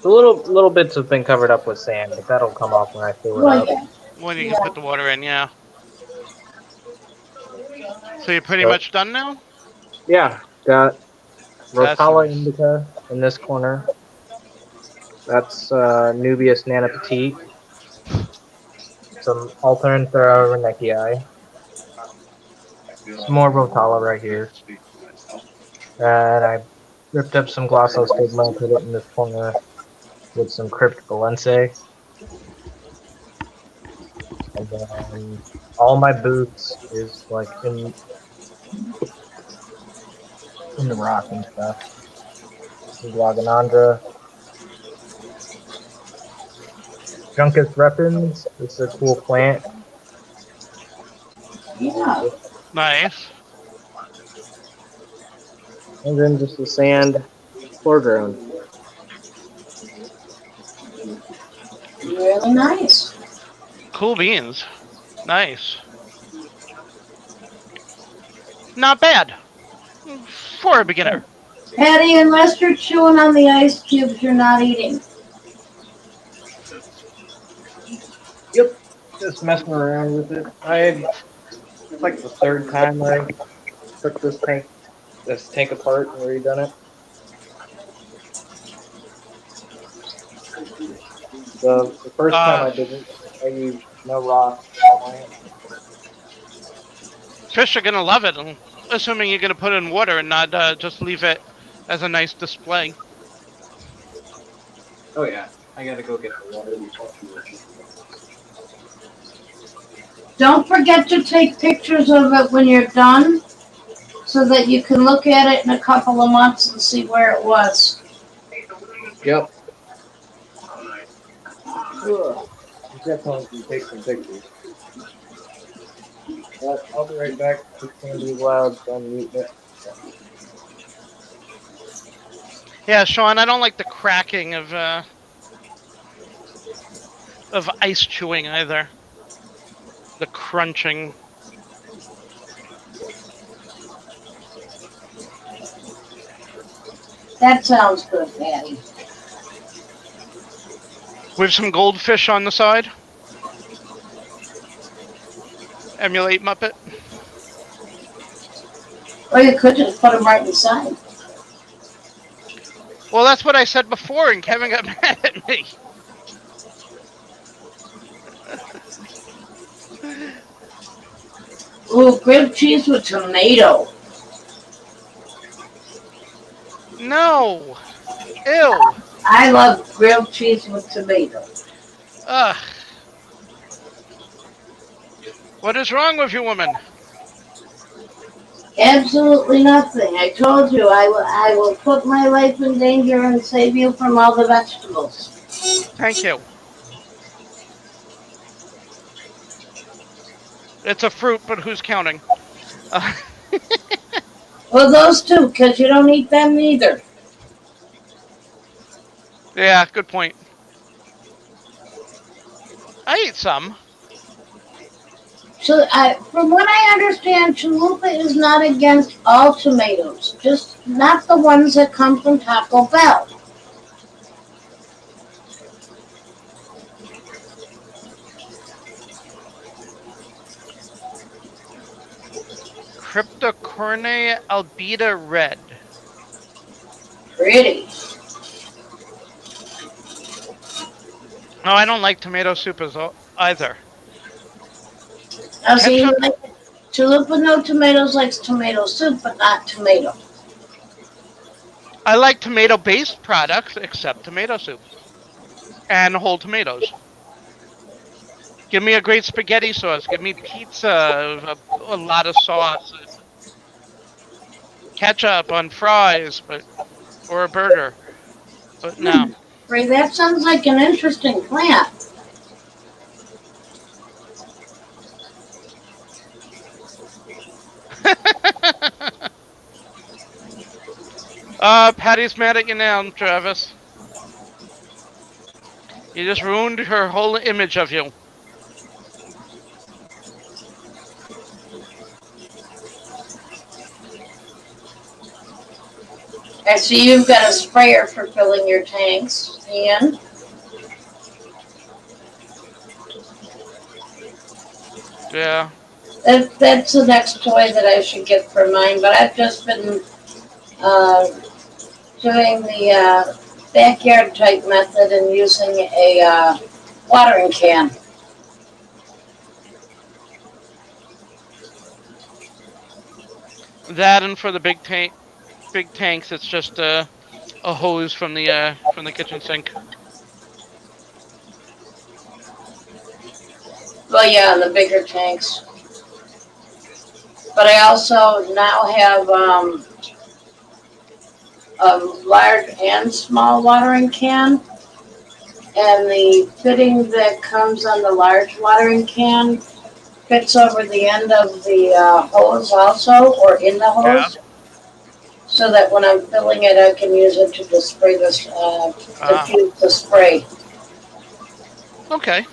The little bits have been covered up with sand, but that'll come off when I fill it Well, up. yeah. When you can put the water in, yeah. So you're pretty much done now? Yeah, got That's Rotala nice. indica in this corner. That's Nubius Nana Petite. some Alternanthera renekii, some more Rotala right here, and I ripped up some Glossostigma and put it in this corner with some Crypt Valensae, and then all my boots is like in the rock and stuff. Guaganandra, Juncus repens. This is a cool plant. Yeah. Nice. And then just the sand foreground. Really nice. Cool beans. Nice. Not bad. For a beginner. Patty, unless you're chewing on the ice cubes, you're not eating. Yep. Just messing around with it. It's like the third time I took this tank apart and redone it. The first time I did it, I used no rock. Fish are gonna love it, assuming you're gonna put it in water and not just leave it as a nice display. Oh yeah, I gotta go get the water. Don't forget to take pictures of it when you're done so that you can look at it in a couple of months and see where it was. Yep. Definitely take some pictures. I'll be right back. It's gonna be loud, so I'm muting it. Yeah, Sean, I don't like the cracking of ice chewing either. The crunching. That sounds good, Patty. With some goldfish on the side. Emulate Muppet. Or you could just put them right inside. Well, that's what I said before, and Kevin got mad at me. Ooh, grilled cheese with tomato. No. Ew. I love grilled cheese with tomato. Ugh. What is wrong with you, woman? Absolutely nothing. I told you I will put my life in danger and save you from all the vegetables. Thank you. It's a fruit, but who's counting? Well, those two, because you don't eat them either. Yeah, good point. I eat some. So, from what I understand, Chalupa is not against all tomatoes, just not the ones that come from Taco Bell. Cryptocorne albida red. Pretty. No, I don't like tomato soup either. Now, see, like, Chalupa no tomatoes likes tomato soup, but not tomato. I like tomato-based products, except tomato soup. And whole tomatoes. Give me a great spaghetti sauce. Give me pizza, a lot of sauce. Ketchup on fries, or a burger. But no. Ray, that sounds like an interesting plant. Patty's mad at you now, Travis. You just ruined her whole image of you. I see you've got a sprayer for filling your tanks, Ian. Yeah. That's the next toy that I should get for mine, but I've just been doing the backyard type method and using a watering can. That and for the big tanks, it's just a hose from the kitchen sink. Well, yeah, the bigger tanks. But I also now have a large and small watering can. And the fitting that comes on the large watering can fits over the end of the hose also, or in the Yeah. hose, so that when I'm filling it, I can use it to just spray this, diffuse the spray. Okay.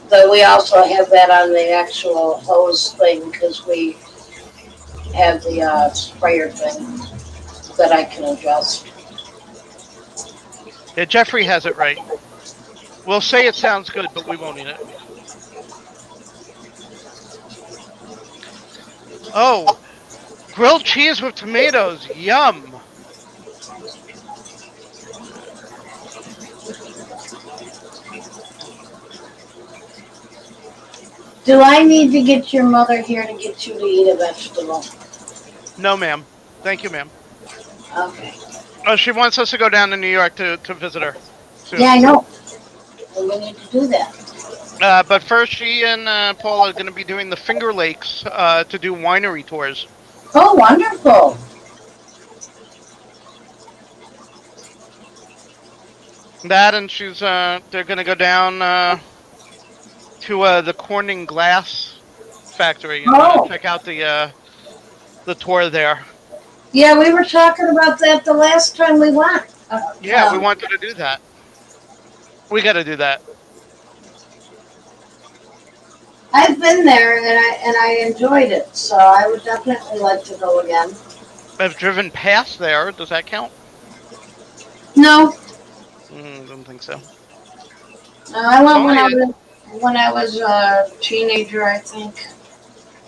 Though we also have that on the actual hose thing because we have the sprayer thing that I can adjust. Yeah, Jeffrey has it right. We'll say it sounds good, but we won't eat it. Oh, grilled cheese with tomatoes. Yum. Do I need to get your mother here to get you to eat a vegetable? No, ma'am. Thank you, ma'am. Okay. Oh, she wants us to go down to New York to visit her soon. Yeah, I know. And we need to do that. But first, she and Paul are going to be doing the Finger Lakes to do winery tours. Oh, wonderful. That and they're going to go down to the Corning Glass factory and check out the tour there. Yeah, we were talking about that the last time we went. Yeah, we wanted to do that. We got to do that. I've been there and I enjoyed it, so I would definitely like to go again. I've driven past there. Does that count? No, Don't think so. I went when I was a teenager, I think.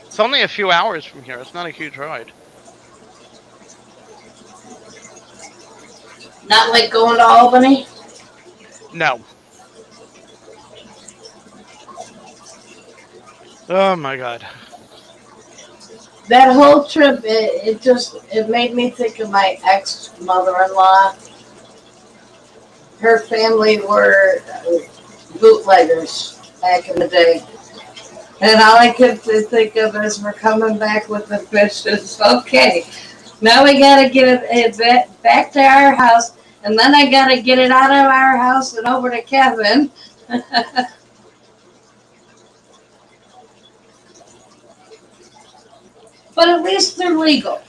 It's only a few hours from here. It's not a huge ride. Not like going to Albany. No. Oh my God. That whole trip, it made me think of my ex-mother-in-law. Her family were bootleggers back in the day. And all I could think of is we're coming back with the fishes. Okay, now we got to get it back to our house, and then I got to get it out of our house and over to Kevin. But at least they're legal.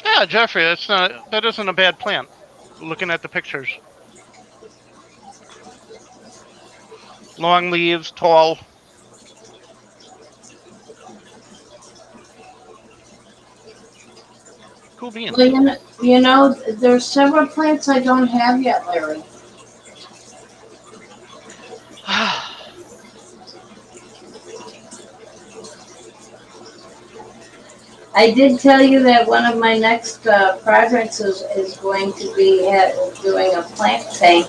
Yeah, Jeffrey, that isn't a bad plan. Looking at the pictures. Long leaves, tall. Cool beans. Well, there's several plants I don't have yet, Larry. I did tell you that one of my next projects is going to be doing a plant tank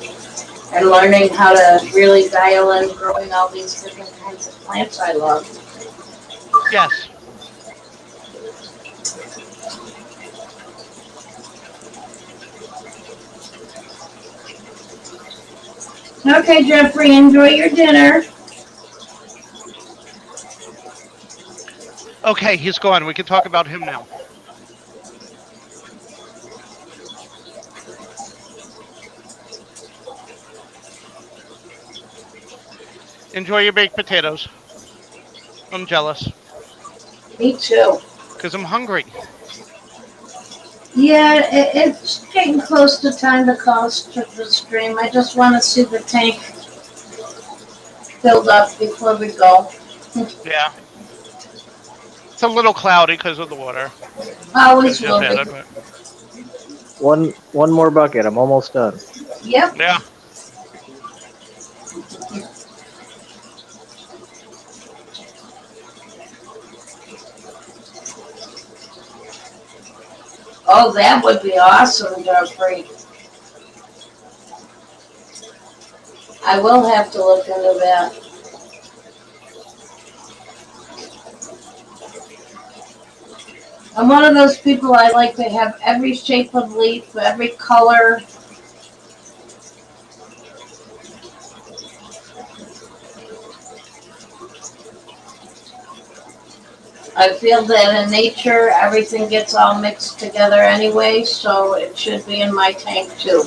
and learning how to really dial in growing all these different kinds of plants I love. Yes. Okay, Jeffrey, enjoy your dinner. Okay, he's gone. We can talk about him now. Enjoy your baked potatoes. I'm jealous. Me too. Because I'm hungry. Yeah, it's getting close to time to cross to the stream. I just want to see the tank filled up before we go. Yeah. It's a little cloudy because of the water. Always will be. One more bucket. I'm almost done. Yep. Yeah. Oh, that would be awesome, Jeffrey. I will have to look into that. I'm one of those people. I like to have every shape of leaf, every color. I feel that in nature, everything gets all mixed together anyway, so it should be in my tank too.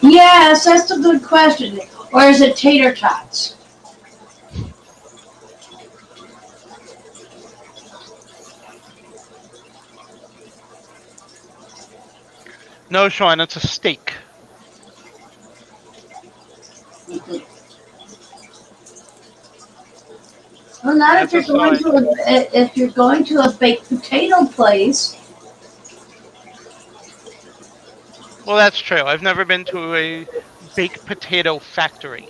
Yes, that's a good question. Or is it tater tots? No, Sean, it's a steak. Well, not That's a side. if you're going to a baked potato place. Well, that's true. I've never been to a baked potato factory.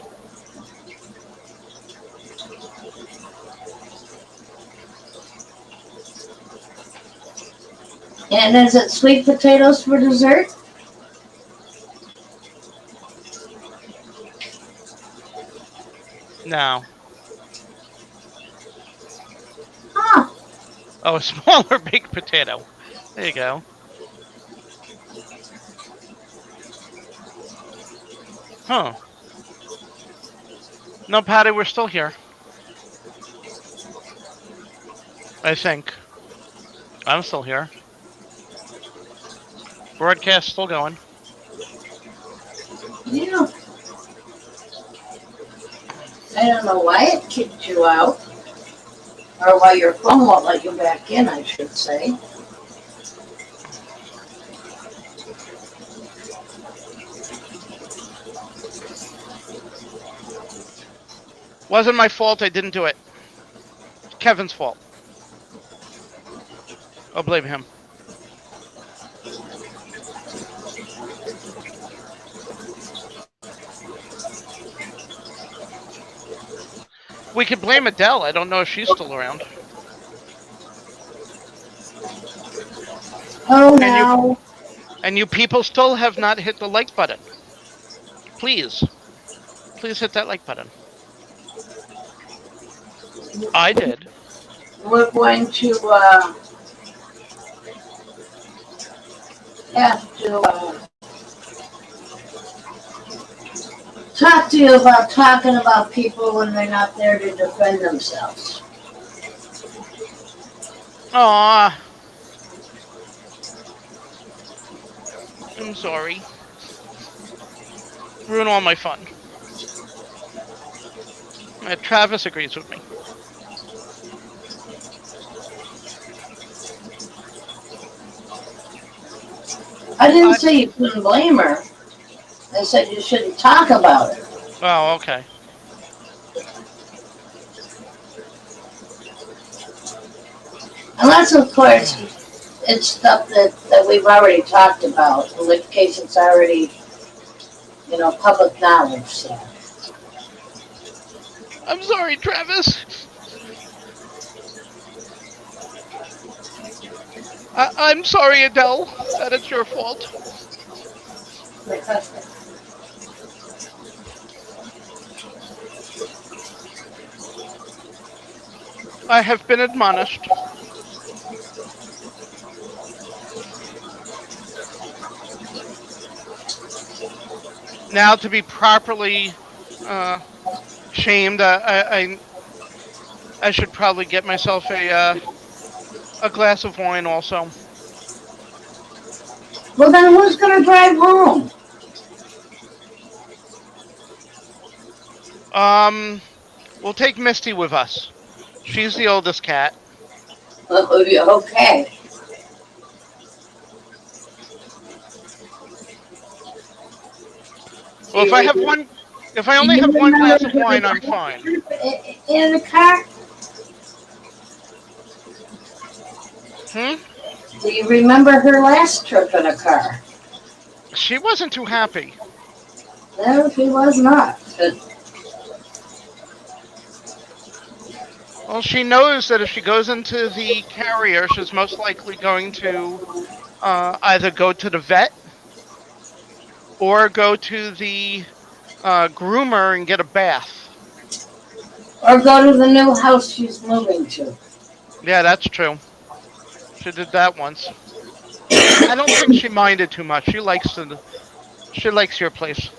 And is it sweet potatoes for dessert? No. Huh. Oh, a smaller baked potato. There you go. Huh. No, Patty, we're still here. I think. I'm still here. Broadcast still going. Yeah. I don't know why it kicked you out. Or why your phone won't let you back in, I should say. Wasn't my fault. I didn't do it. Kevin's fault. I'll blame him. We could blame Adele. I don't know if she's still around. Oh, now. And you people still have not hit the like button. Please. Please hit that like button. I did. We're going to have to talk to you about talking about people when they're not there to defend themselves. Aw. I'm sorry. Ruin all my fun. Travis agrees with me. I didn't say you couldn't blame her. I said you shouldn't talk about it. Oh, okay. Unless, of course, it's stuff that we've already talked about, in which case it's already, public knowledge. So. I'm sorry, Travis. I'm sorry, Adele, that it's your fault. I have been admonished. Now, to be properly shamed, I should probably get myself a glass of wine also. Well, then who's going to drive home? We'll take Misty with us. She's the oldest cat. Okay. Well, if I only have one glass of wine, I'm fine. In the car? Do you remember her last trip in a car? She wasn't too happy. No, she was not. Well, she knows that if she goes into the carrier, she's most likely going to either go to the vet or go to the groomer and get a bath. Or go to the new house she's moving to. Yeah, that's true. She did that once. I don't think she minded too much. She likes your place.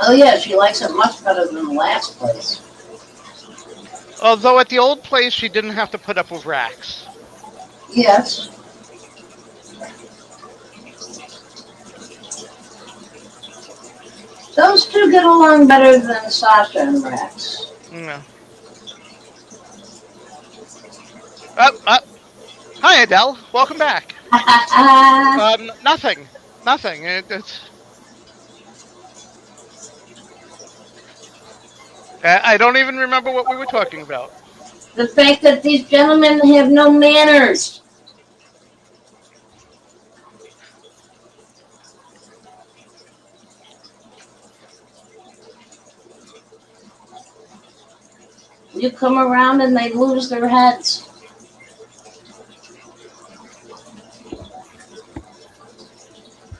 Oh yeah, she likes it much better than the last place. Although at the old place, she didn't have to put up with racks. Yes. Those two get along better than Sasha and Rex. Yeah. Hi, Adele. Welcome back. Nothing. Nothing. I don't even remember what we were talking about. The fact that these gentlemen have no manners. You come around and they lose their heads.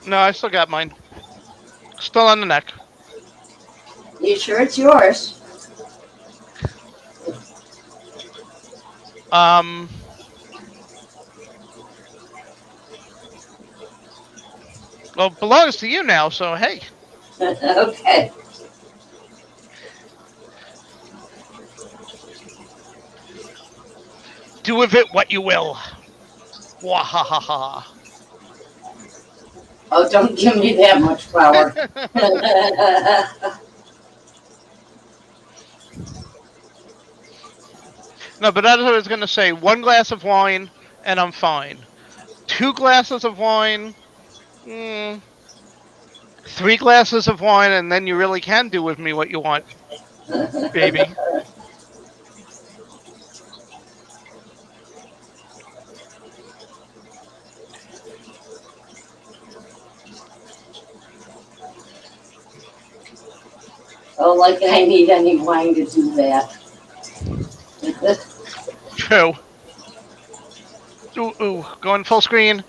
No, I still got mine. Still on the neck. You sure it's yours? Well, it belongs to you now, so hey. Okay. Do with it what you will. Wahahaha. Oh, don't give me that much power. No, but that's what I was going to say. 1 glass of wine, and I'm fine. 2 glasses of wine, 3 glasses of wine, and then you really can do with me what you want, baby. Oh, like I need any wine to do that. True. Ooh, going full screen.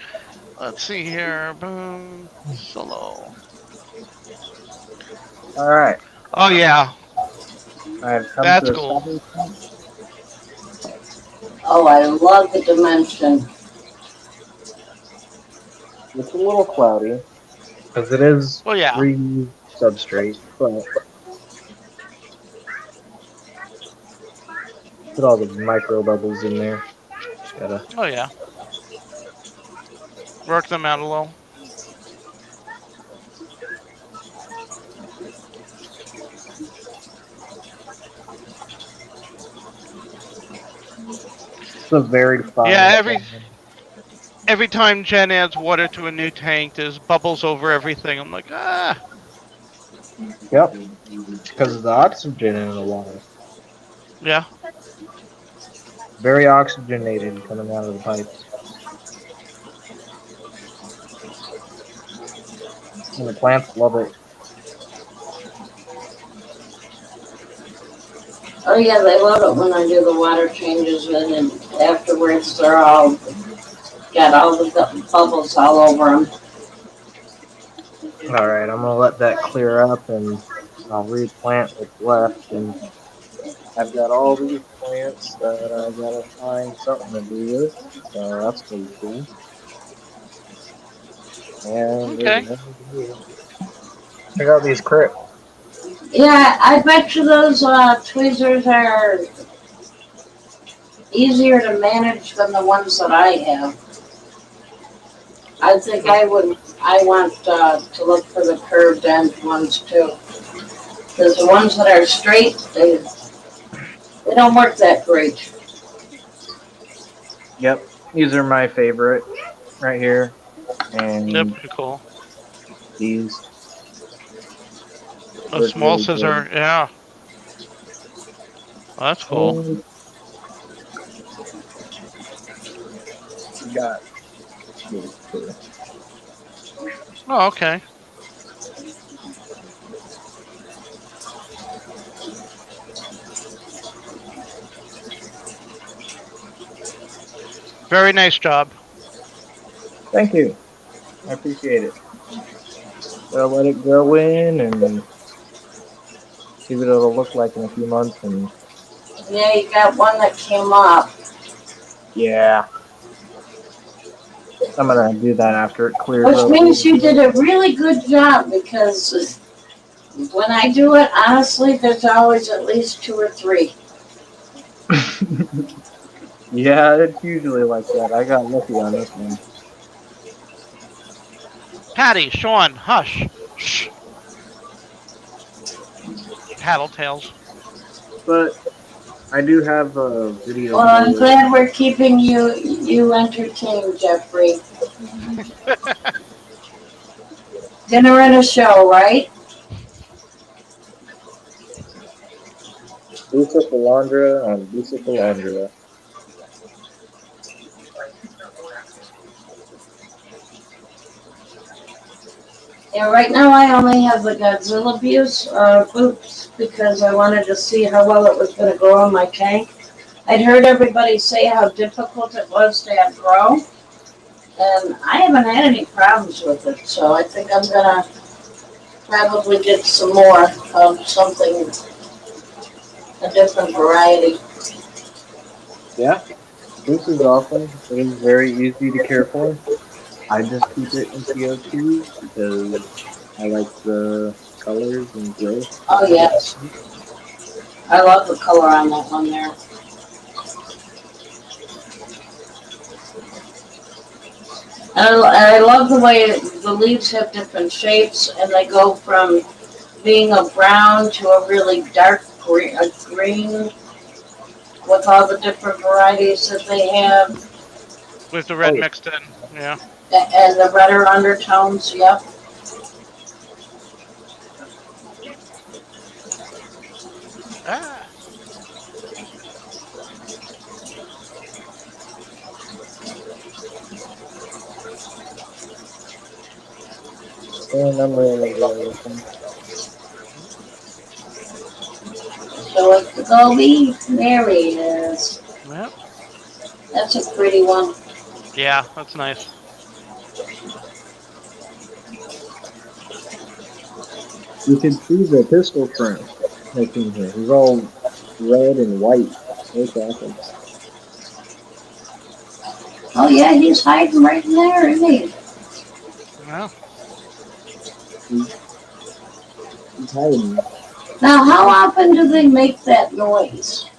Let's see here. Boom. Solo. All right. Oh, yeah. I've come That's to cool. Oh, I love the dimension. It's a little cloudy because it is Well, yeah. substrate, but put all the micro bubbles in there. Just gotta. Oh, yeah. Work them out a little. It's a very fine. Yeah, every time Jen adds water to a new tank, there's bubbles over everything. I'm like, ah. Yep. Because of the oxygen in the water. Yeah. Very oxygenated coming out of the pipes. And the plants love it. Oh yeah, they love it when I do the water changes and then afterwards they're all got all the bubbles all over them. All right, I'm gonna let that clear up, and I'll replant what's left. And I've got all these plants that I gotta find something to do with, so that's pretty cool. And Okay. check out these crypts. Yeah, I bet you those tweezers are easier to manage than the ones that I have. I think I want to look for the curved end ones too. Because the ones that are straight, they don't work that great. Yep, these are my favorite right here, and Yep, pretty cool. these. A small really scissor, good. yeah. Well, that's cool. And we got. Oh, okay. Very nice job. Thank you. I appreciate it. I'll let it grow in and see what it'll look like in a few months. And Yeah, you got one that came up. yeah, I'm gonna do that after it clears Which up. means you did a really good job because when I do it, honestly, there's always at least 2 or 3. Yeah, it's usually like that. I got lucky on this one. Patty, Sean, hush. Shh. Tattletales. But I do have a video Well, I'm for glad we're keeping you entertained, Jeffrey. Dinner and a show, right? Lisa Philandra on Lisa Philandra. Yeah, right now I only have the Godzilla boots because I wanted to see how well it was going to grow on my tank. I'd heard everybody say how difficult it was to have grow, and I haven't had any problems with it, so I think I'm going to probably get some more of something, a different variety. Yeah, this is awesome. It is very easy to care for. I just keep it in CO2 because I like the colors and growth. Oh, yes. I love the color on that one there. I love the way the leaves have different shapes, and they go from being a brown to a really dark green with all the different varieties that they have, With the Oh red yeah. mixed in. Yeah. and the redder undertones. Yep. Ah. And I'm really enjoying this one. So it's the Goldie. There he is. Yep. That's a pretty one. Yeah, that's nice. You can see the pistol shrimp that's in here. He's all red and white. It's awesome. Oh yeah, he's hiding right in there, isn't he? Well, He's hiding. Now, how often do they make that noise?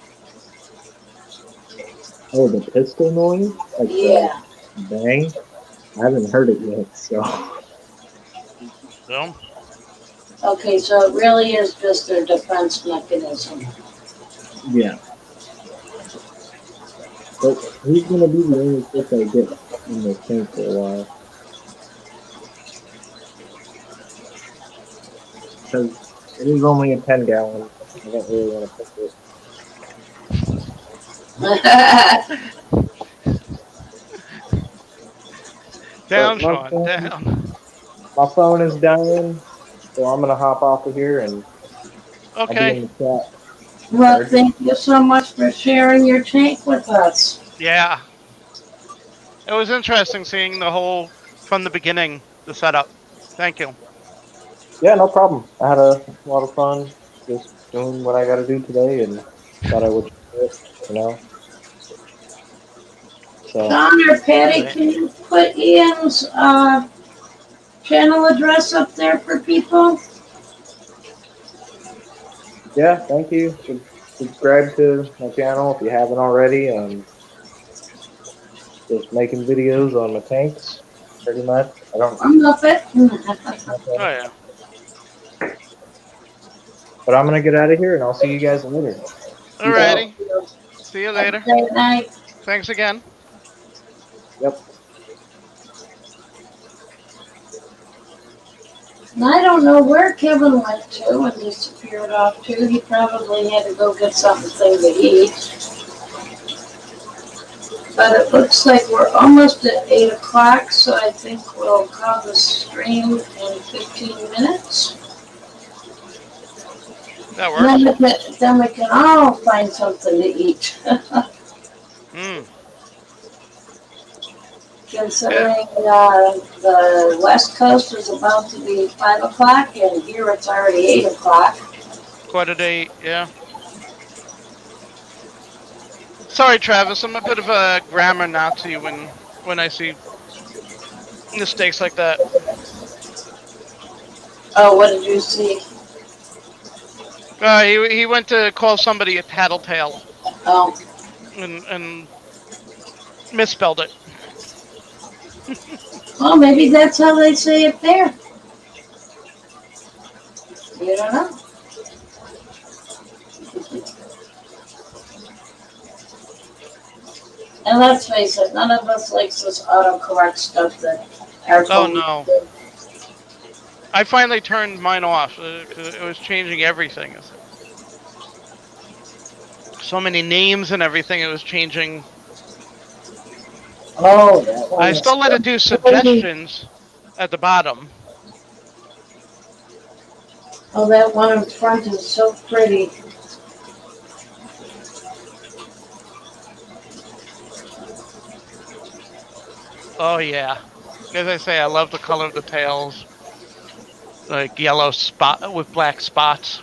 Oh, the pistol noise? Like the Yeah. bang? I haven't heard it yet, so. so Okay, so it really is just their defense mechanism. Yeah. But he's gonna be the only fish I get in the tank for a while. Because it is only a 10 gallon. I don't really want to push it. down, Sean, down. My phone is dying, so I'm gonna hop off of here and I'll be Okay. in the chat. Well, thank you so much for sharing your tank with us. Yeah. It was interesting seeing the whole from the beginning, the setup. Thank you. Yeah, no problem. I had a lot of fun just doing what I got to do today, and thought I would share it, you know. So Don or Patty, Right. can you put Ian's channel address up there for people? yeah, thank you. Subscribe to my channel if you haven't already. Just making videos on my tanks, pretty much. I don't. I love it. Oh yeah. But I'm gonna get out of here, and I'll see you guys later. Peace out. Alrighty. See you Have a later. great night. Thanks again. Yep. And I don't know where Kevin went to and disappeared off to. He probably had to go get something to eat. But it looks like we're almost at 8 o'clock, so I think we'll call the stream in 15 minutes. That works. Then we can all find something to eat. considering the West Coast is about to be 5 o'clock, and here it's already 8 o'clock. Quarter to 8, yeah. Sorry, Travis. I'm a bit of a grammar Nazi when I see mistakes like that. Oh, what did you see? He went to call somebody a tattletale Oh, and misspelled it. well, maybe that's how they say it there. You don't know. And let's face it, none of us likes this autocorrect stuff that our Oh phone. no! I finally turned mine off because it was changing everything. So many names and everything. It was changing. Oh, that one I is still let it do suggestions at the bottom. Oh, that one in front is so pretty. Oh yeah. As I say, I love the color of the tails. Like yellow spot with black spots.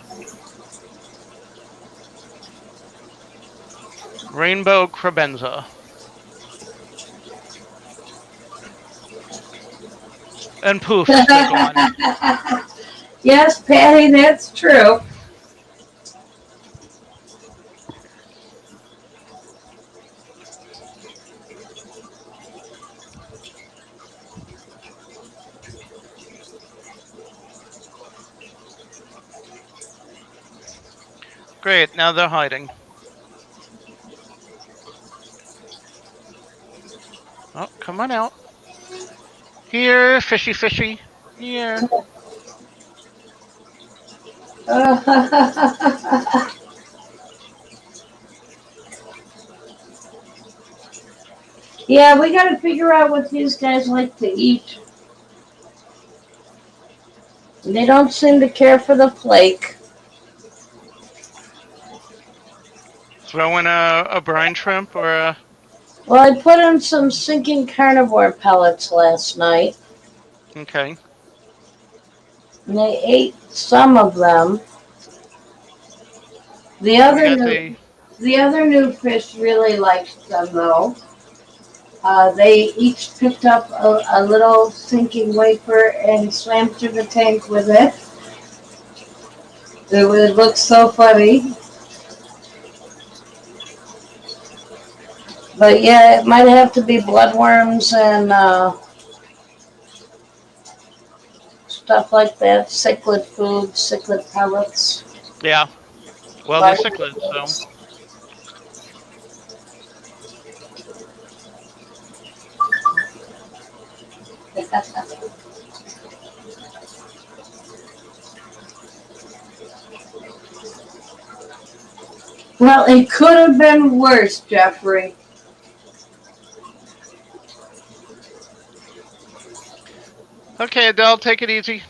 Rainbow crebenza. And poof, they're gone. Yes, Patty, that's true. Great, now they're hiding. Oh, come on out. Here, fishy fishy. Here. Yeah, we gotta figure out what these guys like to eat. They don't seem to care for the flake. Throw in a brine shrimp or a... Well, I put in some sinking carnivore pellets last night, Okay. and they ate some of them. The We got other new fish really liked them though. They each picked up a little sinking wafer and swam through the tank with it. It looked so funny. But yeah, it might have to be bloodworms and stuff like that. Cichlid food, cichlid pellets. Yeah. Well, they're cichlids, so... Well, it could have been worse, Jeffrey. Okay, Adele, take it easy.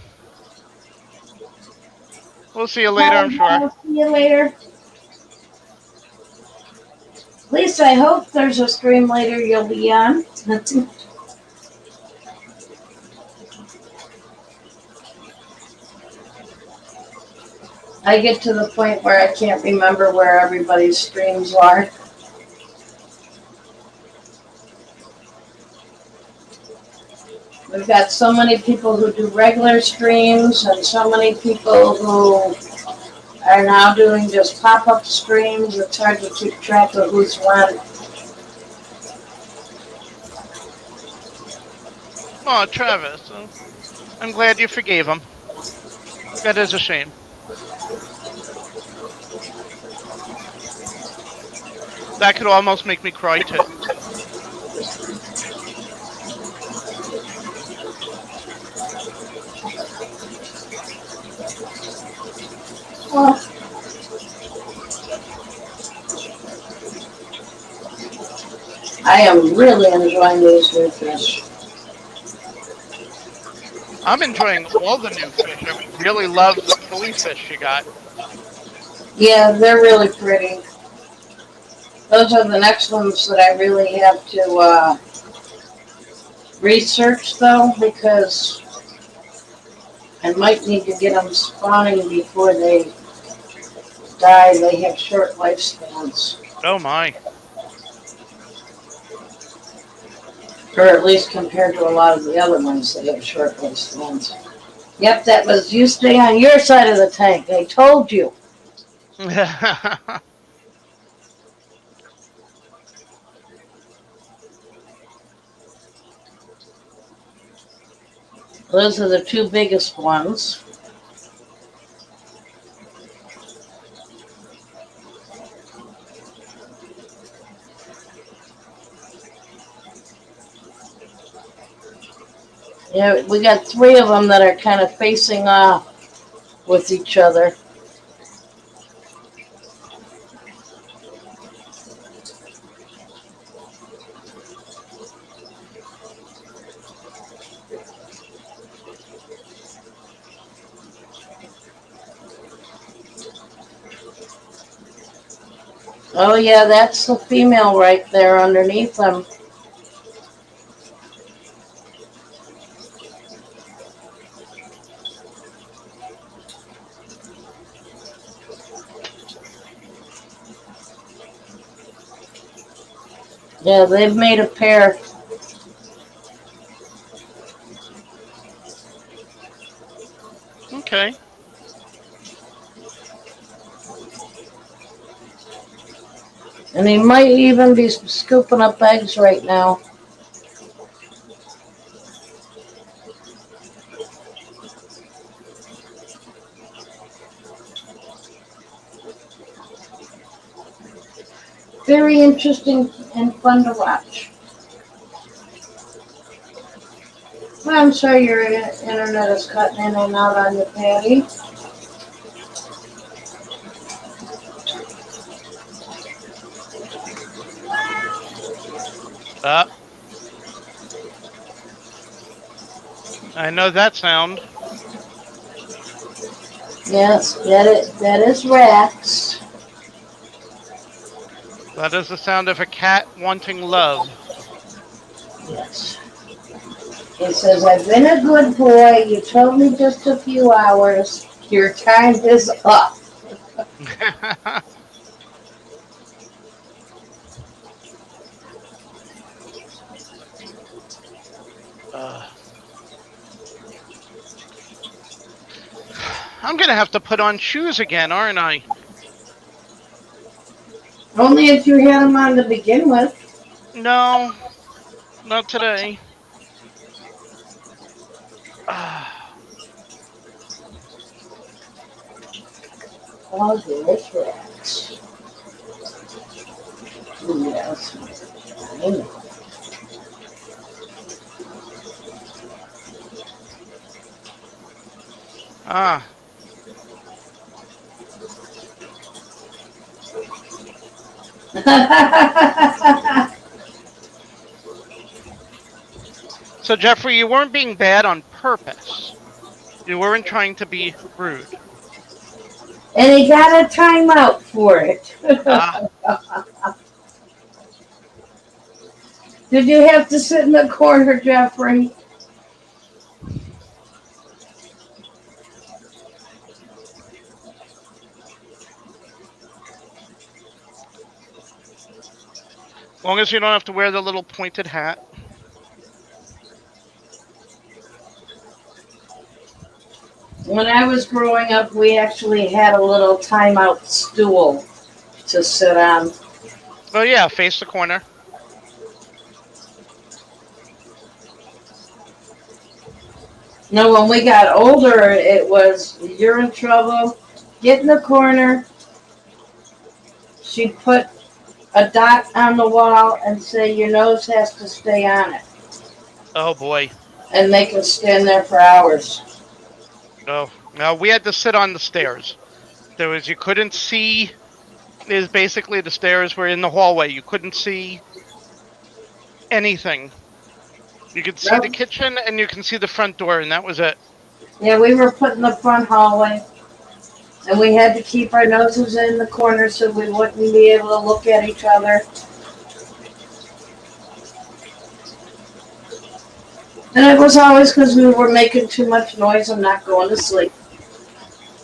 We'll see you later, I'm sure. I'll see you later. At least I hope there's a stream later you'll be on. I get to the point where I can't remember where everybody's streams are. We've got so many people who do regular streams and so many people who are now doing just pop-up streams. It's hard to keep track of who's when. Oh, Travis, I'm glad you forgave him. That is a shame. That could almost make me cry too. Oh. I am really enjoying these new fish. I'm enjoying all the new fish. I really love the killifish you got. Yeah, they're really pretty. Those are the next ones that I really have to research though, because I might need to get them spawning before they die. They have short lifespans, Oh my. or at least compared to a lot of the other ones that have short lifespans. Yep, that was you. Stay on your side of the tank. I told you. Those are the two biggest ones. Yeah, we got three of them that are kind of facing off with each other. Oh yeah, that's the female right there underneath them. Yeah, they've made a pair. Okay. And he might even be scooping up eggs right now. Very interesting and fun to watch. Well, I'm sorry your internet is cutting in and out on you, Patty. Uh, I know that sound. Yes, that is Rex. That is the sound of a cat wanting love. Yes. He says, I've been a good boy. You told me just a few hours. Your time is up. I'm gonna have to put on shoes again, aren't I? Only if you had them on to begin with. No, not today. Oh, there's Rex. Yes. I know. Ah. So, Jeffrey, you weren't being bad on purpose. You weren't trying to be rude. And he got a timeout for it. Ah. Did you have to sit in the corner, Jeffrey? As long as you don't have to wear the little pointed hat. When I was growing up, we actually had a little timeout stool to sit on. Oh, yeah, face the corner. No, when we got older, it was, you're in trouble, get in the corner. She'd put a dot on the wall and say your nose has to stay on it. Oh, boy. And they can stand there for hours. Oh, no, we had to sit on the stairs. You couldn't see, is basically the stairs were in the hallway. You couldn't see anything. You could see the kitchen and you can see the front door, and that was it. Yeah, we were put in the front hallway. And we had to keep our noses in the corner so we wouldn't be able to look at each other. And it was always because we were making too much noise and not going to sleep.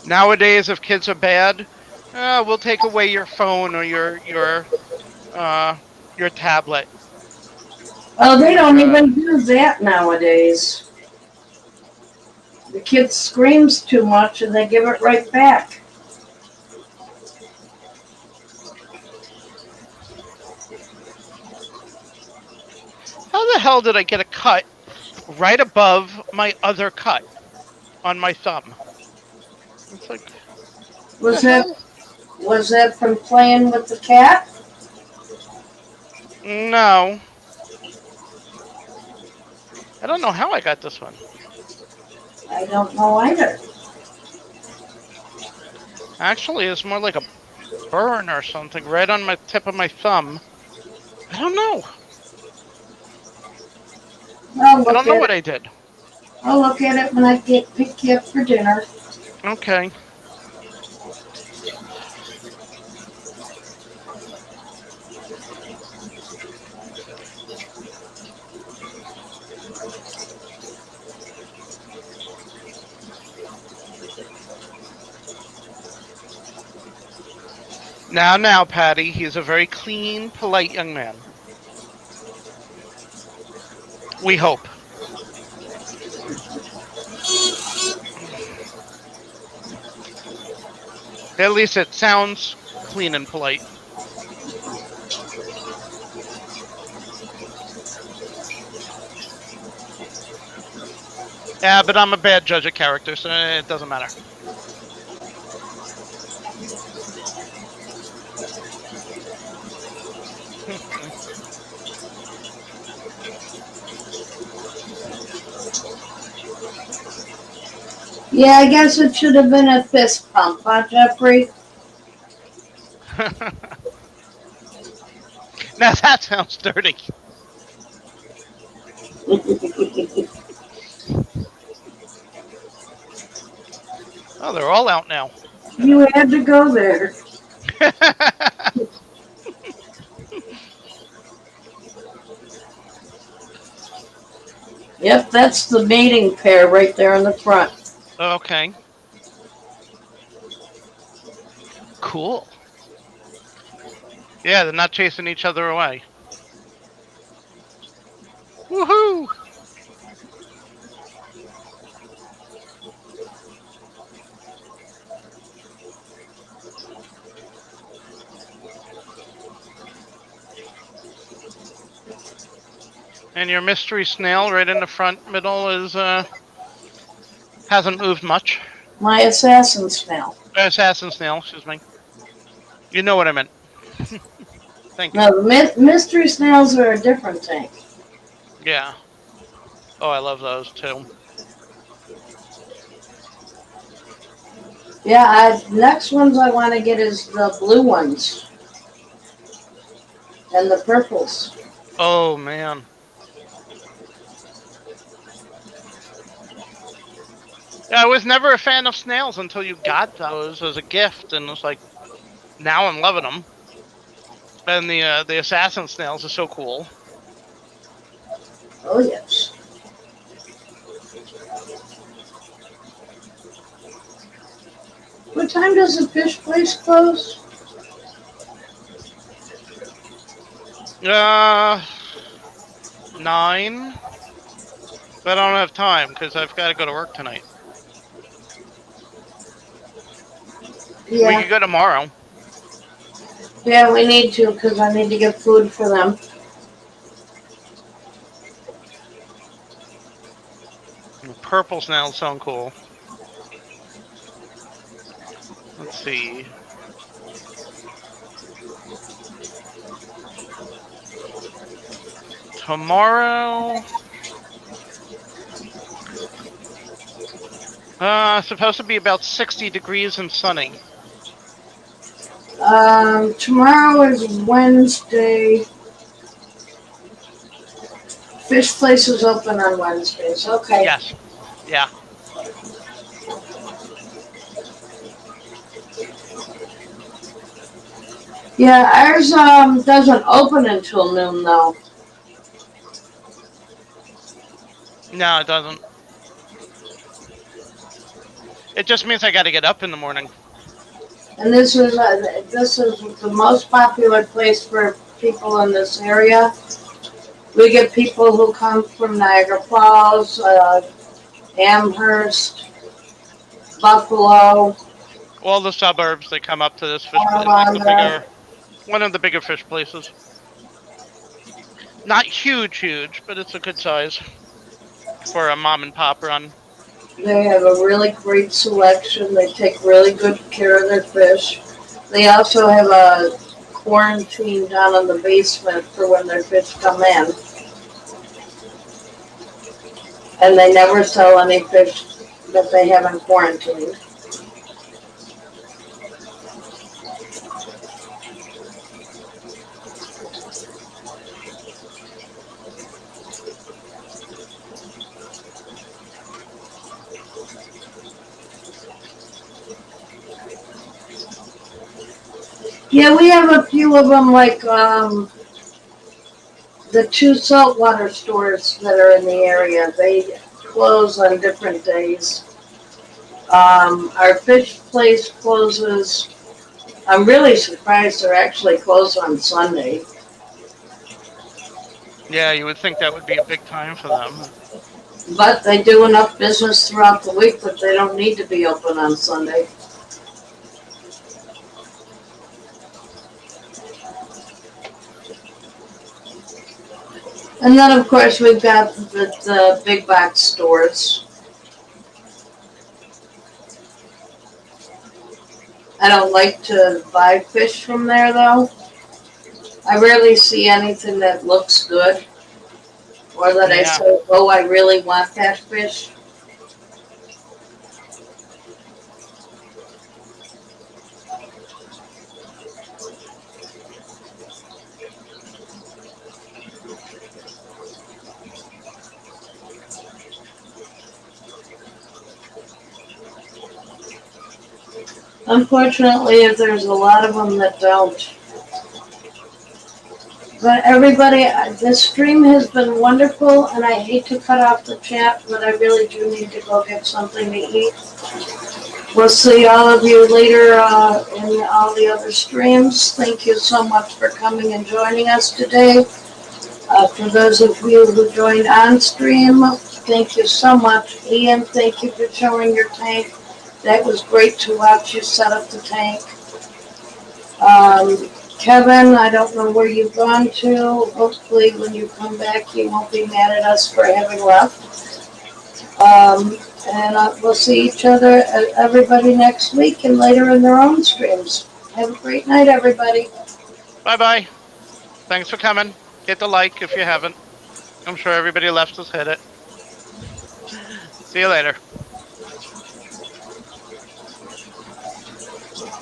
Nowadays, if kids are bad, we'll take away your phone or your tablet. Oh, they don't even do that nowadays. The kid screams too much and they give it right back. How the hell did I get a cut right above my other cut on my thumb? It's like, Was that from playing with the cat? no. I don't know how I got this one. I don't know either. Actually, it's more like a burn or something right on my tip of my thumb. I don't know. I don't know what I did. I'll look at it when I pick you up for dinner. Okay. Now, Patty, he's a very clean, polite young man. We hope. At least it sounds clean and polite. Yeah, but I'm a bad judge of character, so it doesn't matter. Yeah, I guess it should have been a fist pump, huh, Jeffrey? Now that sounds dirty. Oh, they're all out now. You had to go there. Yep, that's the mating pair right there in the front. Okay. Cool. Yeah, they're not chasing each other away. Woohoo! And your mystery snail right in the front middle is hasn't moved much. My assassin snail. Assassin snail, excuse me. You know what I meant. Thank you. No, the mystery snails are a different thing. Yeah. Oh, I love those too. Yeah, next ones I want to get is the blue ones. And the purples. Oh, man. Yeah, I was never a fan of snails until you got those as a gift, and it's like, now I'm loving them. And the assassin snails are so cool. Oh, yes. What time does the fish place close? 9. But I don't have time because I've got to go to work tonight. Yeah. We could go tomorrow. Yeah, we need to because I need to get food for them. Purple snails sound cool. Let's see. Tomorrow. Supposed to be about 60 degrees and sunny. Tomorrow is Wednesday. Fish place is open on Wednesdays. Okay. Yes. Yeah. Yeah, ours doesn't open until noon though. No, it doesn't. It just means I got to get up in the morning. And this is the most popular place for people in this area. We get people who come from Niagara Falls, Amherst, Buffalo. All the suburbs, they come up to this fish place. Um, One of the bigger fish places. Not huge, but it's a good size for a mom and pop run. They have a really great selection. They take really good care of their fish. They also have a quarantine down in the basement for when their fish come in. And they never sell any fish that they haven't quarantined. Yeah, we have a few of them, like the two saltwater stores that are in the area. They close on different days. Our fish place closes. I'm really surprised they're actually closed on Sunday. Yeah, you would think that would be a big time for them. But they do enough business throughout the week that they don't need to be open on Sunday. And then, of course, we've got the big box stores. I don't like to buy fish from there, though. I rarely see anything that looks good or that I Yeah. say, oh, I really want that fish. Unfortunately, there's a lot of them that don't. But everybody, this stream has been wonderful, and I hate to cut off the chat, but I really do need to go get something to eat. We'll see all of you later in all the other streams. Thank you so much for coming and joining us today. For those of you who joined on stream, thank you so much. Ian, thank you for showing your tank. That was great to watch you set up the tank. Kevin, I don't know where you've gone to. Hopefully when you come back, you won't be mad at us for having left. And we'll see each other, everybody next week and later in their own streams. Have a great night, everybody. Bye-bye. Thanks for coming. Hit the like if you haven't. I'm sure everybody left has hit it. See you later.